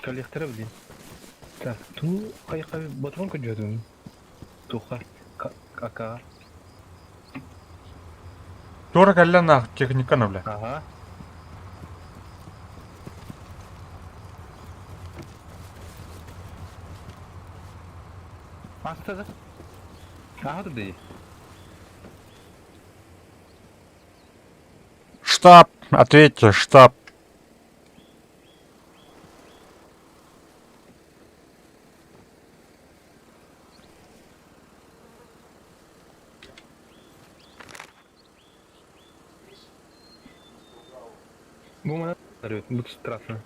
Коллектора блин. Так, ту қайқа батронка жадым. Туха кака. Тура калляна техниканы, бля. Ага. Астаdır. Aha da değil. Штаб, ответьте, штаб. Bu bana arıyor. Bu strasse.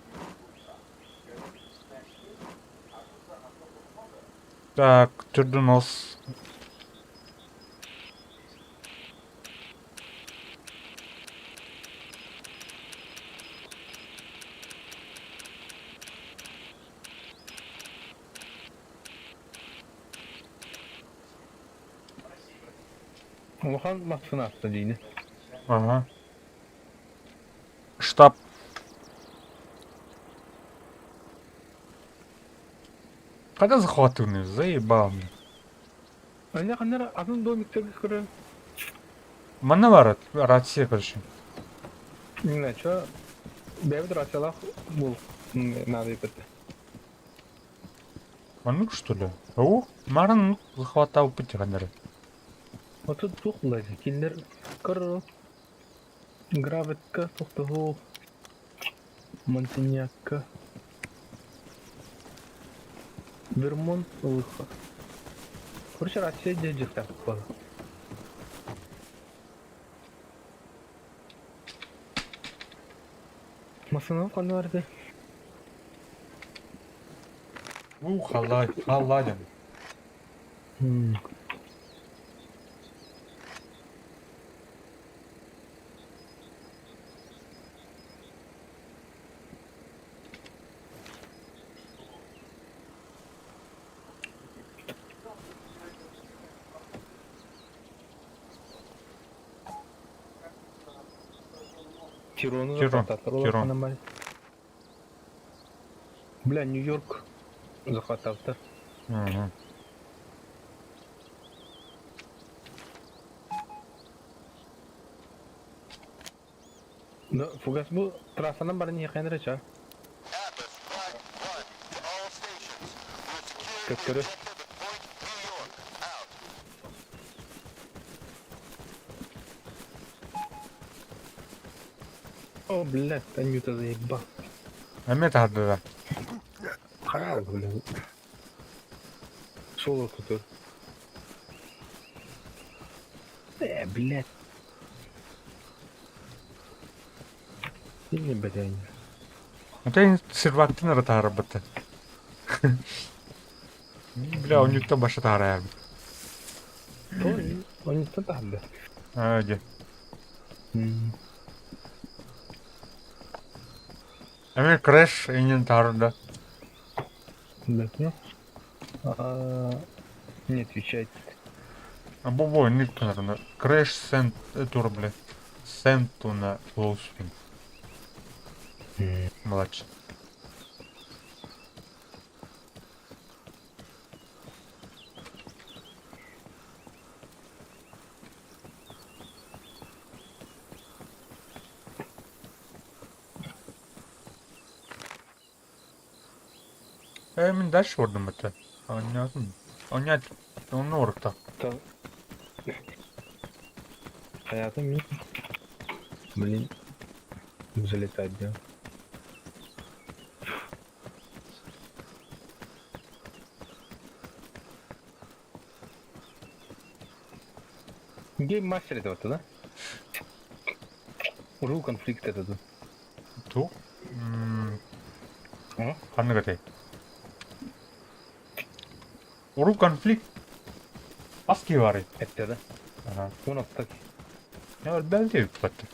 Так, түрді нас. Улахан машина атты дейіні. Ага. Штаб. Когда захватываны? Заебал мне. Ана қандар атын домиктерге көрі. Мана бар, рация, короче. Не, чо? Бәбі драсялақ бұл. Надо епетті. Манук, что ли? О, Маран захватал пути, қандары. Оты тұқылайды. Келдер көрі. Гравитка тұқтығы. Монтеньякка. Вермонт ұлыққа. Короче, Россия жектен болды. Масынау қаны барды? Халадин. Тирон. Тирон. Бля, Нью-Йорк захватавды. Ага. Да, фугас бұл трассадан бары не қайындыры ча? Atlas, flight 1 to all stations. We're securing Как көрі? objective at Point New York. Out. О, блядь, Анюта заебал. Әмет арды да. Қарал, блядь. Соло тұтыр. Блядь. Не блядь. Это сервактын ырытары бітті. Бля, у них то башы тары әрбі. Он не тады. Әде. Әме крэш енен тарында. Да, ну? Не отвечает. А бобой, никто, наверное. Крэш сент, это, бля. Сенту на Лоуспин. Младший. Мен дальше ордым это. Онять. Он орта. Hayatım iyi. Блин. Залетать, да? Гейммастер это вот, да? Рул конфликт это, да? Ту? А? Ханны катай. Уру конфликт. Аски вары. Это, да? Ага. Он так. Я вот бәлдеу патты.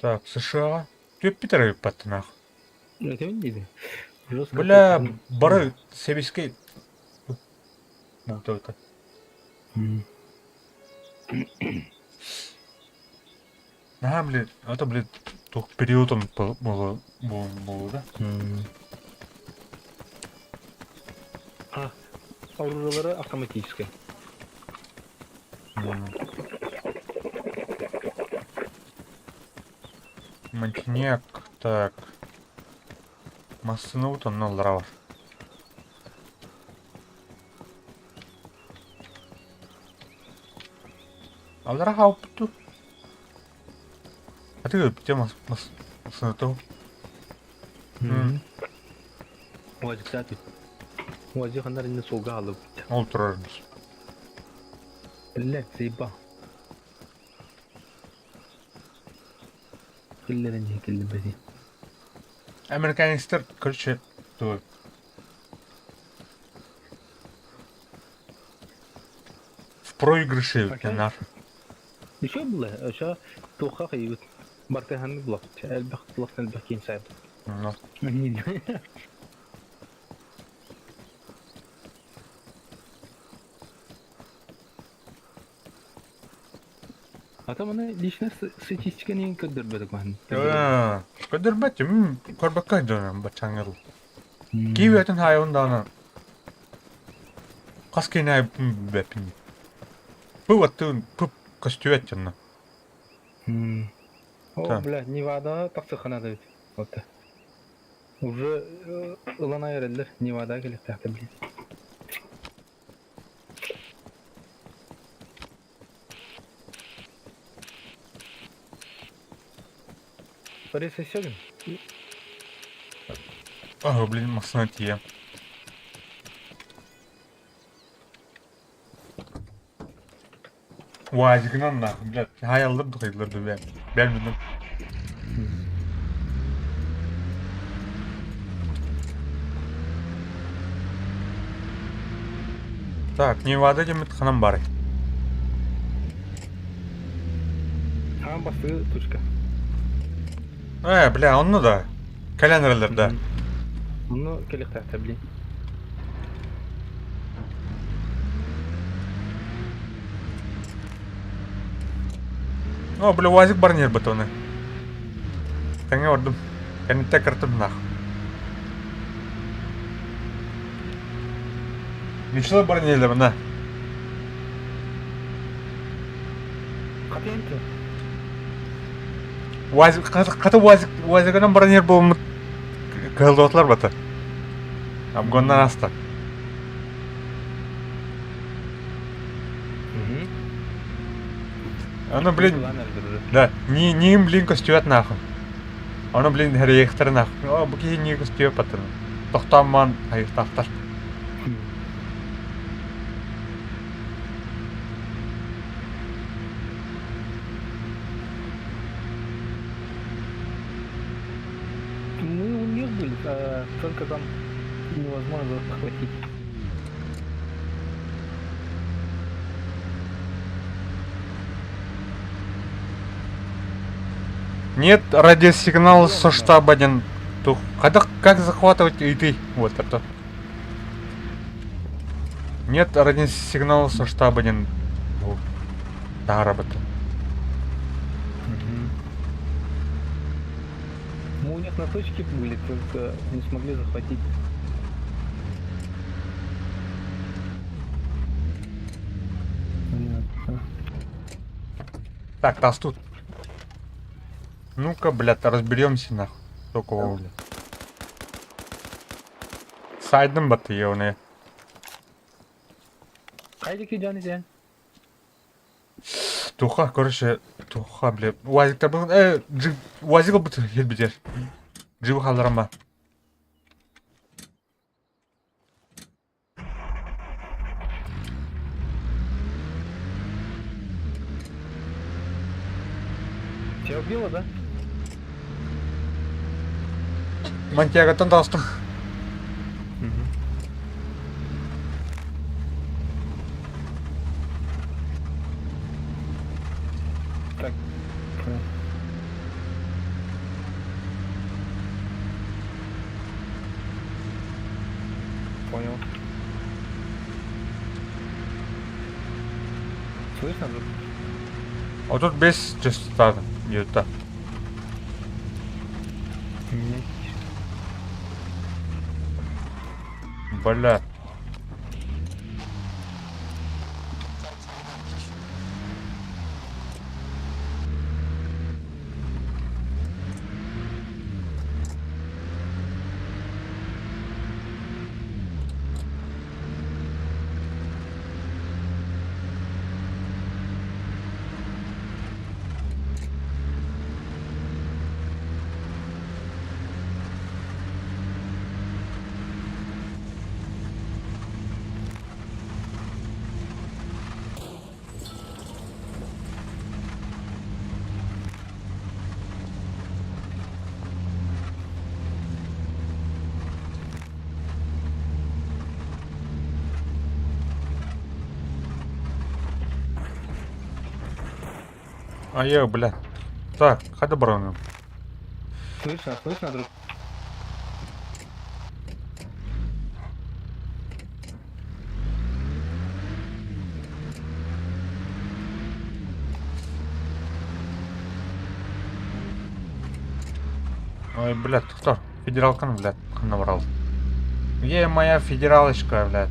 Так, США. Юпитер патты нах. Это не видно. Бля, бары себеске. Вот это. Ага, блин, это, блин, только период он был, да? А, оружие автоматическое. Монтеньяк, так. Массыны там ноллар var. Аллара хаупту. А ты где массыны то? Вот, кстати. Вот здесь она не солгала. Ол тұрармыз. Блядь, заебал. Киллерин же киллер бези. Американецтер, короче, то в проигрыше өткеннар. Еще было, еще туха хиют. Бартехан блок, элбах блок элбахин сайб. Ну, Не. А там она личная статистика не көдөрбөдүк ман. көдөрбөт, мен көрбөккө жөнөм бачаңыл. Кийбетин хайонданы. Каскенай бепин. Бу аттын пуп костюэттен. О, блядь, Невада таксыхана да. Вот. Уже ылана ярелдер, Невада келип тахта, блядь. Бориса Сёгин? Ага, блин, масына тие. Вазигнан нахуй, блядь. Хаялдырды кыйлырды бе. Бермедим. Так, Невада демет ханам бар. А, басы тучка. Бля, онну да. Календрлерде. Ну, келип тахта, блин. О, бля, вазик бар нер бетоны. Таңа ордым. Кенетте кыртым нах. Ничего бар нерлер мына. Катенти. Вазик, каты вазигынан бар нер болмут. Кылдотлар бата. Абгондан аста. Оно, блин, да, не им, блин, костюет нахуй. Оно, блин, реектор нахуй. О, буки не костюет патын. Тохтаман, айықтақтар. Мы у них были, только там невозможно захватить. Нет радиосигнала со штаба один. Как захватывать и ты? Вот это. Нет радиосигнала со штаба один. Да, работа. Мы у них на точке были, только не смогли захватить. Понятно. Так, нас тут. Ну-ка, блядь, разберемся нахуй. Только блядь. Сайдым баты евные. Кайдики Джанни. Туха, короче, туха, блядь. Уазик-то был, уазик бы ты бедер. Дживу халарама. Тебя убило, да? Мантиагатан достым. Так. Понял. Слышно? А тут без частота. Где-то. Бля. бля. Так, хады бараным. Слышно, друг. Ой, блядь, кто? Федералка, блядь, наврал. Где моя федералочка, блядь?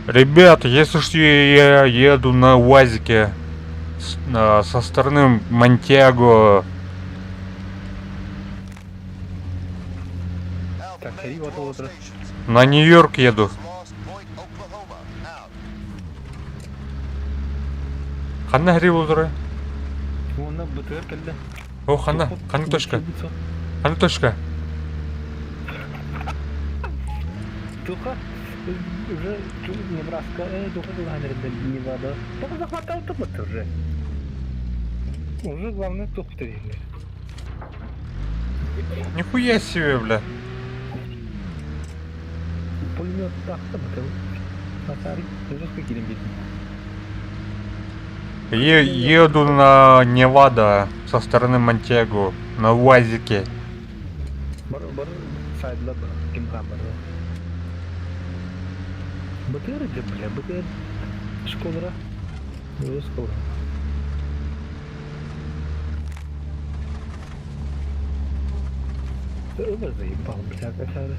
Ребята, если что я еду на УАЗике со стороны Монтьяго. Так, и вот. На Нью-Йорк еду. Қандай хри болып тұр? Оны БТР келді. О, қандай точка? Қандай точка? Туха, уже Небраска, Туха Лагерда, Невада. Только захватал топот уже. Уже главное топот видно. Нихуя себе, бля. Пулемет так, топот. Атари, уже какие бедные. Еду на Невада со стороны Монтьяго на УАЗике. Бар сайдлар кимган бар. БТР де, бля, БТР. Школара. Школа. Ömer заебал, бля, какая-то.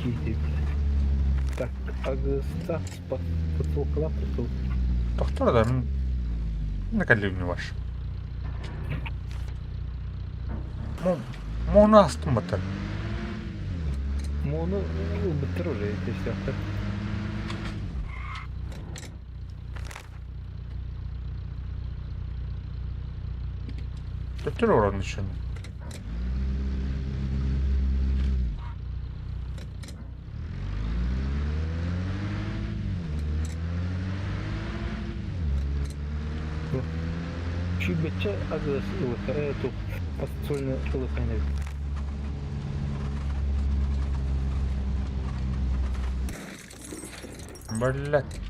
Кизи, бля. Так, агста, подсолкала, подсол. Тоқтар на кәлеуіне баш. Мұны астым бұтыр. Мұны бұтыр уже, если автор. Бұтыр орын үшін. Чуть бече агас эту подсольную лоханю. Блядь.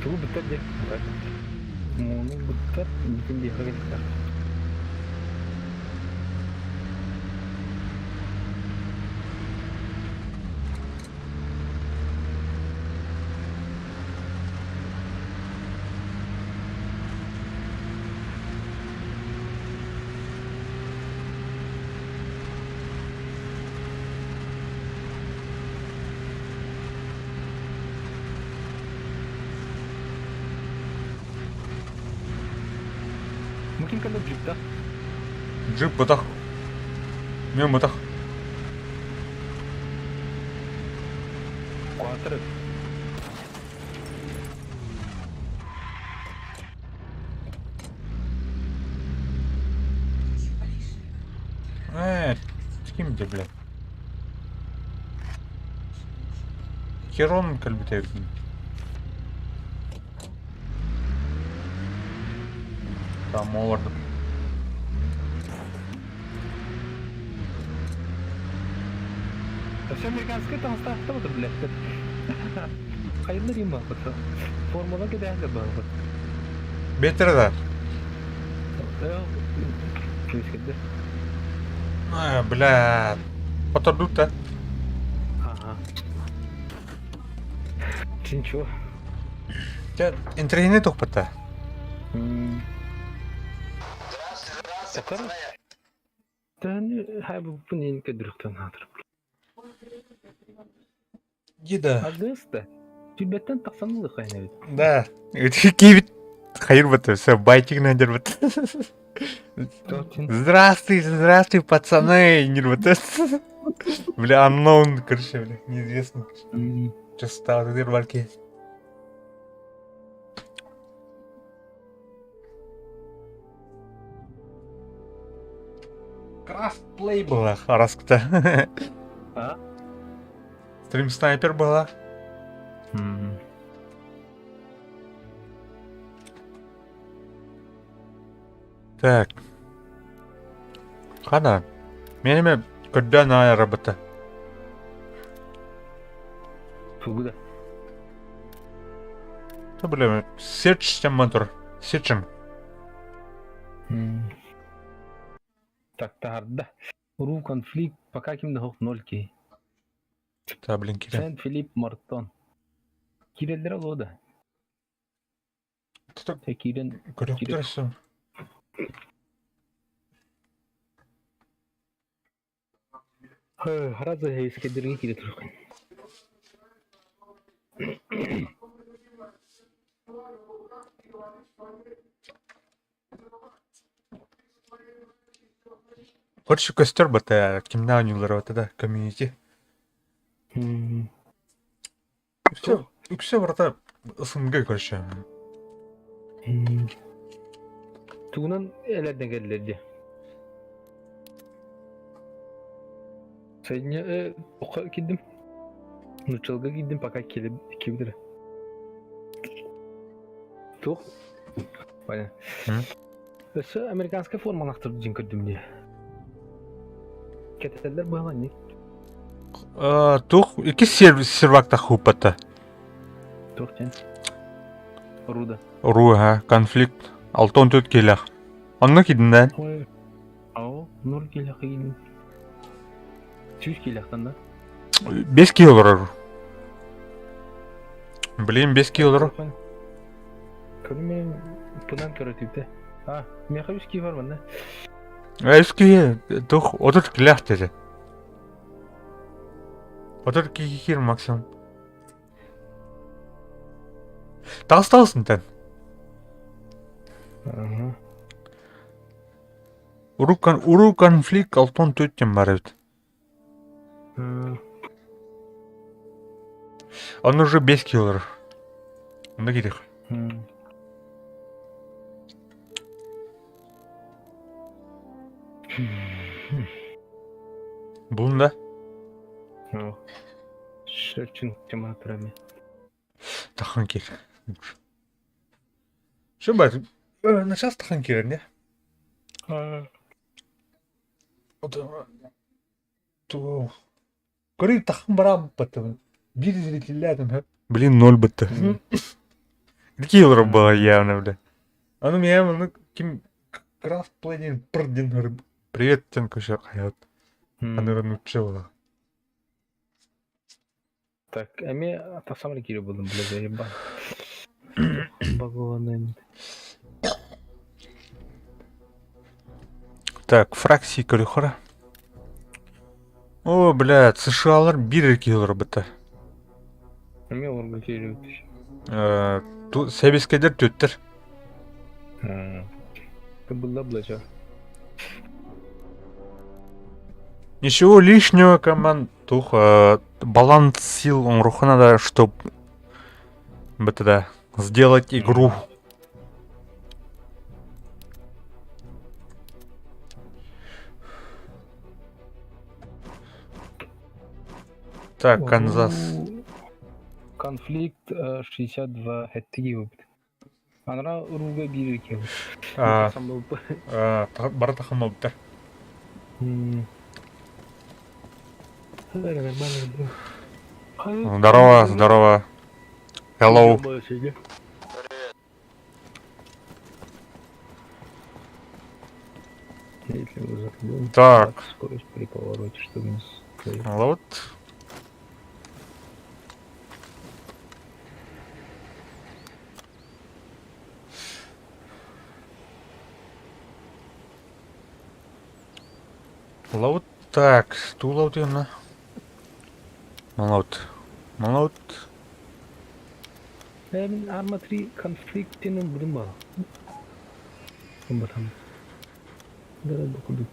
Чего бытар де? Ну, бытар, не говорит так. Mungkin kalau jeep dah. Джип бұтақ. Мен бұтақ. Quatro. Kimdi, блядь? Керон кәлбіте өкін. Там оларды. Все американское там осталось, блядь. Hayırlı diyeyim bak. Formula giderdi bak. Бетер да. Бля. Потодут-то. Ага. Ничего. Интернет опыта. Да не, хай бы поненько друг-то надо. Гида. Агыста. Тюбеттен тақсанылы қайнайды. Да. Кейбіт. Хайыр бұты. Все, байтик надер бұты. Здравствуй, пацаны. Нир бұты. Бля, unknown, короче, бля. Неизвестно. Что стало, ты рвальки. Крафтплей была, Араскта. А? Стрим снайпер была. Так. Қана. Меніме көдден ай работа. Куда? Та білем, сетчтен мотор. Сетчен. Так, тарда. Ру конфликт пока кимде хок 0-ки. Та блин кире. Сент-Филипп Мартон. Кирелдер ол ода. Кирен... Көрек тұрсын. Хараза ескедерге кире тұрған. Көрші көстер бата, кімна ойнулар отада, комьюнити. Үксе барата ысынға көрші. Туғынан әлерден кәділерде. Сайдыня оқа кедім. Нучалға кедім, пока кебдірі. Туқ? Бәне. Өсі американская форма нақтырды жин көрдім де. Кететелер бағала не? Тух, iki сервакта хупата. Тух, тен. Руда. Ру, конфликт. 6-14 келях. Онны кидінден? Ау, 0 келях кедім. 100 келяқтан да? 5 килолар. Блин, 5 килолар. Көрімен бұнан көрітіпті. Меха 100 ки бар банда. 100 ки, тух, 30 келях деді. 30 ки кир максимум. Тағысталысын тән. Уру конфликт 6-14 бар өт. Он уже 5 килолар. Онда кетек. Бұлында? Шерчин тематурами. Тахан кер. Что бар? Начал тахан кер, не? То... Көрі тахан бара бітті. Bir зрителядым, блин, 0 бітті. Килолар была явно, бля. Аны мен ким крафтплейден бірден привет, тенко ще қаят. Анырын учила. Так, әме атасамры кире болдым, бля, заебан. Багованный. Так, фракции көріқора. О, блядь, США-лар 1 килолар бітті. Әме орға кире өтіш. Сәбескедер төттір. Кабылда блача. Ничего лишнего, команд. Тух, баланс сил он руху надо, чтоб сделать игру. Так, Канзас. Конфликт 62 хеттиги өпті. Анра ұруға бері кеу. Бара тахам өптір. Здорово, здорово. Hello. Так. Скорость при повороте, чтобы не стоит. Вот. Лаут. Так, стул на. Молот. Мен арма 3 конфликтінің білім бар. Батам. Дара докуду.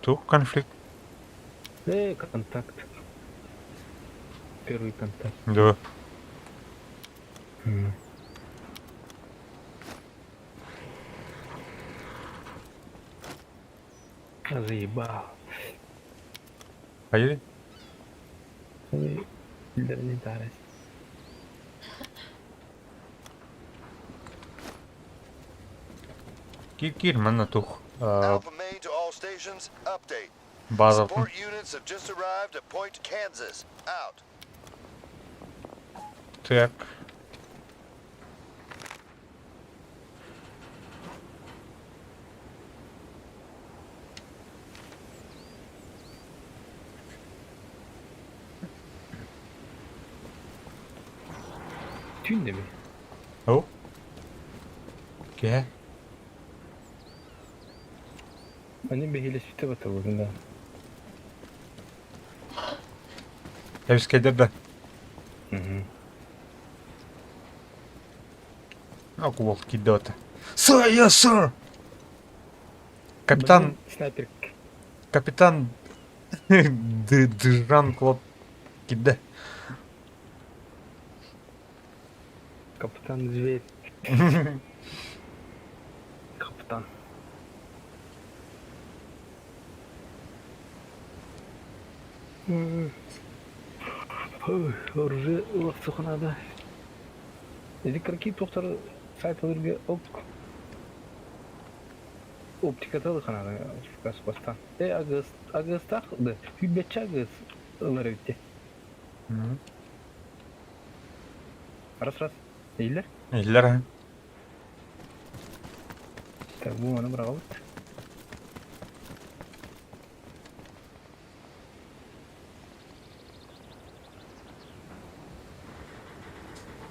Тух конфликт. Контакт. Первый контакт. Да. Заебал. Поедем? Ой, не тарас. Кир мана тух Alpha Main to all stations, update. база. Support units have just arrived at Point Kansas. Out. Так. Tünde mi? О. Ке. Они бегали світи в этого, да. Я бис кедерде. Aku wolf kidota. Sir, yes, sir. Капитан, Снайпер. капитан Жан Клод киде. Капитан Зверь. Капитан. Оружие лақсықанада. Электрики тоқтары сайтылырға оптикаталы қанады қаспастан. Агыстақ, хүбетші агыз ұлар өтте. Рас. Ейлер? Ейлер, ха? Так, бұл оны бұраға бұд.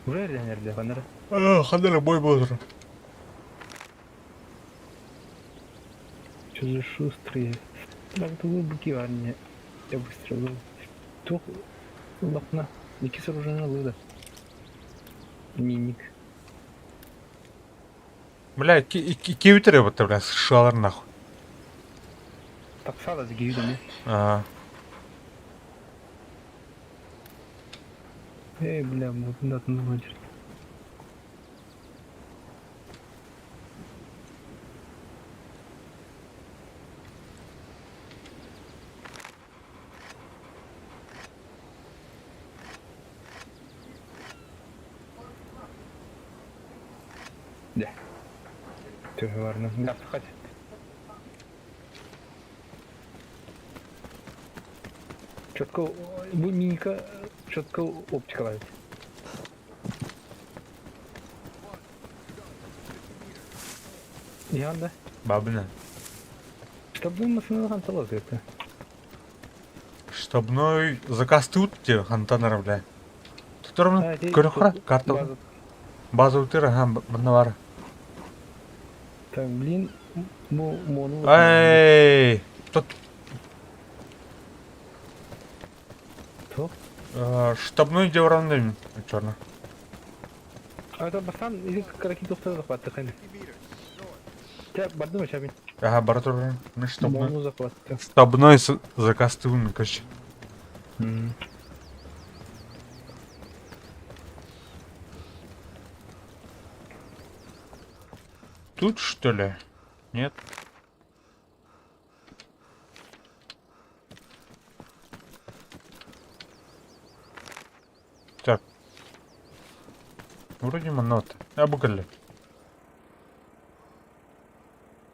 Уже ерден қандары? Қандары бой болыр. Что за шустрые? Так, вы букиварни. Я быстро был. Тух, лапна. Ники с оружейного лыда. Миник. Бля, кеуітер ебатты, бля, шалар нахуй. Так сада с гивидами. Эй, бля, вот надо наводить. Да. Ты ладно. Да, хоть. Четко, миника, четко оптика ловит. Ян, да? Бабина. Чтобы машина хантала это. Штабной заказ тут те хантанар, бля. Тұқтырымын көріқыра, карта. База өтері, бұнна бары. Так, блин, мону... Эй! Тут... Кто? Штабной де оранындаймын, черно. А это басан, или караки тоқтары захватты, қайны? Тебя барды ма, шабин? Ага, бара тұр, бара. Мону захватты. Штабной заказ тывын, короче. Тут, что ли? Нет? Так. Вроде манот. Абукали.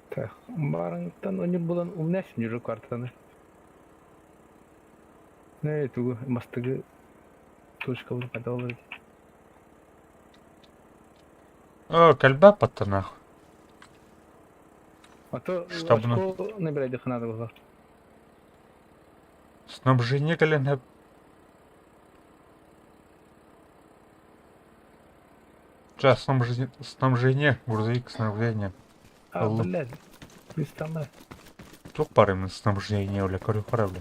Так, барыңтан оны болан умнәсін жүрі картаны. Не, туғы мастығы точка болып қайда олар. О, кальба патты нахуй. А то Штабно. ашко набирайды қанады болар. Снабжение колен. Сейчас снабжение, грузовик снабжение. А, блядь, пристамай. Тут пары на снабжение, бля, корюхара, бля.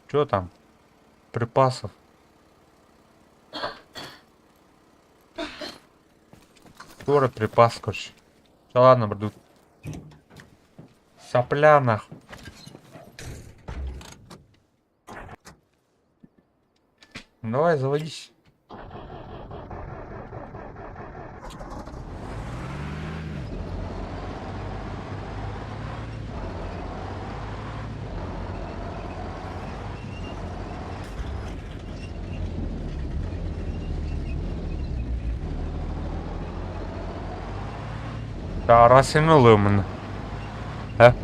Чё там? Припасов. Скоро припас, короче. Да ладно, бля. Сопля нахуй. Давай, заводись. Arasını ılığımını. He?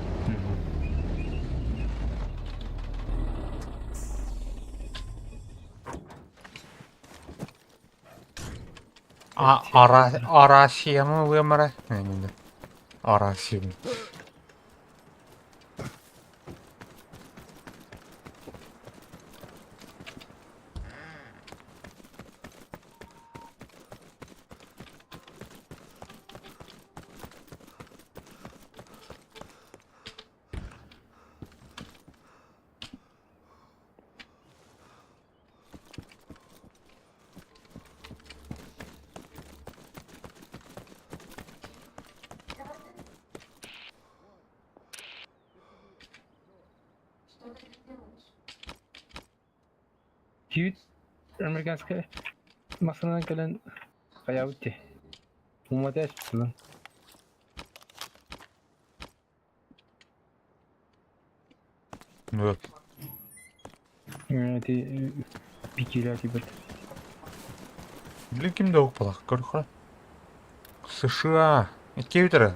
Arasını ılığımını. Arasını. Кивит американская масадан кэлэн каябытти. Уматай ашпытылан. Evet. Ти пикиляти бэт. Блин, ким долг полах, короче. США. Кевитера.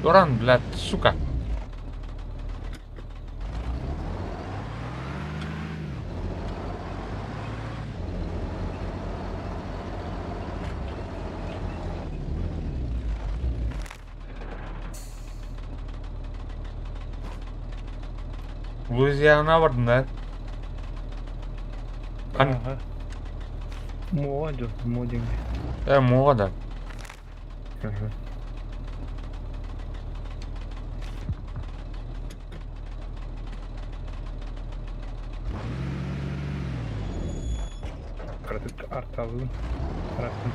Дуран, блядь, сука. Луизиана vardın lan. Hani? Моа, модинг. Моğa da. Арталын. Растын.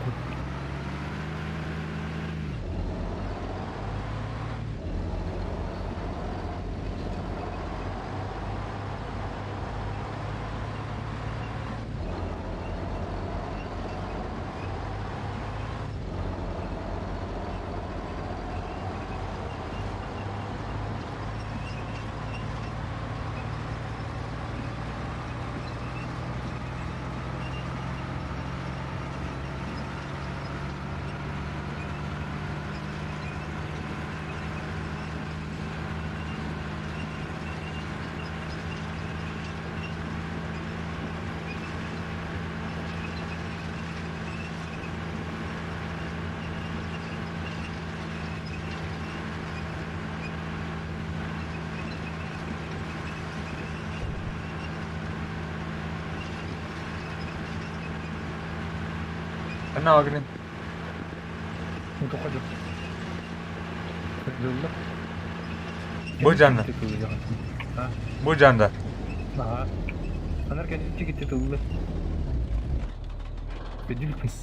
Ne agrin? Untuk aja. Dulu. Bu canda. Bu canda. Aha. Anar kendi gitti dulu. Bedil pis.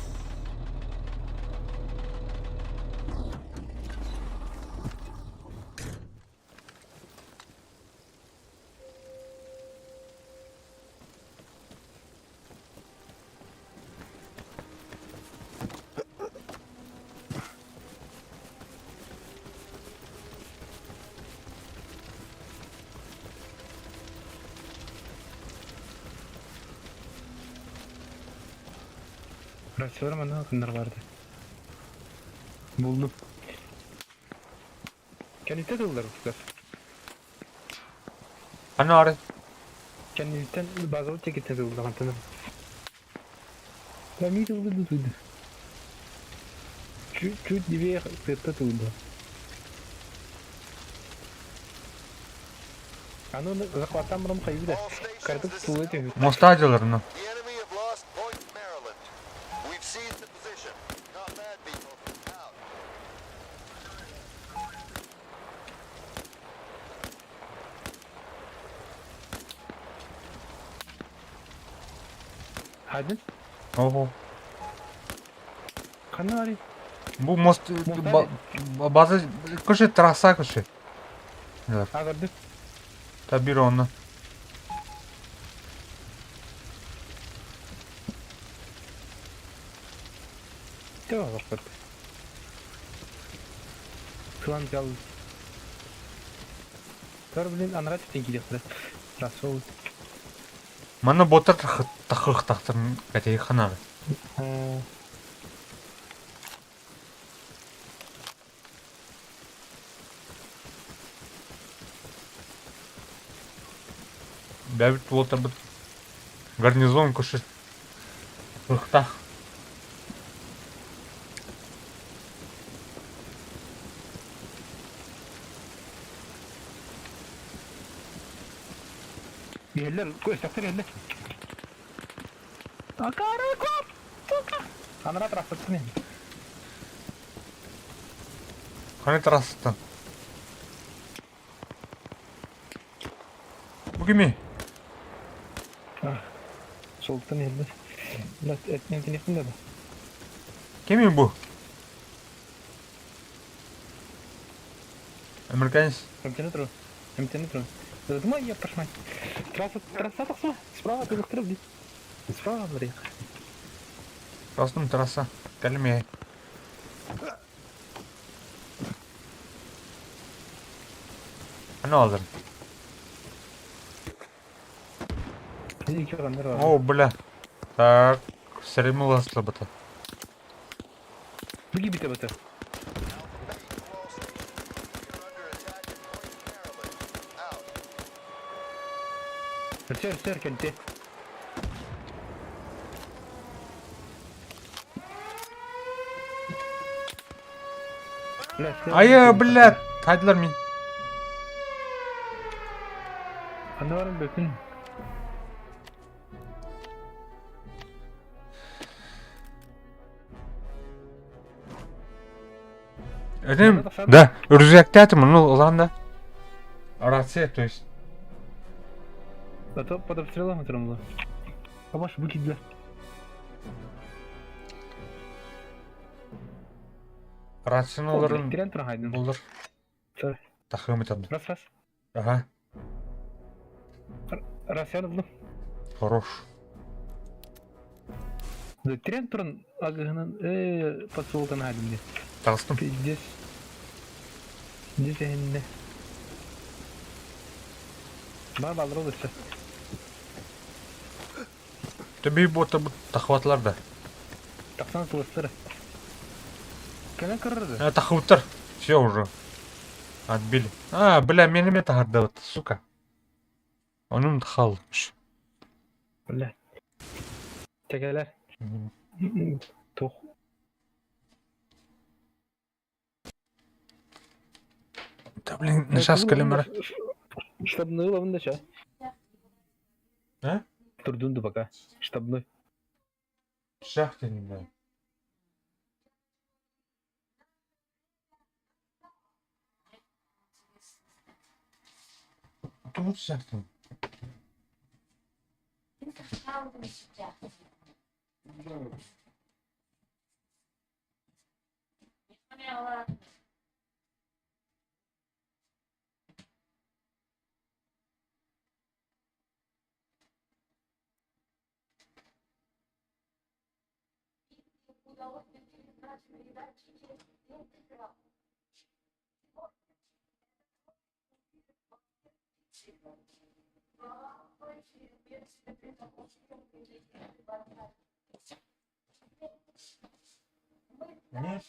Rasyolar mana akınlar vardı. Buldum. Kendisi dolular usta. Hani arı? Kendisinden bazı çekildi dolular antını. Ben iyi doldu. Чуть две это туда. Оно захватам ром хайда. Карту тулете. Mostacılarını. The enemy have lost Point Maryland. We've seized the position. Not bad, people. Out. Hadi. Oho. Kanari. Bu bazı koşu trasa koşu. Agardı. Tabii onu. Давай, вот. Клан взял. Тар, блин, а нравится деньги делать. Рассол. Mana botar taqıq taqtırın qatayı xanalı. Бәбіт болта бұд гарнизон күші қырықтақ. Yerler, koyacaklar yerler. Akara kop. Anara tarafı ne? Қане тарасыттан? Bu kimi? Soğuktan yerler. Biraz etmeyen telefon da. Kimi bu? Американец. МТ-метро. Думаю, я пошла. Трасса пошла. Справа ты выстрел. Справа, смотри. Растым трасса. Кәлме. Аны алдыр. İki adamlar var. О, бля. Так, сремила слабата. Bu gibi de batı. Sür kendi. Aya, бля, тайдылар мен. Anlavarım bütün. Да, рюкзактятым, ну ладно. Рация, то есть. А то под обстрелом было. А ваш выкидля. Рацияларын Тирен тұрғайдың. булдыр. Сөр. Тахым етеді. Раз. Ага, Раз я люблю. хорош. Да тирен тұрын ағығынан подсолған айдым. Тағыстым. Пиздец. Здесь әйінді. Бар балдыр олырса. Төбей бота бұд тақватлар да. Тақсан сылыстыры. Кәлі кірірді. Тақваттар. Все уже. Отбили. Бля, меніме тағарды вот, сука. Onun тақалыш. Бля. Тәгәлер. Тух. Да, блин, на шас калимара. Штабной лавында ша. А? Турдунду пока. Штабной. Шахте не знаю. Тут шахте. Нет.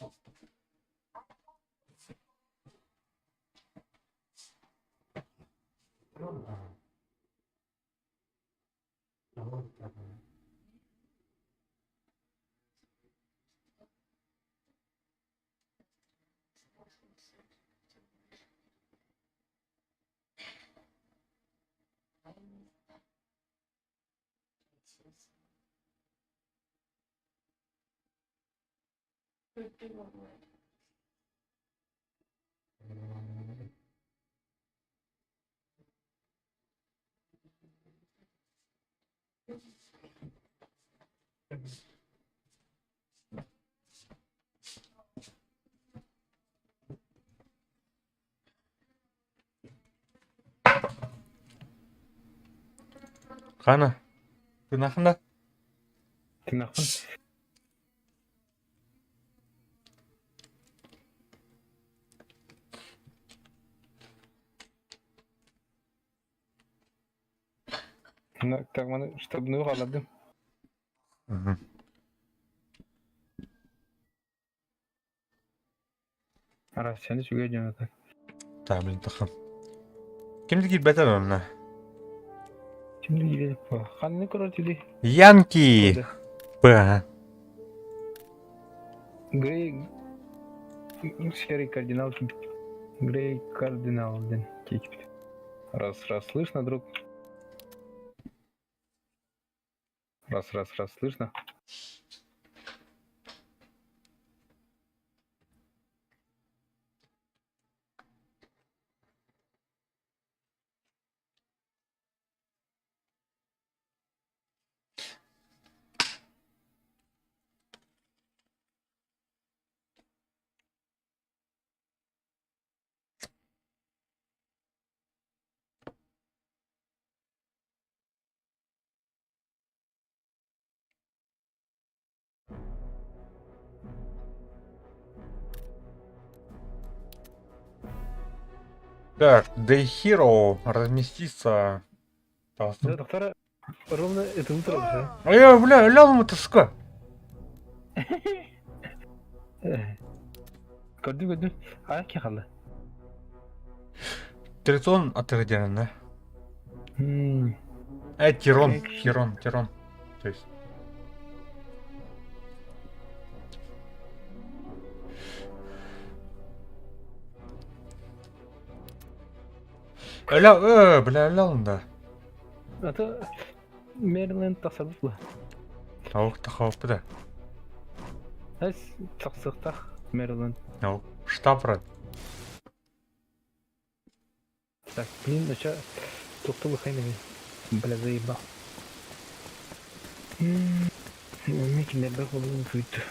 Қана? Күнақында? Тынақпын. Так, мана штабны қаладым. Арас, сені сүге жана так. Та, блин, тақым. Кімді келіп бәтір онына? Şimdi gidelim. Kanını kurartıydı. Янки! Б. Грей... Серый кардинал. Грей кардинал. Раз, слышно, друг? Раз, слышно? Так, The Hero разместится... Да, доктора, ровно это утро уже. Бля, ляну ты, сука! Gördüm. Ayak yakalı. Тритон отряден, да? Тирон. То есть... Бля, да. Это Мэриленд tasarruflu. Тауықты қауіпті да. Сақсықтақ Мэриленд. Штаб рад. Так, блин, нача тоқтылы қайнығы. Бля, заебал. Мекендерді қолын көйті.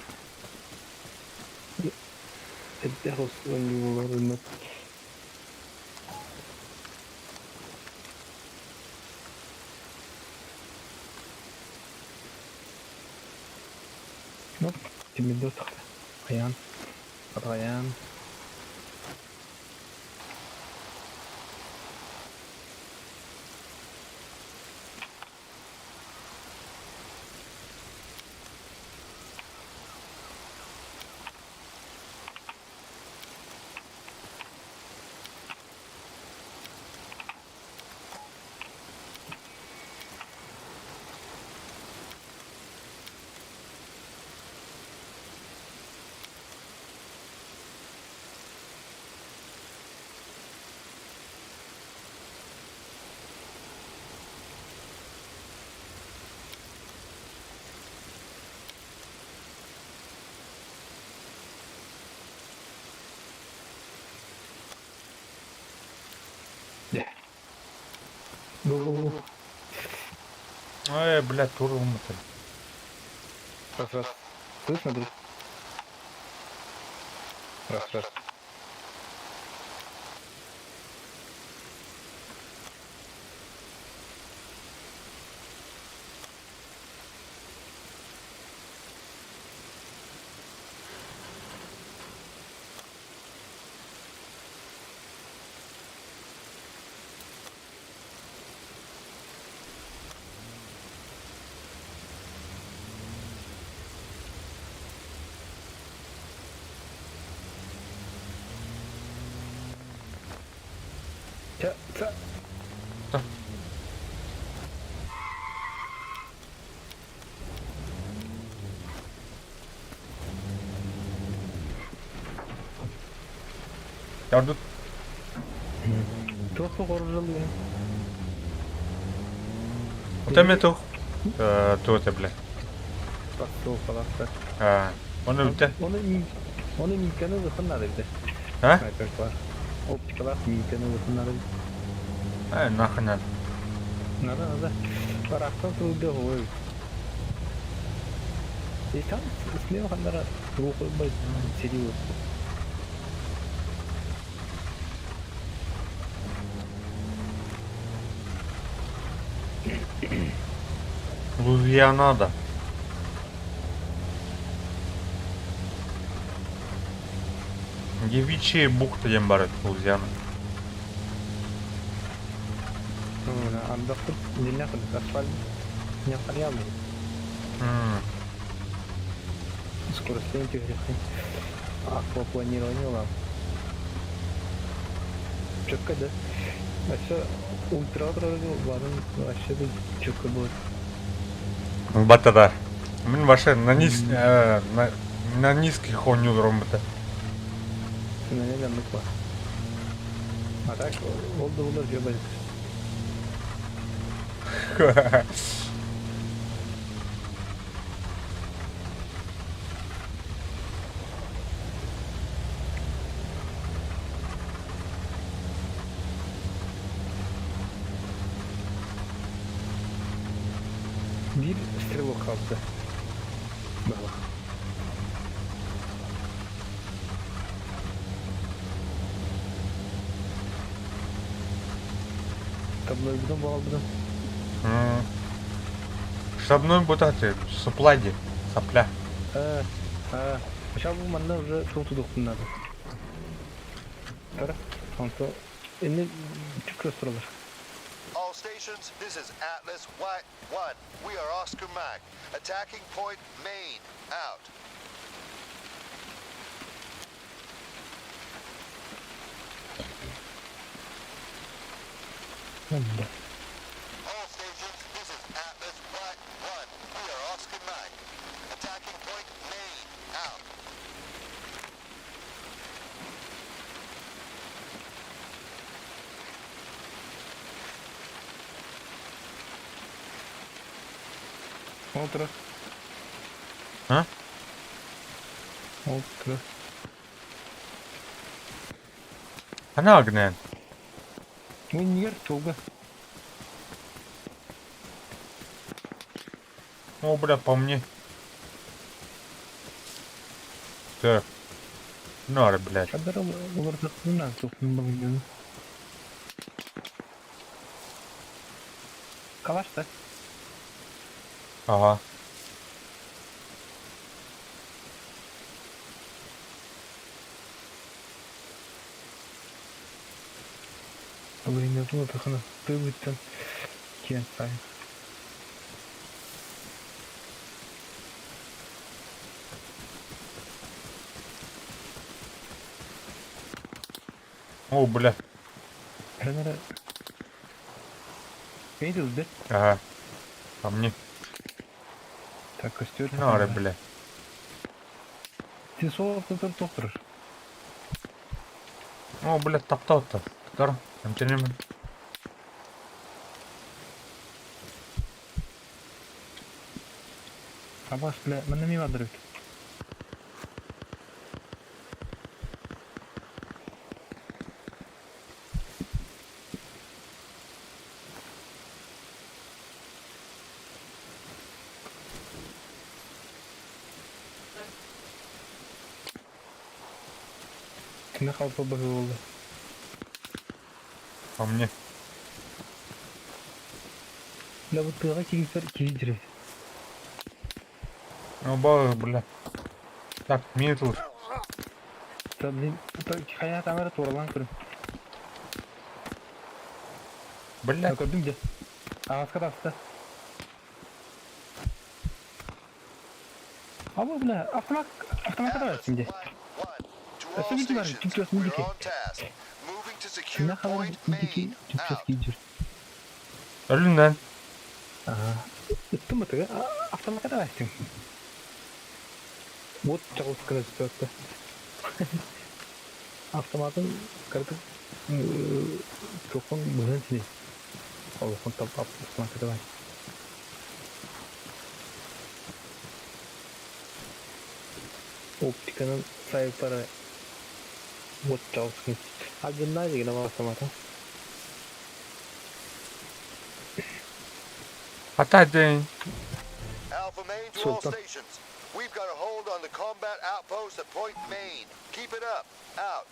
Это хостелің оларына. Ну, тебе доступ. Аян. Аян. Go. Блядь, туром-то. Раз. Слышно, друг? Раз. Ца. Yardım. Çok оружие. Там это... Тут это, блядь. Пастол, паласта. Onu bitti. Onun imkanı ısınmadı bir de. Ha? Sniper var. Optikalar imkanı ısınmadı. Нахуй надо. Надо. Парахтан трудно ой. И там смело хандара руху быть серьезно. Луизианада. Девичья бухта деген бар еді Луизиана. Анда нельзя асфальт не отстоял. Скоростные грехи. Аквапланирование ладно. Четко, да? Вообще ультра ладно, вообще тут четко будет. Батада. Мен вообще на низких ойнадым бата. Наверное, класс. А так, oldu bunlar göbek. Bir sтрелок kaldı. Bak. Таблой будем балдырым. Штабной бутаты, суплади, сопля. Сейчас bu manda уже çok tutuklu надо. Ara, kanka. Şimdi çıkıyor sıralar. All stations, this is Atlas White 1. We are Oscar Mac. Attacking point Main. Out. All stations, this is Atlas White 1. We are Oscar Mac. Attacking point Main. Out. Утро. А? Утро. Она огнен. Ну, не туго. О, бля, по мне. Так. Нары, блядь. Kadar orada bunlar toplum Kavaşta. Ага. Блин, я думаю, как она прыгает там. Кентай. О, бля. Тренера. Видел, да? Ага. По мне. Так, костер. Нары, бля. Ты соло тут тоқтырыр. О, бля, таптау-то. Тұр. Әмтенемен. Абаш, бля, мен неме бадырып. Кімде қалпы бұғы болды? По мне. Бля, бұл тыға кегіздер кегіз жүреді. О, бағы, бля. Так, мне тут. Блин, қайна тамары торалан көрім. Бля. Көрдің де? Ағасқа тапсты. Абы, бля, автоматқа да şimdi. To all stations, we're on task. Moving to secure Kimden kadar point indiki Main. Türkçesi Out. gidiyor. Ölümden. Ittım mı tığı? Автоматқа да açtım. Вот çalışkını çıkarttı. Автоматын кірді. Çoğun бұзын сіне. Олықын тап автоматқа да açtım. Оптиканың сайыптары вот çalışkını. Agınlar yine var автомата. Hatta deyin. Alpha Main to all stations. We've got a hold on the combat outpost at point Main. Keep it up. Out.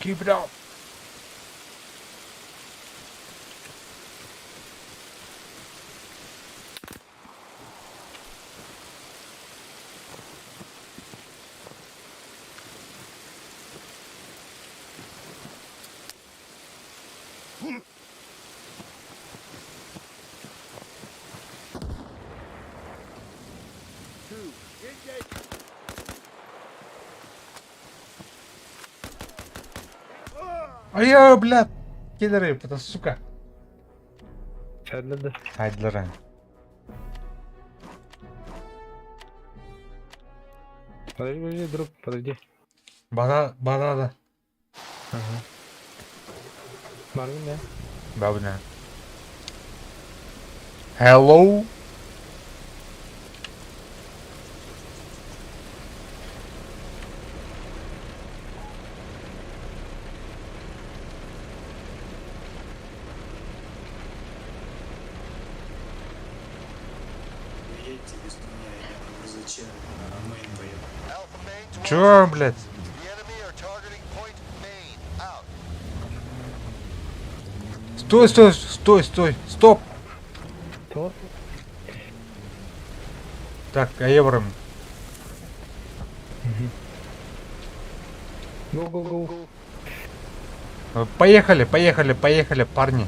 Keep it up. Ай-я, блядь! Кидеры, это сука. Çadırda. Saydılar ha. Подожди, друг, подожди. Bana da. Marvin ne? Babına. Hello? Alpha Main to all Чё, stations. блядь? The enemy are targeting point main. Out. Стой! Стоп! Кто? Так, Эвром. Go. Поехали, парни.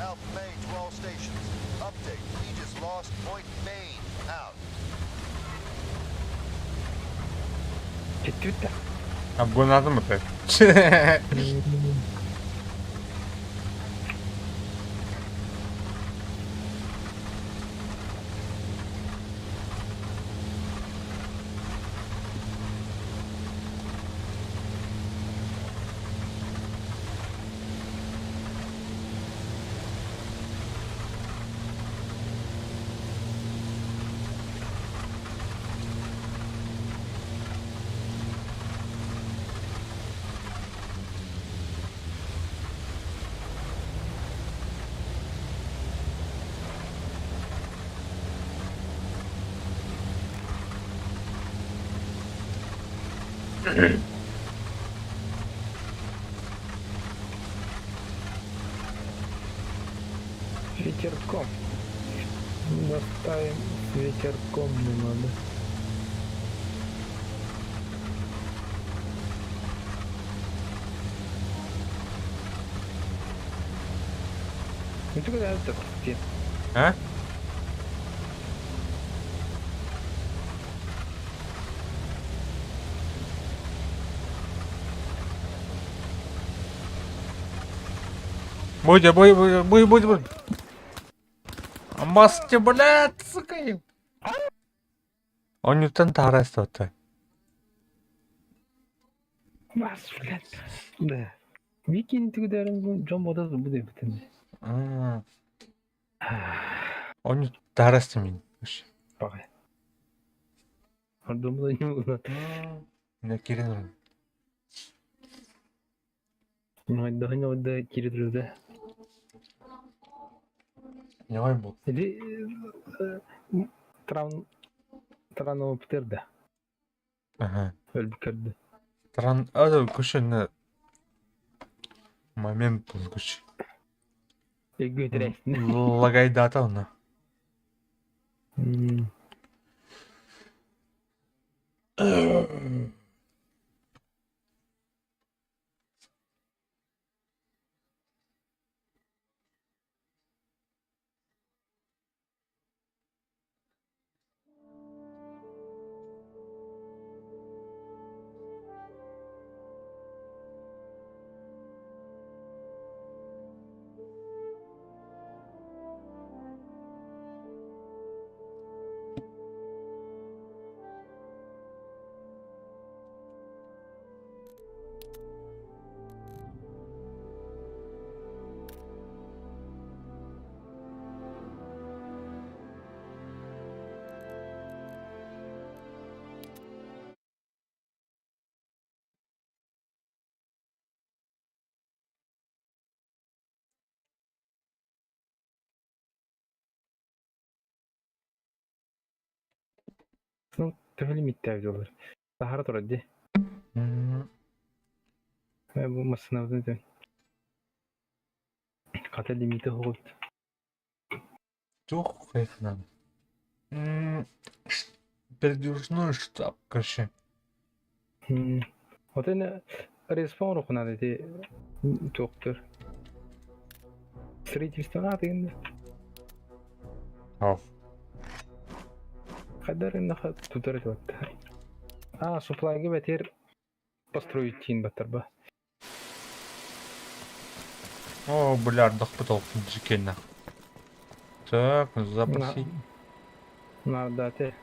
Alpha Main to all stations. Update. We just lost point main. Out. Bitti. Обгонадın mı так? Ветерком. Доставим с ветерком не надо. Ну ты куда это? Где? А? Будь. Масти, блядь, сука. Он не тантара что-то. Бас, блядь. Да. Викинг ты куда Джон Бодас будет битен. Он не тарасты мен. Пагай. Ардымда не было. Не кирен. Ну да киридирде. Не ой был. Или Траново бтерде. Ага. Өлбүкөрдү. Тран, көшені момент бұл көш. Эгөтүрөсүн. Лагайдата оны. Ну, töfe limitte avcılar. Sahara dur hadi. Bu masınavda dön. Kata limiti hold. Тух, это надо. Передвижной штаб, короче. Вот это респаун окуна dedi doktor. Строительство надо инде. Ау. Кадарында тутар вот. Supply'ga beter построить тин батарба. О, бля, дохпытал джикельна. Так, запроси. Надо те.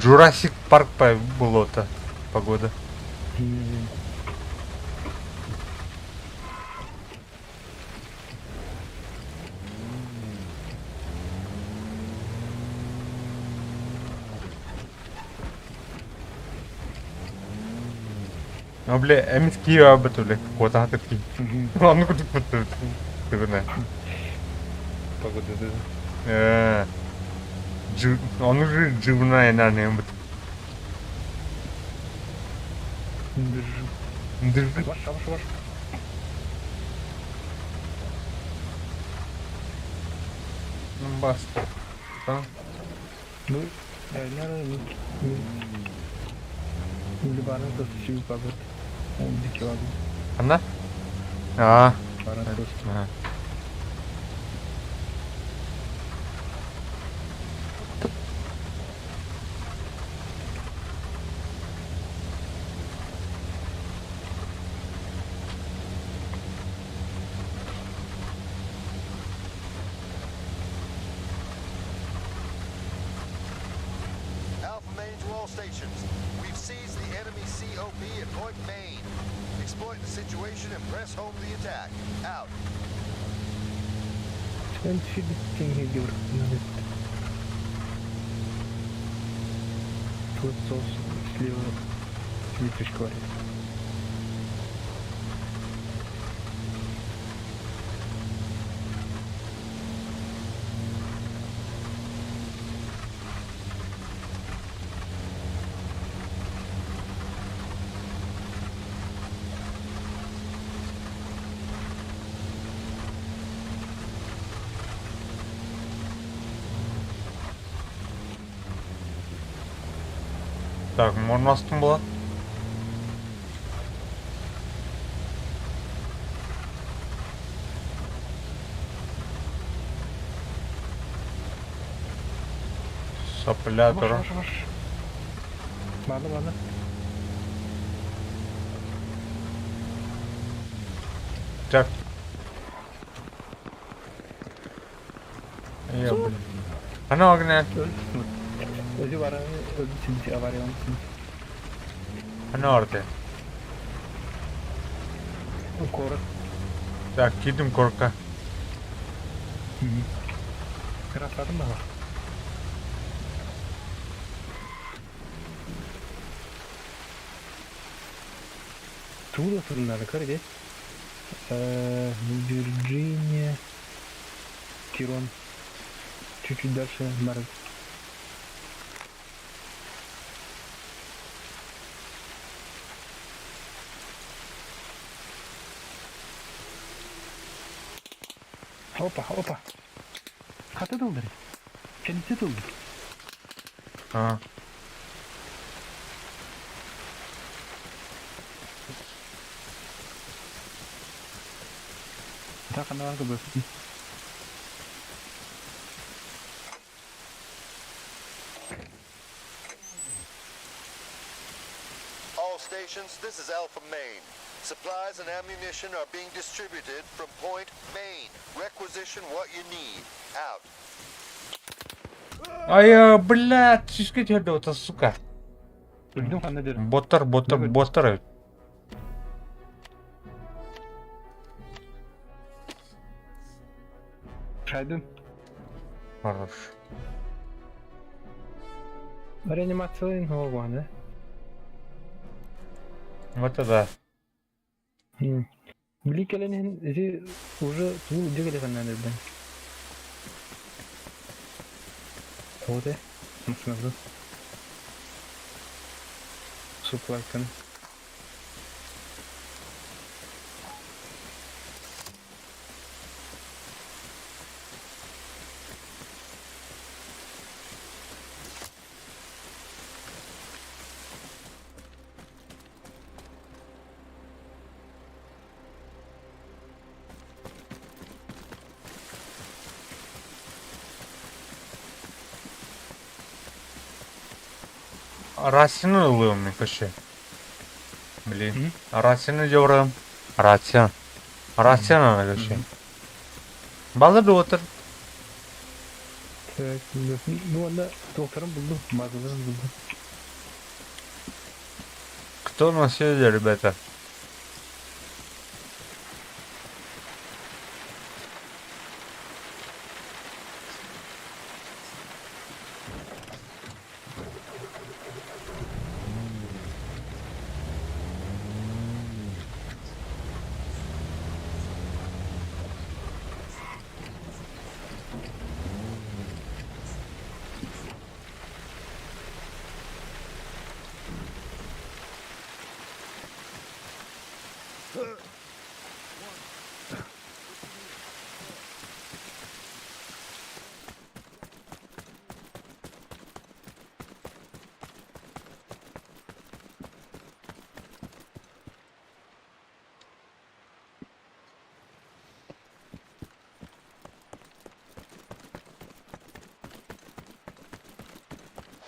Jurassic Park болото. Погода. Ну, бля, эмиски абы бля, кота такие. Ну, куда ты знаешь? Погода да. Он уже живная, наверное, вот. Держи. Ваш. Ну, баста. Да? Ну, наверное, Libanın da suyu kabul. 12 var. Она? А. Bana sos. Ага. Alpha Main to all stations. We've seized the enemy COP at Point Main. Exploit the situation and press home the attack. Out. Ben şu bittiğini gördüm. Тут сос слева. Плиточка варит. Так, можно астом была? Саплятора. Bana. Так. Я, блин. Она огня. Özü var, özü sildi, var yansın. Она орде. Koru. Так, кидим корка. Kıratladın mı? Tuğla sorunları kardeş. Virginia, Тирон. Чуть-чуть дальше Марк. Опа. Хаты долдыр. Kendisi doldur. Ha. Tak kenal ke bos. All stations, this is Alpha Main. Supplies and ammunition are being distributed from Point Main. Requisition what you need. Out. Ай, блядь, шишка тебе вот, сука. Öldüm kan ne derim. Боттер. Şaydın. Хорош. Реанимация нового, Вот это да. Бликелен уже тул дегеле kan nereden? O da nasıl? Supply kan. Rasyonu alıyorum bir kaşı. Блин. Rasyonu diyorum. Rasyon ana kaşı. Balı da otur. Evet, bu anda doktorum buldu, mağazalarını buldu. Кто на связи, ребята?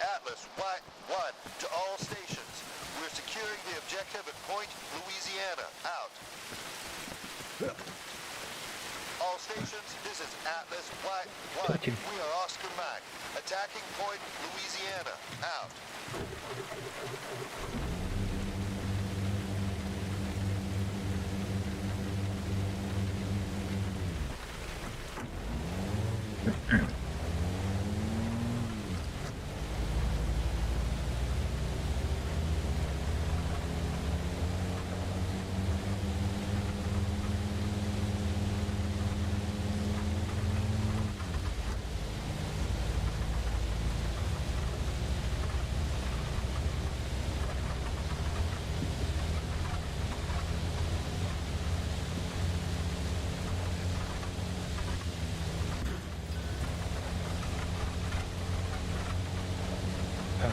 Atlas, White 1 to all stations. We're securing the objective at Point, Louisiana. Out. All stations, this is Atlas, White 1. We are Oscar Mac. Attacking Point, Louisiana. Out.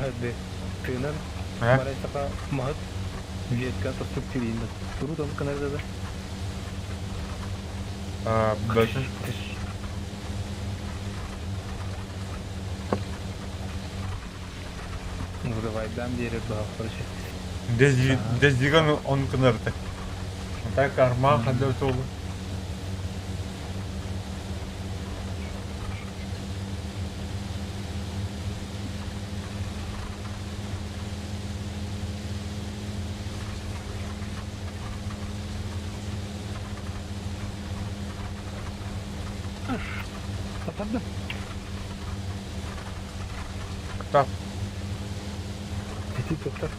Hadi, kıyınan He? Maraytaka mahat Vietkan terstruktur yine. Turu da bu kanarda da. Bakın. Давай, дам дерево, короче. Дездиган он кнырты. Так арма хадыр толы. Atladım. Так, Eti toplar.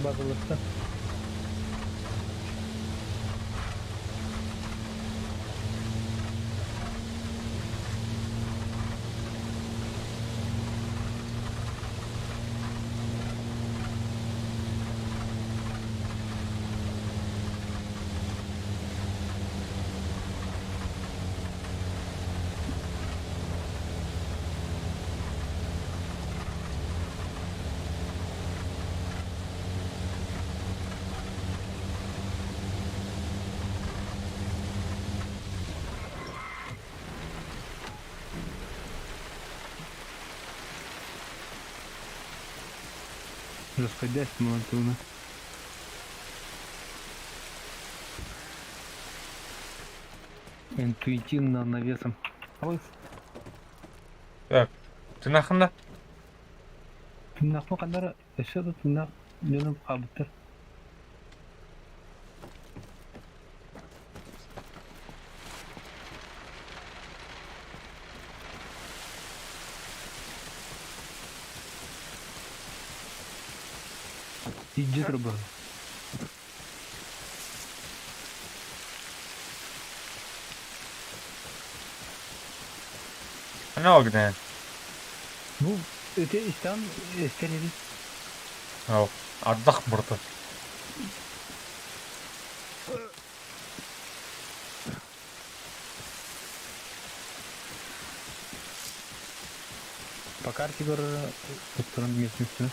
Bazılarsa. Расходясь, молотуна. Интуитивно навесом. Алыс. Так, тынақында? Тынақпа қандары, әші да тынақ жөніп қабыттыр. Иди труба. Ана огне. Bu öte İslam eskerleri. Ау, ардақ бұрды. По карте города, по стороне местности.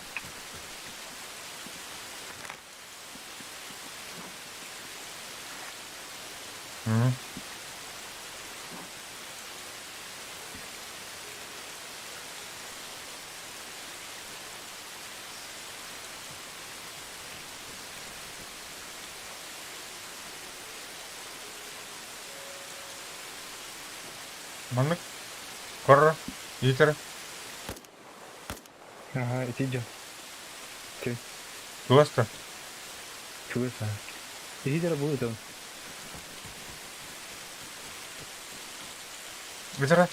Манық, қоры, етірі, Ага, это идет. туасты. Чего это? Иди будет он. Етірі.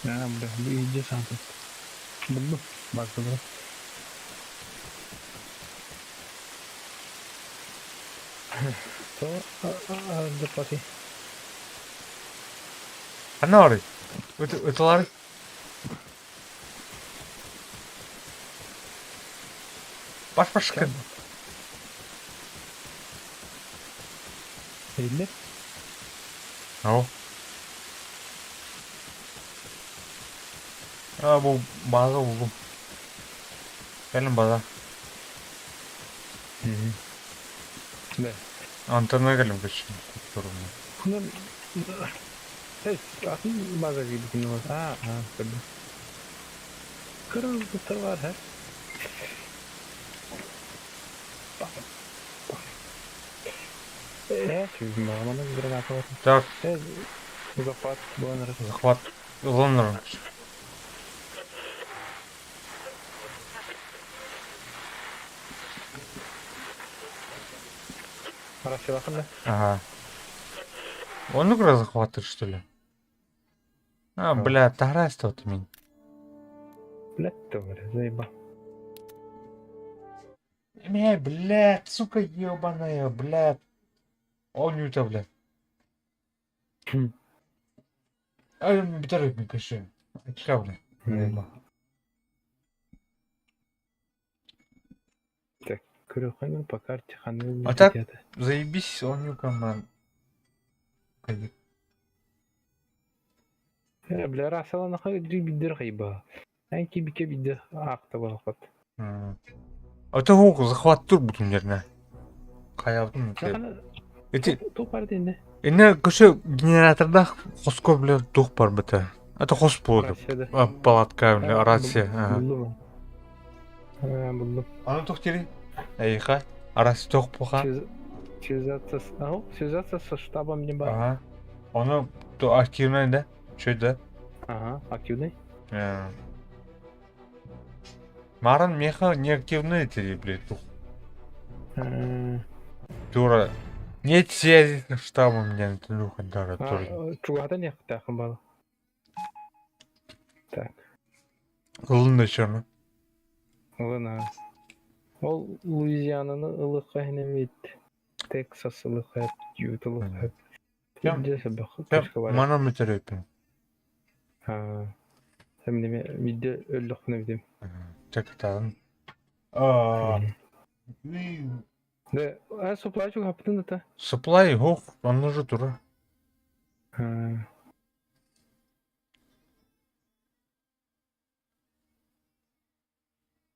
Бля, иди сам тут. Бля, база, бля. То, заплати. Ана орай. Өтілары. Баш кін. Elli. Ау. Бұл база бұл. Кәлім база. Да. Антына кәлім көшін. Ну, база gibi кино. Tabii. Kırmızı var ha. Чуть мало граната. Так, Захват, боннер. захват. Лоннером. Расселахында. Ага. Он игру захватывает, что ли? Бля, тарас-то ты меня. Блядь, говорю, заебал. Блядь, сука ебаная, блядь. Он не то, блядь. Битарик мне каши. Очка, блядь. Заебал. Так, Крюханин по карте Ханвил. А так, заебись, он не команд. Бля, Рассела нахуй бидер хайба. Анки бике бидер акта балхат. Это волк захват тур бутун жерне. Каябдым мен. Эти Тупар денде. эне көшө генераторда хоскор биле дух бар бите. Это хос болду. Палатка биле рация. Булду. Аны тохтери. Эйха, рация тох поха. Связаться со штабом не бар. Ага. Оны то активный да? Чөйдө. Ага, активный. Марын меха неактивный эти, блядь, дух. Тура. Нет связи с штабом, мне это духа дара тоже. Чугада не тахым бала. Так. Лунда чорно. Луна. Ол Луизиананы ылыкка хенемит. Тексас ылыкка, Ют ылыкка. Мана метерепин. Hem de midde öldük bunu bildim. Çakıtalım. De supply çok yaptın da. Supply hoch, он уже тура.